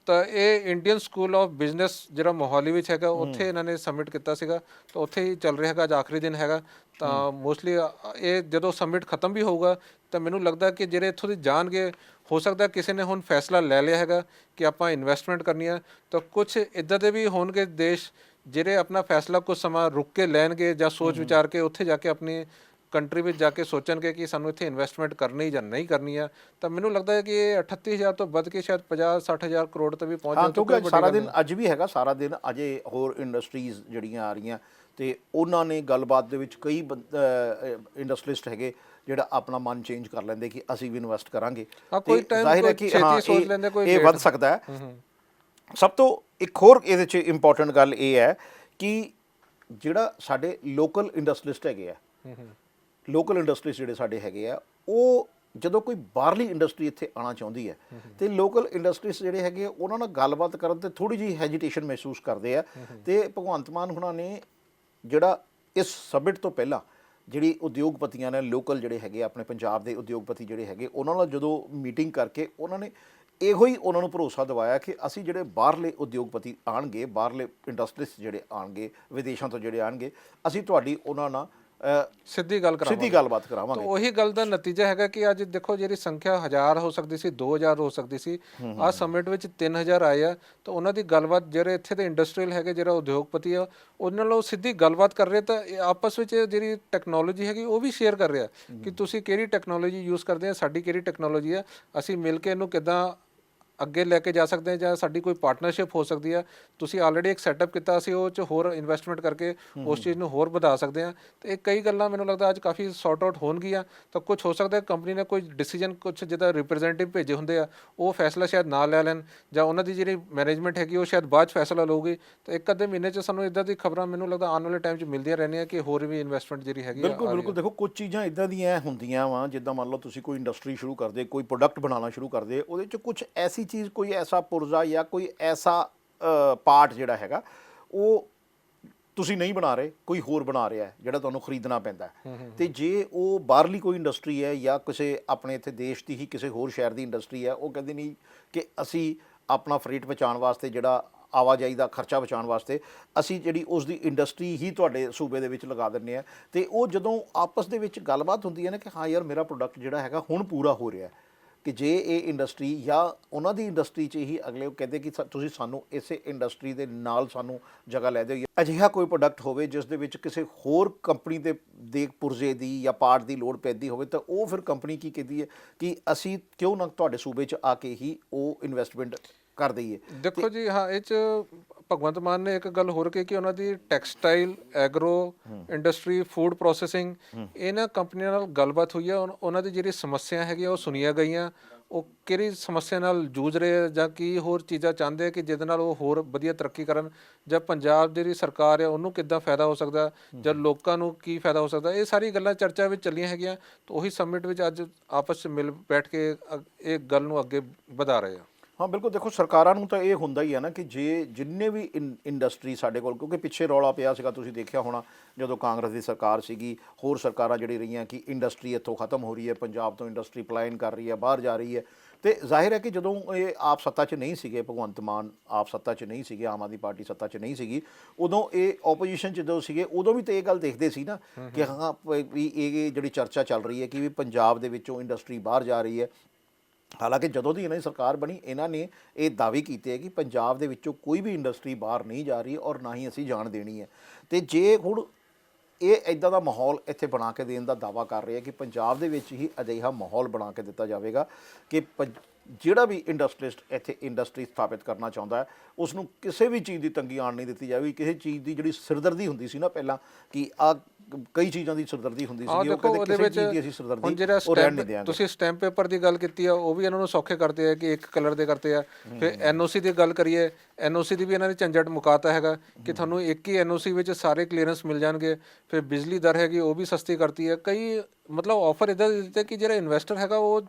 ਤਾਂ ਇਹ ਇੰਡੀਅਨ ਸਕੂਲ ਆਫ ਬਿਜ਼ਨਸ ਜਿਹੜਾ ਮੋਹਾਲੀ ਵਿੱਚ ਹੈਗਾ, ਉੱਥੇ ਇਹਨਾਂ ਨੇ ਸਬਮਿਟ ਕੀਤਾ ਸੀਗਾ। ਤਾਂ ਉੱਥੇ ਹੀ ਚੱਲ ਰਿਹਾ ਹੈਗਾ, ਅੱਜ ਆਖਰੀ ਦਿਨ ਹੈਗਾ। ਤਾਂ ਮੋਸਟਲੀ ਇਹ ਜਦੋਂ ਸਬਮਿਟ ਖਤਮ ਵੀ ਹੋਊਗਾ ਤਾਂ ਮੈਨੂੰ ਲੱਗਦਾ ਕਿ ਜਿਹੜੇ ਇੱਥੋਂ ਦੀ ਜਾਣਗੇ, ਹੋ ਸਕਦਾ ਕਿਸੇ ਨੇ ਹੁਣ ਫੈਸਲਾ ਲੈ ਲਿਆ ਹੈਗਾ ਕਿ ਆਪਾਂ ਇਨਵੈਸਟਮੈਂਟ ਕਰਨੀ ਹੈ। ਤਾਂ ਕੁਝ ਇੱਦਾਂ ਦੇ ਵੀ ਹੋਣਗੇ ਦੇਸ਼ ਜਿਹੜੇ ਆਪਣਾ ਫੈਸਲਾ ਕੁਝ ਸਮਾਂ ਰੁਕ ਕੇ ਲੈਣਗੇ ਜਾਂ ਸੋਚ ਵਿਚਾਰ ਕੇ ਉੱਥੇ ਜਾ ਕੇ ਆਪਣੀ ਕੰਟਰੀ ਵਿੱਚ ਜਾ ਕੇ ਸੋਚਣਗੇ ਕਿ ਸਾਨੂੰ ਇੱਥੇ ਇਨਵੈਸਟਮੈਂਟ ਕਰਨੀ ਜਾਂ ਨਹੀਂ ਕਰਨੀ ਆ। ਤਾਂ ਮੈਨੂੰ ਲੱਗਦਾ ਹੈ ਕਿ ਇਹ 38000 ਤੋਂ ਵੱਧ ਕੇ ਸ਼ਾਇਦ 50-60000 ਕਰੋੜ ਤੇ ਵੀ ਪਹੁੰਚ ਜਾਵੇ। ਕਿਉਂਕਿ ਸਾਰਾ ਦਿਨ ਅੱਜ ਵੀ ਹੈਗਾ, ਸਾਰਾ ਦਿਨ ਅਜੇ ਹੋਰ ਇੰਡਸਟਰੀਜ਼ ਜਿਹੜੀਆਂ ਆ ਰਹੀਆਂ ਤੇ ਉਹਨਾਂ ਨੇ ਗੱਲਬਾਤ ਦੇ ਵਿੱਚ ਕਈ ਇੰਡਸਟਰੀਸਟ ਹੈਗੇ ਜਿਹੜਾ ਆਪਣਾ ਮਨ ਚੇਂਜ ਕਰ ਲੈਂਦੇ ਕਿ ਅਸੀਂ ਵੀ ਇਨਵੈਸਟ ਕਰਾਂਗੇ। ਕੋਈ ਟਾਈਮ ਜ਼ਾਹਿਰ ਹੈ ਕਿ ਹਾਂ ਸੋਚ ਲੈਂਦੇ ਕੋਈ ਇਹ ਵੱਧ ਸਕਦਾ ਹੈ। ਸਭ ਤੋਂ ਇੱਕ ਹੋਰ ਇਹਦੇ 'ਚ ਇੰਪੋਰਟੈਂਟ ਗੱਲ ਇਹ ਹੈ ਕਿ ਜਿਹੜਾ ਸਾਡੇ ਲੋਕਲ ਇੰਡਸਟਰੀਸਟ ਹੈਗੇ ਆ, ਲੋਕਲ ਇੰਡਸਟਰੀਜ਼ ਜਿਹੜੇ ਸਾਡੇ ਹੈਗੇ ਆ, ਉਹ ਜਦੋਂ ਕੋਈ ਬਾਹਰਲੀ ਇੰਡਸਟਰੀ ਇੱਥੇ ਆਉਣਾ ਚਾਹੁੰਦੀ ਹੈ ਤੇ ਲੋਕਲ ਇੰਡਸਟਰੀਜ਼ ਜਿਹੜੇ ਹੈਗੇ ਉਹਨਾਂ ਨਾਲ ਗੱਲਬਾਤ ਕਰਨ ਤੇ ਥੋੜੀ ਜਿਹੀ ਹੈਜੀਟੇਸ਼ਨ ਮਹਿਸੂਸ ਕਰਦੇ ਆ। ਤੇ ਭਗਵੰਤ ਮਾਨ ਹੁਣਾਂ ਨੇ ਜਿਹੜਾ ਇਸ ਸਬਮਿਟ ਤੋਂ ਪਹਿਲਾਂ ਜਿਹੜੀ ਉਦਯੋਗਪਤੀਆਂ ਨੇ, ਲੋਕਲ ਜਿਹੜੇ ਹੈਗੇ ਆਪਣੇ ਪੰਜਾਬ ਦੇ ਉਦਯੋਗਪਤੀ ਜਿਹੜੇ ਹੈਗੇ, ਉਹਨਾਂ ਨਾਲ ਜਦੋਂ ਮੀਟਿੰਗ ਕਰਕੇ ਉਹਨਾਂ ਨੇ ਇਹੋ ਹੀ ਉਹਨਾਂ ਨੂੰ ਭਰੋਸਾ ਦਿਵਾਇਆ ਕਿ ਅਸੀਂ ਜਿਹੜੇ ਬਾਹਰਲੇ ਉਦਯੋਗਪਤੀ ਆਣਗੇ, ਬਾਹਰਲੇ ਇੰਡਸਟਰੀਜ਼ ਜਿਹੜੇ ਆਣਗੇ, ਵਿਦੇਸ਼ਾਂ ਤੋਂ ਜਿਹੜੇ ਆਣਗੇ, ਅਸੀਂ ਤੁਹਾਡੀ ਉਹਨਾਂ ਨਾਲ ਸਿੱਧੀ ਗੱਲਬਾਤ ਕਰਾਵਾਂਗੇ। ਤਾਂ ਉਹੀ ਗੱਲ ਦਾ ਨਤੀਜਾ ਹੈਗਾ ਕਿ ਅੱਜ ਦੇਖੋ ਜਿਹੜੀ ਸੰਖਿਆ 1000 ਹੋ ਸਕਦੀ ਸੀ, 2000 ਹੋ ਸਕਦੀ ਸੀ, ਆਹ ਸਮਿਟ ਵਿੱਚ 3000 ਆਏ ਆ। ਤਾਂ ਉਹਨਾਂ ਦੀ ਗੱਲਬਾਤ ਜਿਹੜੇ ਇੱਥੇ ਦੇ ਇੰਡਸਟਰੀਅਲ ਹੈਗੇ, ਜਿਹੜਾ ਉਦਯੋਗਪਤੀ ਆ, ਉਹਨਾਂ ਨਾਲ ਸਿੱਧੀ ਗੱਲਬਾਤ ਕਰ ਰਹੇ। ਤਾਂ ਆਪਸ ਵਿੱਚ ਜਿਹੜੀ ਟੈਕਨੋਲੋਜੀ ਹੈਗੀ ਉਹ ਵੀ ਸ਼ੇਅਰ ਕਰ ਰਿਹਾ ਕਿ ਤੁਸੀਂ ਕਿਹੜੀ ਟੈਕਨੋਲੋਜੀ ਯੂਜ਼ ਕਰਦੇ ਆ, ਸਾਡੀ ਕਿਹੜੀ ਟੈਕਨੋਲੋਜੀ ਆ, ਅਸੀਂ ਮਿਲ ਕੇ ਇਹਨੂੰ ਕਿੱਦਾਂ ਅੱਗੇ ਲੈ ਕੇ ਜਾ ਸਕਦੇ ਹਾਂ ਜਾਂ ਸਾਡੀ ਕੋਈ ਪਾਰਟਨਰਸ਼ਿਪ ਹੋ ਸਕਦੀ ਆ। ਤੁਸੀਂ ਆਲਰੇਡੀ ਇੱਕ ਸੈਟਅਪ ਕੀਤਾ, ਅਸੀਂ ਉਹ 'ਚ ਹੋਰ ਇਨਵੈਸਟਮੈਂਟ ਕਰਕੇ ਉਸ ਚੀਜ਼ ਨੂੰ ਹੋਰ ਵਧਾ ਸਕਦੇ ਹਾਂ। ਤੇ ਇਹ ਕਈ ਗੱਲਾਂ ਮੈਨੂੰ ਲੱਗਦਾ ਅੱਜ ਕਾਫੀ ਸੌਰਟ ਆਊਟ ਹੋਣਗੀਆਂ। ਤਾਂ ਕੁਝ ਹੋ ਸਕਦਾ ਕੰਪਨੀ ਨੇ ਕੋਈ ਡਿਸੀਜਨ, ਕੁਝ ਜਿੱਦਾਂ ਰਿਪਰੈਜ਼ੈਂਟੇਟਿਵ ਭੇਜੇ ਹੁੰਦੇ ਆ, ਉਹ ਫੈਸਲਾ ਸ਼ਾਇਦ ਨਾ ਲੈ ਲੈਣ, ਜਾਂ ਉਹਨਾਂ ਦੀ ਜਿਹੜੀ ਮੈਨੇਜਮੈਂਟ ਹੈਗੀ ਉਹ ਸ਼ਾਇਦ ਬਾਅਦ 'ਚ ਫੈਸਲਾ ਲਊਗੀ। ਤਾਂ ਇੱਕ ਅੱਧੇ ਮਹੀਨੇ 'ਚ ਸਾਨੂੰ ਇੱਦਾਂ ਦੀ ਖਬਰਾਂ ਮੈਨੂੰ ਲੱਗਦਾ ਆਉਣ ਵਾਲੇ ਟਾਈਮ 'ਚ ਮਿਲਦੀਆਂ ਰਹਿੰਦੀਆਂ ਕਿ ਹੋਰ ਵੀ ਇਨਵੈਸਟਮੈਂਟ ਜਿਹੜੀ ਹੈਗੀ। ਬਿਲਕੁਲ ਦੇਖੋ, ਕੁਝ ਚੀਜ਼ਾਂ ਇੱਦਾਂ ਦੀਆਂ ਹੁੰਦੀਆਂ ਵਾ, ਜਿੱਦਾਂ ਮੰਨ ਲਓ ਤੁਸੀਂ ਕੋਈ ਇੰਡਸਟਰੀ ਸ਼ੁਰੂ ਕਰਦੇ, ਕੋਈ ਪ੍ਰੋਡਕਟ ਬਣਾਉਣਾ ਸ਼ੁਰੂ ਕਰਦੇ, ਉਹਦੇ 'ਚ ਕੁਝ ਐਸੀ ਚੀਜ਼, ਕੋਈ ਐਸਾ ਪੁਰਜ਼ਾ ਜਾਂ ਕੋਈ ਐਸਾ ਪਾਰਟ ਜਿਹੜਾ ਹੈਗਾ ਉਹ ਤੁਸੀਂ ਨਹੀਂ ਬਣਾ ਰਹੇ, ਕੋਈ ਹੋਰ ਬਣਾ ਰਿਹਾ ਹੈ ਜਿਹੜਾ ਤੁਹਾਨੂੰ ਖਰੀਦਣਾ ਪੈਂਦਾ। ਤੇ ਜੇ ਉਹ ਬਾਹਰਲੀ ਕੋਈ ਇੰਡਸਟਰੀ ਹੈ ਜਾਂ ਕਿਸੇ ਆਪਣੇ ਇੱਥੇ ਦੇਸ਼ ਦੀ ਹੀ ਕਿਸੇ ਹੋਰ ਸ਼ਹਿਰ ਦੀ ਇੰਡਸਟਰੀ ਹੈ, ਉਹ ਕਹਿੰਦੇ ਨਹੀਂ ਕਿ ਅਸੀਂ ਆਪਣਾ ਫਰੇਟ ਬਚਾਉਣ ਵਾਸਤੇ, ਜਿਹੜਾ ਆਵਾਜਾਈ ਦਾ ਖਰਚਾ ਬਚਾਉਣ ਵਾਸਤੇ, ਅਸੀਂ ਜਿਹੜੀ ਉਸ ਦੀ ਇੰਡਸਟਰੀ ਹੀ ਤੁਹਾਡੇ ਸੂਬੇ ਦੇ ਵਿੱਚ ਲਗਾ ਦਿੰਦੇ ਹਾਂ। ਤੇ ਉਹ ਜਦੋਂ ਆਪਸ ਦੇ ਵਿੱਚ ਗੱਲਬਾਤ ਹੁੰਦੀ ਹੈ ਨਾ ਕਿ ਹਾਂ ਯਾਰ ਮੇਰਾ ਪ੍ਰੋਡਕਟ ਜਿਹੜਾ ਹੈਗਾ ਹੁਣ ਪੂਰਾ ਹੋ ਰਿਹਾ, ਕਿ ਜੇ ਇਹ ਇੰਡਸਟਰੀ ਜਾਂ ਉਹਨਾਂ ਦੀ ਇੰਡਸਟਰੀ 'ਚ ਹੀ ਅਗਲੇ ਉਹ ਕਹਿੰਦੇ ਕਿ ਤੁਸੀਂ ਸਾਨੂੰ ਇਸੇ ਇੰਡਸਟਰੀ ਦੇ ਨਾਲ ਸਾਨੂੰ ਜਗ੍ਹਾ ਲੈ ਦਿਓ, ਅਜਿਹਾ ਕੋਈ ਪ੍ਰੋਡਕਟ ਹੋਵੇ ਜਿਸ ਦੇ ਵਿੱਚ ਕਿਸੇ ਹੋਰ ਕੰਪਨੀ ਦੇ ਪੁਰਜ਼ੇ ਦੀ ਜਾਂ ਪਾਰਟ ਦੀ ਲੋੜ ਪੈਂਦੀ ਹੋਵੇ, ਤਾਂ ਉਹ ਫਿਰ ਕੰਪਨੀ ਕੀ ਕਹਿੰਦੀ ਹੈ ਕਿ ਅਸੀਂ ਕਿਉਂ ਨਾ ਤੁਹਾਡੇ ਸੂਬੇ 'ਚ ਆ ਕੇ ਹੀ ਉਹ ਇਨਵੈਸਟਮੈਂਟ ਕਰ ਦਈਏ। ਦੇਖੋ ਜੀ, ਹਾਂ, ਇਹ 'ਚ ਭਗਵੰਤ ਮਾਨ ਨੇ ਇੱਕ ਗੱਲ ਹੋਰ ਕਹੀ ਕਿ ਉਹਨਾਂ ਦੀ textile, agro industry, food processing, ਇਹਨਾਂ ਕੰਪਨੀਆਂ ਨਾਲ ਗੱਲਬਾਤ ਹੋਈ ਆ। ਉਹਨਾਂ ਦੀ ਜਿਹੜੀ ਸਮੱਸਿਆ ਹੈਗੀਆਂ ਉਹ ਸੁਣੀਆਂ ਗਈਆਂ। ਉਹ ਕਿਹੜੀ ਸਮੱਸਿਆ ਨਾਲ ਜੂਝ ਰਹੇ ਜਾਂ ਕੀ ਹੋਰ ਚੀਜ਼ਾਂ ਚਾਹੁੰਦੇ ਆ ਕਿ ਜਿਹਦੇ ਨਾਲ ਉਹ ਹੋਰ ਵਧੀਆ ਤਰੱਕੀ ਕਰਨ, ਜਾਂ ਪੰਜਾਬ ਦੀ ਜਿਹੜੀ ਸਰਕਾਰ ਆ ਉਹਨੂੰ ਕਿੱਦਾਂ ਫਾਇਦਾ ਹੋ ਸਕਦਾ, ਜਾਂ ਲੋਕਾਂ ਨੂੰ ਕੀ ਫਾਇਦਾ ਹੋ ਸਕਦਾ। ਇਹ ਸਾਰੀ ਗੱਲਾਂ ਚਰਚਾ ਵਿੱਚ ਚੱਲੀਆਂ ਹੈਗੀਆਂ। ਤਾਂ ਉਹੀ ਸਮਿਟ ਵਿੱਚ ਅੱਜ ਆਪਸ 'ਚ ਮਿਲ ਬੈਠ ਕੇ ਇਹ ਗੱਲ ਨੂੰ ਅੱਗੇ ਵਧਾ ਰਹੇ ਆ। ਹਾਂ ਬਿਲਕੁਲ, ਦੇਖੋ ਸਰਕਾਰਾਂ ਨੂੰ ਤਾਂ ਇਹ ਹੁੰਦਾ ਹੀ ਹੈ ਨਾ ਕਿ ਜੇ ਜਿੰਨੇ ਵੀ ਇੰਡਸਟਰੀ ਸਾਡੇ ਕੋਲ, ਕਿਉਂਕਿ ਪਿੱਛੇ ਰੌਲਾ ਪਿਆ ਸੀਗਾ, ਤੁਸੀਂ ਦੇਖਿਆ ਹੋਣਾ ਜਦੋਂ ਕਾਂਗਰਸ ਦੀ ਸਰਕਾਰ ਸੀਗੀ, ਹੋਰ ਸਰਕਾਰਾਂ ਜਿਹੜੀ ਰਹੀਆਂ ਕਿ ਇੰਡਸਟਰੀ ਇੱਥੋਂ ਖਤਮ ਹੋ ਰਹੀ ਹੈ, ਪੰਜਾਬ ਤੋਂ ਇੰਡਸਟਰੀ ਪਲਾਇਨ ਕਰ ਰਹੀ ਹੈ, ਬਾਹਰ ਜਾ ਰਹੀ ਹੈ। ਤੇ ਜ਼ਾਹਿਰ ਹੈ ਕਿ ਜਦੋਂ ਇਹ ਆਪ ਸੱਤਾ 'ਚ ਨਹੀਂ ਸੀਗੇ, ਭਗਵੰਤ ਮਾਨ ਆਪ ਸੱਤਾ 'ਚ ਨਹੀਂ ਸੀਗੇ, ਆਮ ਆਦਮੀ ਪਾਰਟੀ ਸੱਤਾ 'ਚ ਨਹੀਂ ਸੀਗੀ, ਉਦੋਂ ਇਹ ਆਪੋਜੀਸ਼ਨ 'ਚ ਜਦੋਂ ਸੀਗੇ ਉਦੋਂ ਵੀ ਤਾਂ ਇਹ ਗੱਲ ਦੇਖਦੇ ਸੀ ਨਾ ਕਿ ਹਾਂ ਵੀ ਇਹ ਜਿਹੜੀ ਚਰਚਾ ਚੱਲ ਰਹੀ ਹੈ ਕਿ ਵੀ ਪੰਜਾਬ ਦੇ ਵਿੱਚੋਂ ਇੰਡਸਟਰੀ ਬਾਹਰ ਜਾ ਰਹੀ ਹੈ। ਹਾਲਾਂਕਿ ਜਦੋਂ ਦੀ ਇਹਨਾਂ ਦੀ ਸਰਕਾਰ ਬਣੀ, ਇਹਨਾਂ ਨੇ ਇਹ ਦਾਅਵੇ ਕੀਤੇ ਹੈ ਕਿ ਪੰਜਾਬ ਦੇ ਵਿੱਚੋਂ ਕੋਈ ਵੀ ਇੰਡਸਟਰੀ ਬਾਹਰ ਨਹੀਂ ਜਾ ਰਹੀ ਔਰ ਨਾ ਹੀ ਅਸੀਂ ਜਾਣ ਦੇਣੀ ਹੈ। ਤੇ ਜੇ ਹੁਣ ਇਹ ਇੱਦਾਂ ਦਾ ਮਾਹੌਲ ਇੱਥੇ ਬਣਾ ਕੇ ਦੇਣ ਦਾ ਦਾਅਵਾ ਕਰ ਰਹੇ ਆ ਕਿ ਪੰਜਾਬ ਦੇ ਵਿੱਚ ਹੀ ਅਜਿਹਾ ਮਾਹੌਲ ਬਣਾ ਕੇ ਦਿੱਤਾ ਜਾਵੇਗਾ ਕਿ ਜਿਹੜਾ ਵੀ ਇੰਡਸਟਰੀਸਟ ਇੱਥੇ ਇੰਡਸਟਰੀ ਸਥਾਪਿਤ ਕਰਨਾ ਚਾਹੁੰਦਾ ਹੈ ਉਸ ਨੂੰ ਕਿਸੇ ਵੀ ਚੀਜ਼ ਦੀ ਤੰਗੀ ਆਉਣ ਨਹੀਂ ਦਿੱਤੀ ਜਾਵੇ। ਕਿਸੇ ਚੀਜ਼ ਦੀ ਜਿਹੜੀ ਸਿਰਦਰਦੀ ਹੁੰਦੀ ਸੀ ਨਾ ਪਹਿਲਾਂ, ਕਿ ਆ ਕਈ ਚੀਜ਼ਾਂ ਦੀ ਸਿਰਦਰਦੀ ਹੁੰਦੀ ਸੀ, ਉਹ ਕਦੇ ਕਿਸੇ ਚੀਜ਼ ਦੀ ਅਸੀਂ ਸਿਰਦਰਦੀ ਉਹ ਰਹਿਣ ਨਹੀਂ ਦਿਆਂਗੇ। ਤੁਸੀਂ ਸਟੈਂਪ ਪੇਪਰ ਦੀ ਗੱਲ ਕੀਤੀ ਆ, ਉਹ ਵੀ ਇਹਨਾਂ ਨੂੰ ਸੌਖੇ ਕਰਦੇ ਆ ਕਿ ਇੱਕ ਕਲਰ ਦੇ ਕਰਤੇ ਆ। ਫਿਰ ਐਨਓਸੀ ਦੀ ਗੱਲ ਕਰੀਏ, ਐਨਓਸੀ ਦੀ ਵੀ ਇਹਨਾਂ ਨੇ ਝੰਜਟ ਮੁਕਾਤਾ ਹੈਗਾ ਕਿ ਤੁਹਾਨੂੰ ਇੱਕ ਹੀ ਐਨਓਸੀ ਵਿੱਚ ਸਾਰੇ ਕਲੀਅਰੈਂਸ ਮਿਲ ਜਾਣਗੇ। ਫਿਰ ਬਿਜਲੀ ਦਰ ਹੈਗੀ ਉਹ ਵੀ ਸਸਤੀ ਕਰਤੀ ਹੈ। ਕਈ ਮਤਲਬ ਆਫਰ ਇੱਦਾਂ ਦੇ ਦਿੱਤੇ ਕਿ ਜਿਹੜਾ ਇਨਵੈਸਟਰ ਹੈਗਾ ਉਹ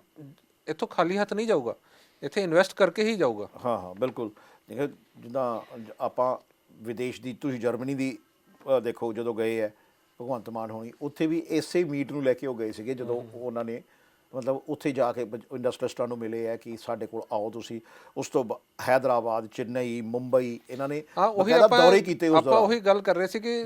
ਇੱਥੋਂ ਖਾਲੀ ਹੱਥ ਨਹੀਂ ਜਾਊਗਾ, ਇੱਥੇ ਇਨਵੈਸਟ ਕਰਕੇ ਹੀ ਜਾਊਗਾ। ਹਾਂ ਬਿਲਕੁਲ। ਜਿੱਦਾਂ ਆਪਾਂ ਵਿਦੇਸ਼ ਦੀ, ਤੁਸੀਂ ਜਰਮਨੀ ਦੀ ਦੇਖੋ, ਜਦੋਂ ਗਏ ਹੈ ਭਗਵੰਤ ਮਾਨ ਹੋਣੀ, ਉੱਥੇ ਵੀ ਇਸੇ ਮੀਟ ਨੂੰ ਲੈ ਕੇ ਉਹ ਗਏ ਸੀਗੇ। ਜਦੋਂ ਉਹਨਾਂ ਨੇ ਮਤਲਬ ਉੱਥੇ ਜਾ ਕੇ ਇੰਡਸਟਰੀਸਟਾਂ ਨੂੰ ਮਿਲੇ ਹੈ ਕਿ ਸਾਡੇ ਕੋਲ ਆਓ ਤੁਸੀਂ। ਉਸ ਤੋਂ ਹੈਦਰਾਬਾਦ, ਚੇਨਈ, ਮੁੰਬਈ, ਇਹਨਾਂ ਨੇ ਦੌਰੇ ਕੀਤੇ। ਆਪਾਂ ਉਹੀ ਗੱਲ ਕਰ ਰਹੇ ਸੀ ਕਿ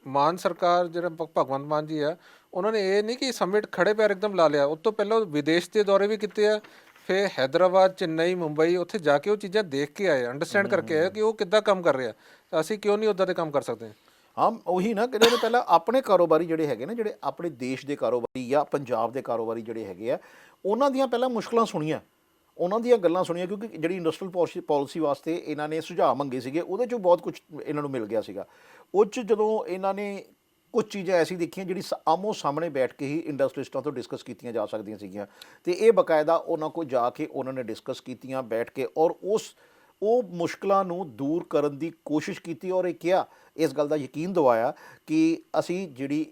ਮਾਨ ਸਰਕਾਰ, ਜਿਹੜਾ ਭਗਵੰਤ ਮਾਨ ਜੀ ਆ, ਉਹਨਾਂ ਨੇ ਇਹ ਨਹੀਂ ਕਿ ਸਮਿਟ ਖੜੇ ਪੈਰ ਇੱਕਦਮ ਲਾ ਲਿਆ। ਉਸ ਤੋਂ ਪਹਿਲਾਂ ਵਿਦੇਸ਼ ਦੇ ਦੌਰੇ ਵੀ ਕੀਤੇ ਆ। ਫਿਰ ਹੈਦਰਾਬਾਦ, ਚੇਨਈ, ਮੁੰਬਈ, ਉੱਥੇ ਜਾ ਕੇ ਉਹ ਚੀਜ਼ਾਂ ਦੇਖ ਕੇ ਆਏ, ਅੰਡਰਸਟੈਂਡ ਕਰਕੇ ਆਏ ਕਿ ਉਹ ਕਿੱਦਾਂ ਕੰਮ ਕਰ ਰਿਹਾ, ਤਾਂ ਅਸੀਂ ਕਿਉਂ ਨਹੀਂ ਉੱਦਾਂ ਦੇ ਕੰਮ ਕਰ ਸਕਦੇ। ਹਾਂ ਉਹੀ ਨਾ, ਕਿ ਇਹਨੇ ਪਹਿਲਾਂ ਆਪਣੇ ਕਾਰੋਬਾਰੀ ਜਿਹੜੇ ਹੈਗੇ ਨਾ, ਜਿਹੜੇ ਆਪਣੇ ਦੇਸ਼ ਦੇ ਕਾਰੋਬਾਰੀ ਜਾਂ ਪੰਜਾਬ ਦੇ ਕਾਰੋਬਾਰੀ ਜਿਹੜੇ ਹੈਗੇ ਆ, ਉਹਨਾਂ ਦੀਆਂ ਪਹਿਲਾਂ ਮੁਸ਼ਕਲਾਂ ਸੁਣੀਆਂ, ਉਹਨਾਂ ਦੀਆਂ ਗੱਲਾਂ ਸੁਣੀਆਂ। ਕਿਉਂਕਿ ਜਿਹੜੀ ਇੰਡਸਟਰੀਅਲ ਪਾਲਿਸੀ ਵਾਸਤੇ ਇਹਨਾਂ ਨੇ ਸੁਝਾਅ ਮੰਗੇ ਸੀਗੇ, ਉਹਦੇ 'ਚੋਂ ਬਹੁਤ ਕੁਝ ਇਹਨਾਂ ਨੂੰ ਮਿਲ ਗਿਆ ਸੀਗਾ। ਉਹ 'ਚ ਜਦੋਂ ਇਹਨਾਂ ਨੇ ਕੁਝ ਚੀਜ਼ਾਂ ਐਸੀ ਦੇਖੀਆਂ ਜਿਹੜੀ ਆਮੋ ਸਾਹਮਣੇ ਬੈਠ ਕੇ ਹੀ ਇੰਡਸਟਰੀਸਟਾਂ ਤੋਂ ਡਿਸਕਸ ਕੀਤੀਆਂ ਜਾ ਸਕਦੀਆਂ ਸੀਗੀਆਂ, ਅਤੇ ਇਹ ਬਾਕਾਇਦਾ ਉਹਨਾਂ ਕੋਲ ਜਾ ਕੇ ਉਹਨਾਂ ਨੇ ਡਿਸਕਸ ਕੀਤੀਆਂ ਬੈਠ ਕੇ, ਔਰ ਉਹ ਮੁਸ਼ਕਲਾਂ ਨੂੰ ਦੂਰ ਕਰਨ ਦੀ ਕੋਸ਼ਿਸ਼ ਕੀਤੀ, ਔਰ ਇਹ ਕਿਹਾ, ਇਸ ਗੱਲ ਦਾ ਯਕੀਨ ਦਿਵਾਇਆ ਕਿ ਅਸੀਂ ਜਿਹੜੀ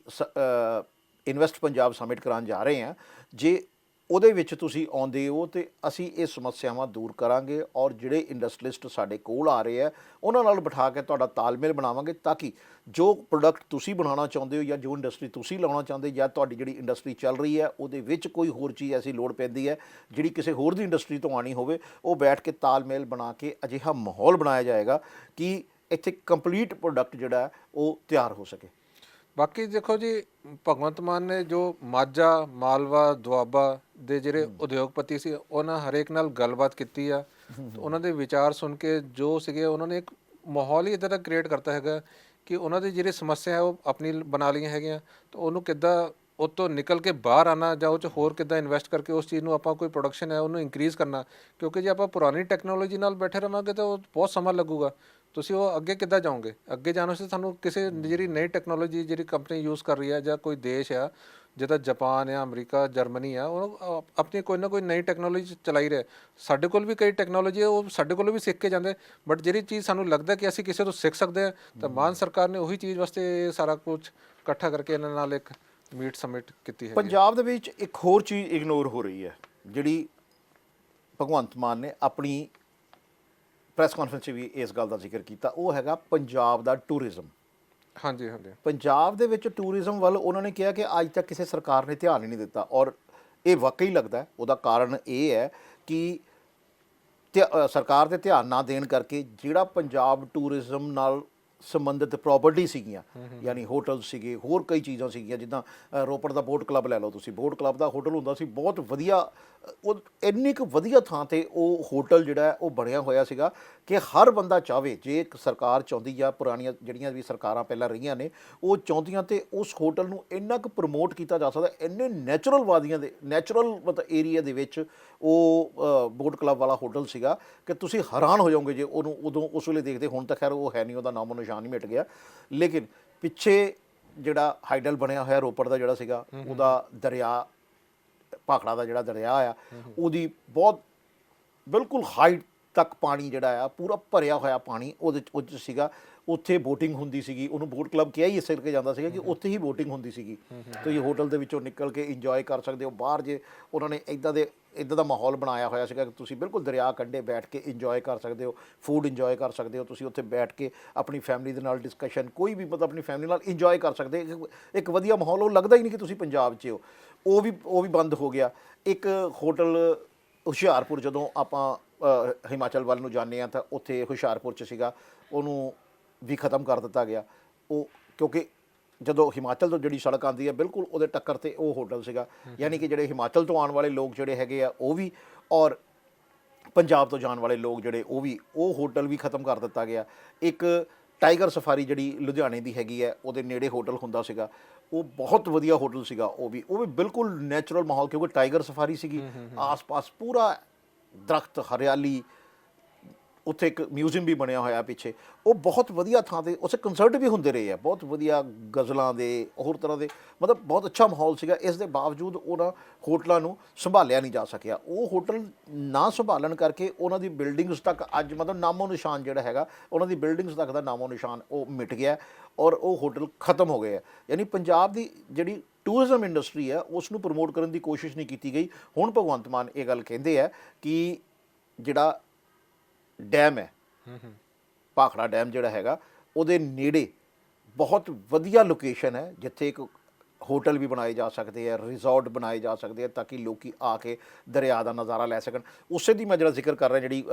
ਇਨਵੈਸਟ ਪੰਜਾਬ ਸਮਿਟ ਕਰਾਉਣ ਜਾ ਰਹੇ ਹਾਂ, ਜੇ ਉਹਦੇ ਵਿੱਚ ਤੁਸੀਂ ਆਉਂਦੇ ਹੋ ਤੇ ਅਸੀਂ ਇਹ ਸਮੱਸਿਆਵਾਂ ਦੂਰ ਕਰਾਂਗੇ, ਔਰ ਜਿਹੜੇ ਇੰਡਸਟਰੀਲਿਸਟ ਸਾਡੇ ਕੋਲ ਆ ਰਹੇ ਆ ਉਹਨਾਂ ਨਾਲ ਬਿਠਾ ਕੇ ਤੁਹਾਡਾ ਤਾਲਮੇਲ ਬਣਾਵਾਂਗੇ, ਤਾਂ ਕਿ ਜੋ ਪ੍ਰੋਡਕਟ ਤੁਸੀਂ ਬਣਾਉਣਾ ਚਾਹੁੰਦੇ ਹੋ ਜਾਂ ਜੋ ਇੰਡਸਟਰੀ ਤੁਸੀਂ ਲਾਉਣਾ ਚਾਹੁੰਦੇ, ਜਾਂ ਤੁਹਾਡੀ ਜਿਹੜੀ ਇੰਡਸਟਰੀ ਚੱਲ ਰਹੀ ਹੈ ਉਹਦੇ ਵਿੱਚ ਕੋਈ ਹੋਰ ਚੀਜ਼ ਐਸੀ ਲੋੜ ਪੈਂਦੀ ਹੈ ਜਿਹੜੀ ਕਿਸੇ ਹੋਰ ਦੀ ਇੰਡਸਟਰੀ ਤੋਂ ਆਉਣੀ ਹੋਵੇ, ਉਹ ਬੈਠ ਕੇ ਤਾਲਮੇਲ ਬਣਾ ਕੇ ਅਜਿਹਾ ਮਾਹੌਲ ਬਣਾਇਆ ਜਾਏਗਾ ਕਿ ਇੱਥੇ ਕੰਪਲੀਟ ਪ੍ਰੋਡਕਟ ਜਿਹੜਾ ਉਹ ਤਿਆਰ ਹੋ ਸਕੇ। ਬਾਕੀ ਦੇਖੋ ਜੀ, ਭਗਵੰਤ ਮਾਨ ਨੇ ਜੋ ਮਾਝਾ, ਮਾਲਵਾ, ਦੁਆਬਾ ਦੇ ਜਿਹੜੇ ਉਦਯੋਗਪਤੀ ਸੀ, ਉਹਨਾਂ ਹਰੇਕ ਨਾਲ ਗੱਲਬਾਤ ਕੀਤੀ ਆ। ਉਹਨਾਂ ਦੇ ਵਿਚਾਰ ਸੁਣ ਕੇ ਜੋ ਸੀਗੇ, ਉਹਨਾਂ ਨੇ ਇੱਕ ਮਾਹੌਲ ਹੀ ਇੱਦਾਂ ਦਾ ਕ੍ਰੀਏਟ ਕਰਤਾ ਹੈਗਾ ਕਿ ਉਹਨਾਂ ਦੀ ਜਿਹੜੀ ਸਮੱਸਿਆ ਹੈ ਉਹ ਆਪਣੀ ਬਣਾ ਲਈਆਂ ਹੈਗੀਆਂ, ਤਾਂ ਉਹਨੂੰ ਕਿੱਦਾਂ ਉਹ ਤੋਂ ਨਿਕਲ ਕੇ ਬਾਹਰ ਆਉਣਾ, ਜਾਂ ਉਹ 'ਚ ਹੋਰ ਕਿੱਦਾਂ ਇਨਵੈਸਟ ਕਰਕੇ ਉਸ ਚੀਜ਼ ਨੂੰ ਆਪਾਂ ਕੋਈ ਪ੍ਰੋਡਕਸ਼ਨ ਹੈ ਉਹਨੂੰ ਇੰਕਰੀਜ਼ ਕਰਨਾ। ਕਿਉਂਕਿ ਜੇ ਆਪਾਂ ਪੁਰਾਣੀ ਟੈਕਨੋਲੋਜੀ ਨਾਲ ਬੈਠੇ ਰਹਾਂਗੇ ਤਾਂ ਉਹ ਬਹੁਤ ਸਮਾਂ ਲੱਗੂਗਾ। ਤੁਸੀਂ ਉਹ ਅੱਗੇ ਕਿੱਦਾਂ ਜਾਓਗੇ? ਅੱਗੇ ਜਾਣ ਵਾਸਤੇ ਸਾਨੂੰ ਕਿਸੇ ਜਿਹੜੀ ਨਈ ਟੈਕਨੋਲੋਜੀ ਜਿਹੜੀ ਕੰਪਨੀ ਯੂਜ਼ ਕਰ ਰਹੀ ਹੈ, ਜਾਂ ਕੋਈ ਦੇਸ਼ ਆ ਜਿੱਦਾਂ ਜਾਪਾਨ ਆ, ਅਮਰੀਕਾ, ਜਰਮਨੀ ਆ, ਉਹ ਆਪਣੀ ਕੋਈ ਨਾ ਕੋਈ ਨਈ ਟੈਕਨੋਲੋਜੀ ਚਲਾਈ ਰਹੇ। ਸਾਡੇ ਕੋਲ ਵੀ ਕਈ ਟੈਕਨੋਲੋਜੀ ਹੈ, ਉਹ ਸਾਡੇ ਕੋਲੋਂ ਵੀ ਸਿੱਖ ਕੇ ਜਾਂਦੇ, ਬਟ ਜਿਹੜੀ ਚੀਜ਼ ਸਾਨੂੰ ਲੱਗਦਾ ਕਿ ਅਸੀਂ ਕਿਸੇ ਤੋਂ ਸਿੱਖ ਸਕਦੇ ਹਾਂ, ਤਾਂ ਮਾਨ ਸਰਕਾਰ ਨੇ ਉਹੀ ਚੀਜ਼ ਵਾਸਤੇ ਸਾਰਾ ਕੁਝ ਇਕੱਠਾ ਕਰਕੇ ਇਹਨਾਂ ਨਾਲ ਇੱਕ ਮੀਟ ਸਮਿਟ ਕੀਤੀ ਹੈ। ਪੰਜਾਬ ਦੇ ਵਿੱਚ ਇੱਕ ਹੋਰ ਚੀਜ਼ ਇਗਨੋਰ ਹੋ ਰਹੀ ਹੈ, ਜਿਹੜੀ ਭਗਵੰਤ ਮਾਨ ਨੇ ਆਪਣੀ ਪ੍ਰੈਸ ਕਾਨਫਰੰਸ 'ਚ ਵੀ ਇਸ ਗੱਲ ਦਾ ਜ਼ਿਕਰ ਕੀਤਾ, ਉਹ ਹੈਗਾ ਪੰਜਾਬ ਦਾ ਟੂਰਿਜ਼ਮ। ਹਾਂਜੀ ਹਾਂਜੀ, ਪੰਜਾਬ ਦੇ ਵਿੱਚ ਟੂਰਿਜ਼ਮ ਵੱਲ ਉਹਨਾਂ ਨੇ ਕਿਹਾ ਕਿ ਅੱਜ ਤੱਕ ਕਿਸੇ ਸਰਕਾਰ ਨੇ ਧਿਆਨ ਹੀ ਨਹੀਂ ਦਿੱਤਾ, ਔਰ ਇਹ ਵਾਕਈ ਲੱਗਦਾ। ਉਹਦਾ ਕਾਰਨ ਇਹ ਹੈ ਕਿ ਸਰਕਾਰ ਦੇ ਧਿਆਨ ਨਾ ਦੇਣ ਕਰਕੇ ਜਿਹੜਾ ਪੰਜਾਬ ਟੂਰਿਜ਼ਮ ਨਾਲ ਸੰਬੰਧਿਤ ਪ੍ਰੋਪਰਟੀ ਸੀਗੀਆਂ, ਯਾਨੀ ਹੋਟਲ ਸੀਗੇ, ਹੋਰ ਕਈ ਚੀਜ਼ਾਂ ਸੀਗੀਆਂ, ਜਿੱਦਾਂ ਰੋਪੜ ਦਾ ਬੋਟ ਕਲੱਬ ਲੈ ਲਓ ਤੁਸੀਂ। ਬੋਟ ਕਲੱਬ ਦਾ ਹੋਟਲ ਹੁੰਦਾ ਸੀ, ਬਹੁਤ ਵਧੀਆ, ਉਹ ਇੰਨੀ ਕੁ ਵਧੀਆ ਥਾਂ 'ਤੇ ਉਹ ਹੋਟਲ ਜਿਹੜਾ ਹੈ ਉਹ ਬਣਿਆ ਹੋਇਆ ਸੀਗਾ ਕਿ ਹਰ ਬੰਦਾ ਚਾਹਵੇ, ਜੇ ਇੱਕ ਸਰਕਾਰ ਚਾਹੁੰਦੀ ਜਾਂ ਪੁਰਾਣੀਆਂ ਜਿਹੜੀਆਂ ਵੀ ਸਰਕਾਰਾਂ ਪਹਿਲਾਂ ਰਹੀਆਂ ਨੇ ਉਹ ਚਾਹੁੰਦੀਆਂ, ਤੇ ਉਸ ਹੋਟਲ ਨੂੰ ਇੰਨਾ ਕੁ ਪ੍ਰਮੋਟ ਕੀਤਾ ਜਾ ਸਕਦਾ। ਇੰਨੇ ਨੈਚੁਰਲ ਵਾਦੀਆਂ ਦੇ, ਨੈਚੁਰਲ ਮਤਲਬ ਏਰੀਆ ਦੇ ਵਿੱਚ ਉਹ ਬੋਟ ਕਲੱਬ ਵਾਲਾ ਹੋਟਲ ਸੀਗਾ ਕਿ ਤੁਸੀਂ ਹੈਰਾਨ ਹੋ ਜਾਓਗੇ ਜੇ ਉਹਨੂੰ ਉਦੋਂ ਉਸ ਵੇਲੇ ਦੇਖਦੇ। ਹੁਣ ਤਾਂ ਖੈਰ ਉਹ ਹੈ ਨਹੀਂ, ਉਹਦਾ ਨਾਮੋ ਨਿਸ਼ਾਨ ਹੀ ਮਿਟ ਗਿਆ। ਲੇਕਿਨ ਪਿੱਛੇ ਜਿਹੜਾ ਹਾਈਡਲ ਬਣਿਆ ਹੋਇਆ ਰੋਪੜ ਦਾ ਜਿਹੜਾ ਸੀਗਾ, ਉਹਦਾ ਦਰਿਆ, ਭਾਖੜਾ ਦਾ ਜਿਹੜਾ ਦਰਿਆ ਆ, ਉਹਦੀ ਬਹੁਤ ਬਿਲਕੁਲ ਹਾਈਟ ਤੱਕ ਪਾਣੀ ਜਿਹੜਾ ਆ ਪੂਰਾ ਭਰਿਆ ਹੋਇਆ ਪਾਣੀ ਉਹਦੇ 'ਚ ਸੀਗਾ। ਉੱਥੇ ਬੋਟਿੰਗ ਹੁੰਦੀ ਸੀਗੀ, ਉਹਨੂੰ ਬੋਟ ਕਲੱਬ ਕਿਹਾ ਹੀ ਇਸੇ ਕਰਕੇ ਜਾਂਦਾ ਸੀਗਾ ਕਿ ਉੱਥੇ ਹੀ ਬੋਟਿੰਗ ਹੁੰਦੀ ਸੀਗੀ। ਤੁਸੀਂ ਹੋਟਲ ਦੇ ਵਿੱਚੋਂ ਨਿਕਲ ਕੇ ਇੰਜੋਏ ਕਰ ਸਕਦੇ ਹੋ। ਬਾਹਰ ਜੇ ਉਹਨਾਂ ਨੇ ਇੱਦਾਂ ਦਾ ਮਾਹੌਲ ਬਣਾਇਆ ਹੋਇਆ ਸੀਗਾ ਕਿ ਤੁਸੀਂ ਬਿਲਕੁਲ ਦਰਿਆ ਕੰਢੇ ਬੈਠ ਕੇ ਇੰਜੋਏ ਕਰ ਸਕਦੇ ਹੋ, ਫੂਡ ਇੰਜੋਏ ਕਰ ਸਕਦੇ ਹੋ। ਤੁਸੀਂ ਉੱਥੇ ਬੈਠ ਕੇ ਆਪਣੀ ਫੈਮਿਲੀ ਦੇ ਨਾਲ ਡਿਸਕਸ਼ਨ, ਕੋਈ ਵੀ ਮਤਲਬ ਆਪਣੀ ਫੈਮਿਲੀ ਨਾਲ ਇੰਜੋਏ ਕਰ ਸਕਦੇ। ਇੱਕ ਵਧੀਆ ਮਾਹੌਲ, ਉਹ ਲੱਗਦਾ ਹੀ ਨਹੀਂ ਕਿ ਤੁਸੀਂ ਪੰਜਾਬ 'ਚ ਹੋ। ਉਹ ਵੀ ਬੰਦ ਹੋ ਗਿਆ। ਇੱਕ ਹੋਟਲ ਹੁਸ਼ਿਆਰਪੁਰ, ਜਦੋਂ ਆਪਾਂ ਹਿਮਾਚਲ ਵੱਲ ਨੂੰ ਜਾਂਦੇ ਹਾਂ ਤਾਂ ਉੱਥੇ ਹੁਸ਼ਿਆਰਪੁਰ 'ਚ ਸੀਗਾ, ਉਹਨੂੰ ਵੀ ਖ਼ਤਮ ਕਰ ਦਿੱਤਾ ਗਿਆ। ਉਹ ਕਿਉਂਕਿ ਜਦੋਂ ਹਿਮਾਚਲ ਤੋਂ ਜਿਹੜੀ ਸੜਕ ਆਉਂਦੀ ਹੈ ਬਿਲਕੁਲ ਉਹਦੇ ਟੱਕਰ 'ਤੇ ਉਹ ਹੋਟਲ ਸੀਗਾ, ਯਾਨੀ ਕਿ ਜਿਹੜੇ ਹਿਮਾਚਲ ਤੋਂ ਆਉਣ ਵਾਲੇ ਲੋਕ ਜਿਹੜੇ ਹੈਗੇ ਆ ਉਹ ਵੀ, ਔਰ ਪੰਜਾਬ ਤੋਂ ਜਾਣ ਵਾਲੇ ਲੋਕ ਜਿਹੜੇ ਉਹ ਹੋਟਲ ਵੀ ਖ਼ਤਮ ਕਰ ਦਿੱਤਾ ਗਿਆ। ਇੱਕ ਟਾਈਗਰ ਸਫਾਰੀ ਜਿਹੜੀ ਲੁਧਿਆਣੇ ਦੀ ਹੈਗੀ ਹੈ, ਉਹਦੇ ਨੇੜੇ ਹੋਟਲ ਹੁੰਦਾ ਸੀਗਾ, ਉਹ ਬਹੁਤ ਵਧੀਆ ਹੋਟਲ ਸੀਗਾ। ਉਹ ਵੀ ਬਿਲਕੁਲ ਨੈਚੁਰਲ ਮਾਹੌਲ, ਕਿਉਂਕਿ ਟਾਈਗਰ ਸਫਾਰੀ ਸੀਗੀ, ਆਸ-ਪਾਸ ਪੂਰਾ ਦਰਖਤ, ਹਰਿਆਲੀ, ਉੱਥੇ ਇੱਕ ਮਿਊਜ਼ੀਅਮ ਵੀ ਬਣਿਆ ਹੋਇਆ ਪਿੱਛੇ। ਉਹ ਬਹੁਤ ਵਧੀਆ ਥਾਂ 'ਤੇ ਉੱਥੇ ਕੰਸਰਟ ਵੀ ਹੁੰਦੇ ਰਹੇ ਆ, ਬਹੁਤ ਵਧੀਆ ਗਜ਼ਲਾਂ ਦੇ, ਹੋਰ ਤਰ੍ਹਾਂ ਦੇ, ਮਤਲਬ ਬਹੁਤ ਅੱਛਾ ਮਾਹੌਲ ਸੀਗਾ। ਇਸ ਦੇ ਬਾਵਜੂਦ ਉਹਨਾਂ ਹੋਟਲਾਂ ਨੂੰ ਸੰਭਾਲਿਆ ਨਹੀਂ ਜਾ ਸਕਿਆ। ਉਹ ਹੋਟਲ ਨਾ ਸੰਭਾਲਣ ਕਰਕੇ ਉਹਨਾਂ ਦੀ ਬਿਲਡਿੰਗਸ ਤੱਕ ਅੱਜ ਮਤਲਬ ਨਾਮੋ ਨਿਸ਼ਾਨ ਜਿਹੜਾ ਹੈਗਾ, ਉਹਨਾਂ ਦੀ ਬਿਲਡਿੰਗਸ ਤੱਕ ਦਾ ਨਾਮੋ ਨਿਸ਼ਾਨ ਉਹ ਮਿਟ ਗਿਆ ਔਰ ਉਹ ਹੋਟਲ ਖਤਮ ਹੋ ਗਏ ਆ। ਯਾਨੀ ਪੰਜਾਬ ਦੀ ਜਿਹੜੀ ਟੂਰਿਜ਼ਮ ਇੰਡਸਟਰੀ ਹੈ ਉਸ ਨੂੰ ਪ੍ਰਮੋਟ ਕਰਨ ਦੀ ਕੋਸ਼ਿਸ਼ ਨਹੀਂ ਕੀਤੀ ਗਈ। ਹੁਣ ਭਗਵੰਤ ਮਾਨ ਇਹ ਗੱਲ ਕਹਿੰਦੇ ਆ ਕਿ ਜਿਹੜਾ ਡੈਮ ਹੈ, ਭਾਖੜਾ ਡੈਮ ਜਿਹੜਾ ਹੈਗਾ, ਉਹਦੇ ਨੇੜੇ ਬਹੁਤ ਵਧੀਆ ਲੋਕੇਸ਼ਨ ਹੈ ਜਿੱਥੇ ਇੱਕ ਹੋਟਲ ਵੀ ਬਣਾਏ ਜਾ ਸਕਦੇ ਆ, ਰਿਜ਼ੋਰਟ ਬਣਾਏ ਜਾ ਸਕਦੇ ਆ, ਤਾਂ ਕਿ ਲੋਕੀ ਆ ਕੇ ਦਰਿਆ ਦਾ ਨਜ਼ਾਰਾ ਲੈ ਸਕਣ। ਉਸੇ ਦੀ ਮੈਂ ਜਿਹੜਾ ਜ਼ਿਕਰ ਕਰ ਰਿਹਾ, ਜਿਹੜੀ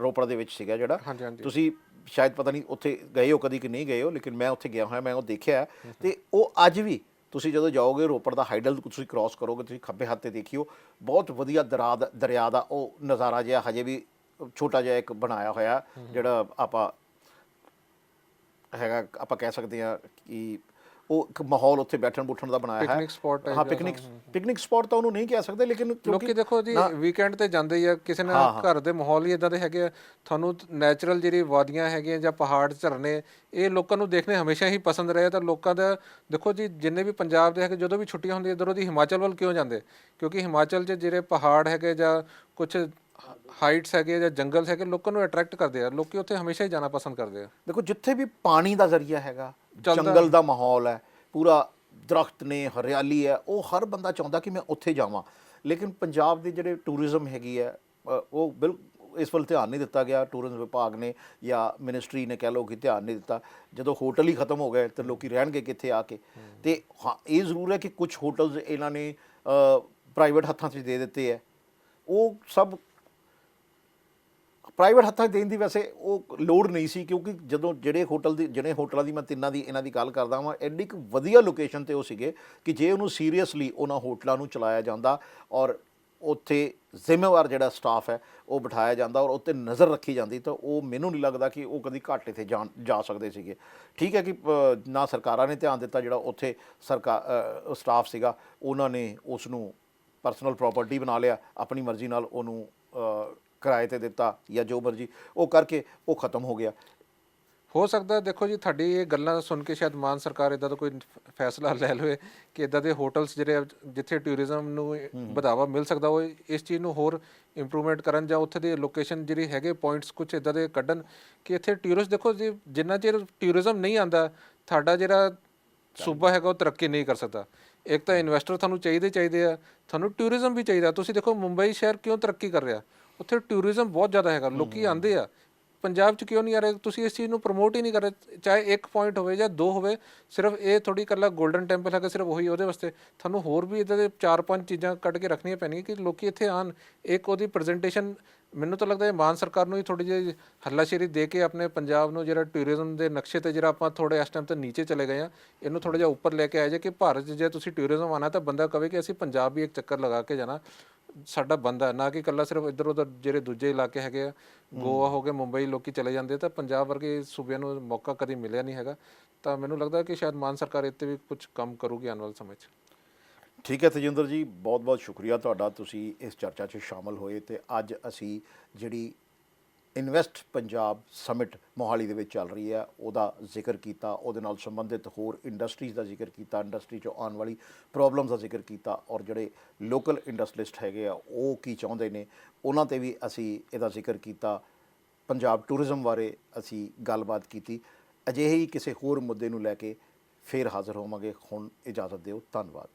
ਰੋਪੜ ਦੇ ਵਿੱਚ ਸੀਗਾ ਜਿਹੜਾ, ਤੁਸੀਂ ਸ਼ਾਇਦ ਪਤਾ ਨਹੀਂ ਉੱਥੇ ਗਏ ਹੋ ਕਦੀ ਕਿ ਨਹੀਂ ਗਏ ਹੋ, ਲੇਕਿਨ ਮੈਂ ਉੱਥੇ ਗਿਆ ਹੋਇਆ, ਮੈਂ ਉਹ ਦੇਖਿਆ। ਅਤੇ ਉਹ ਅੱਜ ਵੀ ਤੁਸੀਂ ਜਦੋਂ ਜਾਓਗੇ ਰੋਪੜ ਦਾ ਹਾਈਡਲ ਤੁਸੀਂ ਕ੍ਰੋਸ ਕਰੋਗੇ, ਤੁਸੀਂ ਖੱਬੇ ਹੱਥ 'ਤੇ ਦੇਖਿਓ, ਬਹੁਤ ਵਧੀਆ ਦਰਿਆ ਦਾ ਉਹ ਨਜ਼ਾਰਾ ਜਿਹਾ ਹਜੇ ਵੀ ਛੋਟਾ ਜਿਹਾ ਇੱਕ ਬਣਾਇਆ ਹੋਇਆ, ਜਿਹੜਾ ਆਪਾਂ ਹੈਗਾ, ਆਪਾਂ ਕਹਿ ਸਕਦੇ ਹਾਂ ਕਿ ਉਹ ਇੱਕ ਮਾਹੌਲ ਉੱਥੇ ਬੈਠਣ ਬੁੱਠਣ ਦਾ ਬਣਾਇਆ ਹੈ। ਹਾਂ, ਪਿਕਨਿਕ ਸਪੌਟ ਤਾਂ ਉਹਨੂੰ ਨਹੀਂ ਕਹਿ ਸਕਦੇ, ਲੇਕਿਨ ਲੋਕੀ ਦੇਖੋ ਜੀ ਵੀਕਐਂਡ ਤੇ ਜਾਂਦੇ ਹੀ ਆ, ਕਿਸੇ ਨੇ ਘਰ ਦੇ ਮਾਹੌਲ ਹੀ ਇਦਾਂ ਦੇ ਹੈਗੇ ਆ। ਤੁਹਾਨੂੰ ਨੈਚੁਰਲ ਜਿਹੜੀ ਵਾਦੀਆਂ ਹੈਗੀਆਂ ਜਾਂ ਪਹਾੜ, ਝਰਨੇ, ਇਹ ਲੋਕਾਂ ਨੂੰ ਦੇਖਣੇ ਹਮੇਸ਼ਾ ਹੀ ਪਸੰਦ ਰਹੇ। ਤਾਂ ਲੋਕਾਂ ਦਾ ਦੇਖੋ ਜੀ, ਜਿੰਨੇ ਵੀ ਪੰਜਾਬ ਦੇ ਹੈਗੇ, ਜਦੋਂ ਵੀ ਛੁੱਟੀਆਂ ਹੁੰਦੀਆਂ ਇੱਧਰੋਂ ਦੀ ਹਿਮਾਚਲ ਵੱਲ ਕਿਉਂ ਜਾਂਦੇ? ਕਿਉਂਕਿ ਹਿਮਾਚਲ 'ਚ ਜਿਹੜੇ ਪਹਾੜ ਹੈਗੇ ਜਾਂ ਕੁਛ ਹਾਈਟਸ ਹੈਗੇ ਜਾਂ ਜੰਗਲ ਹੈਗੇ, ਲੋਕਾਂ ਨੂੰ ਅਟਰੈਕਟ ਕਰਦੇ ਆ। ਲੋਕੀ ਉੱਥੇ ਹਮੇਸ਼ਾ ਹੀ ਜਾਣਾ ਪਸੰਦ ਕਰਦੇ ਆ। ਦੇਖੋ, ਜਿੱਥੇ ਵੀ ਪਾਣੀ ਦਾ ਜ਼ਰੀਆ ਹੈਗਾ, ਜੰਗਲ ਦਾ ਮਾਹੌਲ ਹੈ, ਪੂਰਾ ਦਰਖਤ ਨੇ, ਹਰਿਆਲੀ ਹੈ, ਉਹ ਹਰ ਬੰਦਾ ਚਾਹੁੰਦਾ ਕਿ ਮੈਂ ਉੱਥੇ ਜਾਵਾਂ। ਲੇਕਿਨ ਪੰਜਾਬ ਦੇ ਜਿਹੜੇ ਟੂਰਿਜ਼ਮ ਹੈਗੀ ਹੈ, ਉਹ ਬਿਲਕੁਲ ਇਸ ਵੱਲ ਧਿਆਨ ਨਹੀਂ ਦਿੱਤਾ ਗਿਆ। ਟੂਰਿਜ਼ਮ ਵਿਭਾਗ ਨੇ ਜਾਂ ਮਿਨਿਸਟਰੀ ਨੇ ਕਹਿ ਲਓ ਕਿ ਧਿਆਨ ਨਹੀਂ ਦਿੱਤਾ। ਜਦੋਂ ਹੋਟਲ ਹੀ ਖਤਮ ਹੋ ਗਏ ਤਾਂ ਲੋਕੀ ਰਹਿਣਗੇ ਕਿੱਥੇ ਆ ਕੇ? ਅਤੇ ਹਾਂ, ਇਹ ਜ਼ਰੂਰ ਹੈ ਕਿ ਕੁਛ ਹੋਟਲਸ ਇਹਨਾਂ ਨੇ ਪ੍ਰਾਈਵੇਟ ਹੱਥਾਂ 'ਚ ਦੇ ਦਿੱਤੇ ਹੈ। ਉਹ ਸਭ ਪ੍ਰਾਈਵੇਟ ਹੱਥਾਂ 'ਚ ਦੇਣ ਦੀ ਵੈਸੇ ਉਹ ਲੋੜ ਨਹੀਂ ਸੀ, ਕਿਉਂਕਿ ਜਦੋਂ ਜਿਹੜੇ ਹੋਟਲਾਂ ਦੀ ਮੈਂ ਤਿੰਨਾਂ ਦੀ ਇਹਨਾਂ ਦੀ ਗੱਲ ਕਰਦਾ ਵਾਂ, ਐਡੀ ਇੱਕ ਵਧੀਆ ਲੋਕੇਸ਼ਨ 'ਤੇ ਉਹ ਸੀਗੇ ਕਿ ਜੇ ਉਹਨੂੰ ਸੀਰੀਅਸਲੀ ਉਹਨਾਂ ਹੋਟਲਾਂ ਨੂੰ ਚਲਾਇਆ ਜਾਂਦਾ ਔਰ ਉੱਥੇ ਜ਼ਿੰਮੇਵਾਰ ਜਿਹੜਾ ਸਟਾਫ ਹੈ ਉਹ ਬਿਠਾਇਆ ਜਾਂਦਾ ਔਰ ਉੱਤੇ ਨਜ਼ਰ ਰੱਖੀ ਜਾਂਦੀ, ਤਾਂ ਉਹ ਮੈਨੂੰ ਨਹੀਂ ਲੱਗਦਾ ਕਿ ਉਹ ਕਦੀ ਘਾਟੇ 'ਤੇ ਜਾ ਸਕਦੇ ਸੀਗੇ। ਠੀਕ ਹੈ ਕਿ ਨਾ ਸਰਕਾਰਾਂ ਨੇ ਧਿਆਨ ਦਿੱਤਾ, ਜਿਹੜਾ ਉੱਥੇ ਸਟਾਫ ਸੀਗਾ ਉਹਨਾਂ ਨੇ ਉਸ ਨੂੰ ਪਰਸਨਲ ਪ੍ਰੋਪਰਟੀ ਬਣਾ ਲਿਆ, ਆਪਣੀ ਮਰਜ਼ੀ ਨਾਲ ਉਹਨੂੰ ਕਿਰਾਏ 'ਤੇ ਦਿੱਤਾ ਜਾਂ ਜੋ ਮਰਜ਼ੀ ਉਹ ਕਰਕੇ ਉਹ ਖਤਮ ਹੋ ਗਿਆ। ਹੋ ਸਕਦਾ ਦੇਖੋ ਜੀ, ਤੁਹਾਡੀ ਇਹ ਗੱਲਾਂ ਸੁਣ ਕੇ ਸ਼ਾਇਦ ਮਾਨ ਸਰਕਾਰ ਇੱਦਾਂ ਦਾ ਕੋਈ ਫੈਸਲਾ ਲੈ ਲਵੇ ਕਿ ਇੱਦਾਂ ਦੇ ਹੋਟਲਸ ਜਿਹੜੇ ਜਿੱਥੇ ਟੂਰਿਜ਼ਮ ਨੂੰ ਵਧਾਵਾ ਮਿਲ ਸਕਦਾ, ਉਹ ਇਸ ਚੀਜ਼ ਨੂੰ ਹੋਰ ਇੰਪਰੂਵਮੈਂਟ ਕਰਨ ਜਾਂ ਉੱਥੇ ਦੇ ਲੋਕੇਸ਼ਨ ਜਿਹੜੀ ਹੈਗੇ ਪੁਆਇੰਟਸ ਕੁਛ ਇੱਦਾਂ ਦੇ ਕੱਢਣ ਕਿ ਇੱਥੇ ਟੂਰਿਸਟ, ਦੇਖੋ ਜੀ ਜਿੰਨਾ ਚਿਰ ਟੂਰਿਜ਼ਮ ਨਹੀਂ ਆਉਂਦਾ, ਤੁਹਾਡਾ ਜਿਹੜਾ ਸੂਬਾ ਹੈਗਾ ਉਹ ਤਰੱਕੀ ਨਹੀਂ ਕਰ ਸਕਦਾ। ਇੱਕ ਤਾਂ ਇਨਵੈਸਟਰ ਤੁਹਾਨੂੰ ਚਾਹੀਦੇ ਆ, ਤੁਹਾਨੂੰ ਟੂਰਿਜ਼ਮ ਵੀ ਚਾਹੀਦਾ। ਤੁਸੀਂ ਦੇਖੋ ਮੁੰਬਈ ਸ਼ਹਿਰ ਕਿਉਂ ਤਰੱਕੀ ਕਰ ਰਿਹਾ? ਉੱਥੇ ਟੂਰਿਜ਼ਮ ਬਹੁਤ ਜ਼ਿਆਦਾ ਹੈਗਾ, ਲੋਕੀ ਆਉਂਦੇ ਆ। ਪੰਜਾਬ 'ਚ ਕਿਉਂ ਨਹੀਂ ਆ ਰਹੇ? ਤੁਸੀਂ ਇਸ ਚੀਜ਼ ਨੂੰ ਪ੍ਰਮੋਟ ਹੀ ਨਹੀਂ ਕਰ ਰਹੇ। ਚਾਹੇ ਇੱਕ ਪੁਆਇੰਟ ਹੋਵੇ ਜਾਂ ਦੋ ਹੋਵੇ, ਸਿਰਫ ਇਹ ਥੋੜ੍ਹੀ ਇਕੱਲਾ ਗੋਲਡਨ ਟੈਂਪਲ ਹੈਗਾ ਸਿਰਫ ਉਹੀ, ਉਹਦੇ ਵਾਸਤੇ ਤੁਹਾਨੂੰ ਹੋਰ ਵੀ ਇੱਦਾਂ ਦੇ 4-5 ਚੀਜ਼ਾਂ ਕੱਢ ਕੇ ਰੱਖਣੀਆਂ ਪੈਣੀਆਂ ਕਿ ਲੋਕੀ ਇੱਥੇ ਆਉਣ। ਇੱਕ ਉਹਦੀ ਪ੍ਰੈਜੈਂਟੇਸ਼ਨ, ਮੈਨੂੰ ਤਾਂ ਲੱਗਦਾ ਹੈ ਮਾਨ ਸਰਕਾਰ ਨੂੰ ਹੀ ਥੋੜ੍ਹੀ ਜਿਹੀ ਹੱਲਾਸ਼ੇਰੀ ਦੇ ਕੇ ਆਪਣੇ ਪੰਜਾਬ ਨੂੰ ਜਿਹੜਾ ਟੂਰਿਜ਼ਮ ਦੇ ਨਕਸ਼ੇ 'ਤੇ ਜਿਹੜਾ ਆਪਾਂ ਥੋੜ੍ਹੇ ਇਸ ਟਾਈਮ 'ਤੇ ਨੀਚੇ ਚਲੇ ਗਏ ਹਾਂ, ਇਹਨੂੰ ਥੋੜ੍ਹਾ ਜਿਹਾ ਉੱਪਰ ਲੈ ਕੇ ਆਇਆ ਜੇ ਕਿ ਭਾਰਤ 'ਚ ਜੇ ਤੁਸੀਂ ਟੂਰਿਜ਼ਮ ਆਉਣਾ ਤਾਂ ਬੰਦਾ ਕਵੇ ਕਿ ਅਸੀਂ ਪੰਜਾਬ ਵੀ ਇੱਕ ਚੱਕਰ ਲਗਾ ਕੇ ਜਾਣਾ ਸਾਡਾ ਬੰਦਾ, ਨਾ ਕਿ ਇਕੱਲਾ ਸਿਰਫ ਇੱਧਰ ਉੱਧਰ ਜਿਹੜੇ ਦੂਜੇ ਇਲਾਕੇ ਹੈਗੇ ਆ, ਗੋਆ ਹੋ ਗਏ, ਮੁੰਬਈ ਲੋਕੀ ਚਲੇ ਜਾਂਦੇ, ਤਾਂ ਪੰਜਾਬ ਵਰਗੇ ਸੂਬਿਆਂ ਨੂੰ ਮੌਕਾ ਕਦੀ ਮਿਲਿਆ ਨਹੀਂ ਹੈਗਾ। ਤਾਂ ਮੈਨੂੰ ਲੱਗਦਾ ਕਿ ਸ਼ਾਇਦ ਮਾਨ ਸਰਕਾਰ ਇੱਥੇ ਵੀ ਕੁਝ ਕੰਮ ਕਰੂਗੀ ਆਉਣ ਵਾਲੇ ਸਮੇਂ 'ਚ। ਠੀਕ ਹੈ ਤੇਜਿੰਦਰ ਜੀ, ਬਹੁਤ ਬਹੁਤ ਸ਼ੁਕਰੀਆ ਤੁਹਾਡਾ, ਤੁਸੀਂ ਇਸ ਚਰਚਾ 'ਚ ਸ਼ਾਮਲ ਹੋਏ। ਅਤੇ ਅੱਜ ਅਸੀਂ ਜਿਹੜੀ ਇਨਵੈਸਟ ਪੰਜਾਬ ਸਮਿਟ ਮੋਹਾਲੀ ਦੇ ਵਿੱਚ ਚੱਲ ਰਹੀ ਹੈ ਉਹਦਾ ਜ਼ਿਕਰ ਕੀਤਾ, ਉਹਦੇ ਨਾਲ ਸੰਬੰਧਿਤ ਹੋਰ ਇੰਡਸਟਰੀਜ਼ ਦਾ ਜ਼ਿਕਰ ਕੀਤਾ, ਇੰਡਸਟਰੀ 'ਚੋਂ ਆਉਣ ਵਾਲੀ ਪ੍ਰੋਬਲਮਸ ਦਾ ਜ਼ਿਕਰ ਕੀਤਾ, ਔਰ ਜਿਹੜੇ ਲੋਕਲ ਇੰਡਸਟਰੀਲਿਸਟ ਹੈਗੇ ਆ ਉਹ ਕੀ ਚਾਹੁੰਦੇ ਨੇ ਉਹਨਾਂ 'ਤੇ ਵੀ ਅਸੀਂ ਇਹਦਾ ਜ਼ਿਕਰ ਕੀਤਾ। ਪੰਜਾਬ ਟੂਰਿਜ਼ਮ ਬਾਰੇ ਅਸੀਂ ਗੱਲਬਾਤ ਕੀਤੀ। ਅਜਿਹੇ ਹੀ ਕਿਸੇ ਹੋਰ ਮੁੱਦੇ ਨੂੰ ਲੈ ਕੇ ਫਿਰ ਹਾਜ਼ਰ ਹੋਵਾਂਗੇ। ਹੁਣ ਇਜਾਜ਼ਤ ਦਿਓ, ਧੰਨਵਾਦ।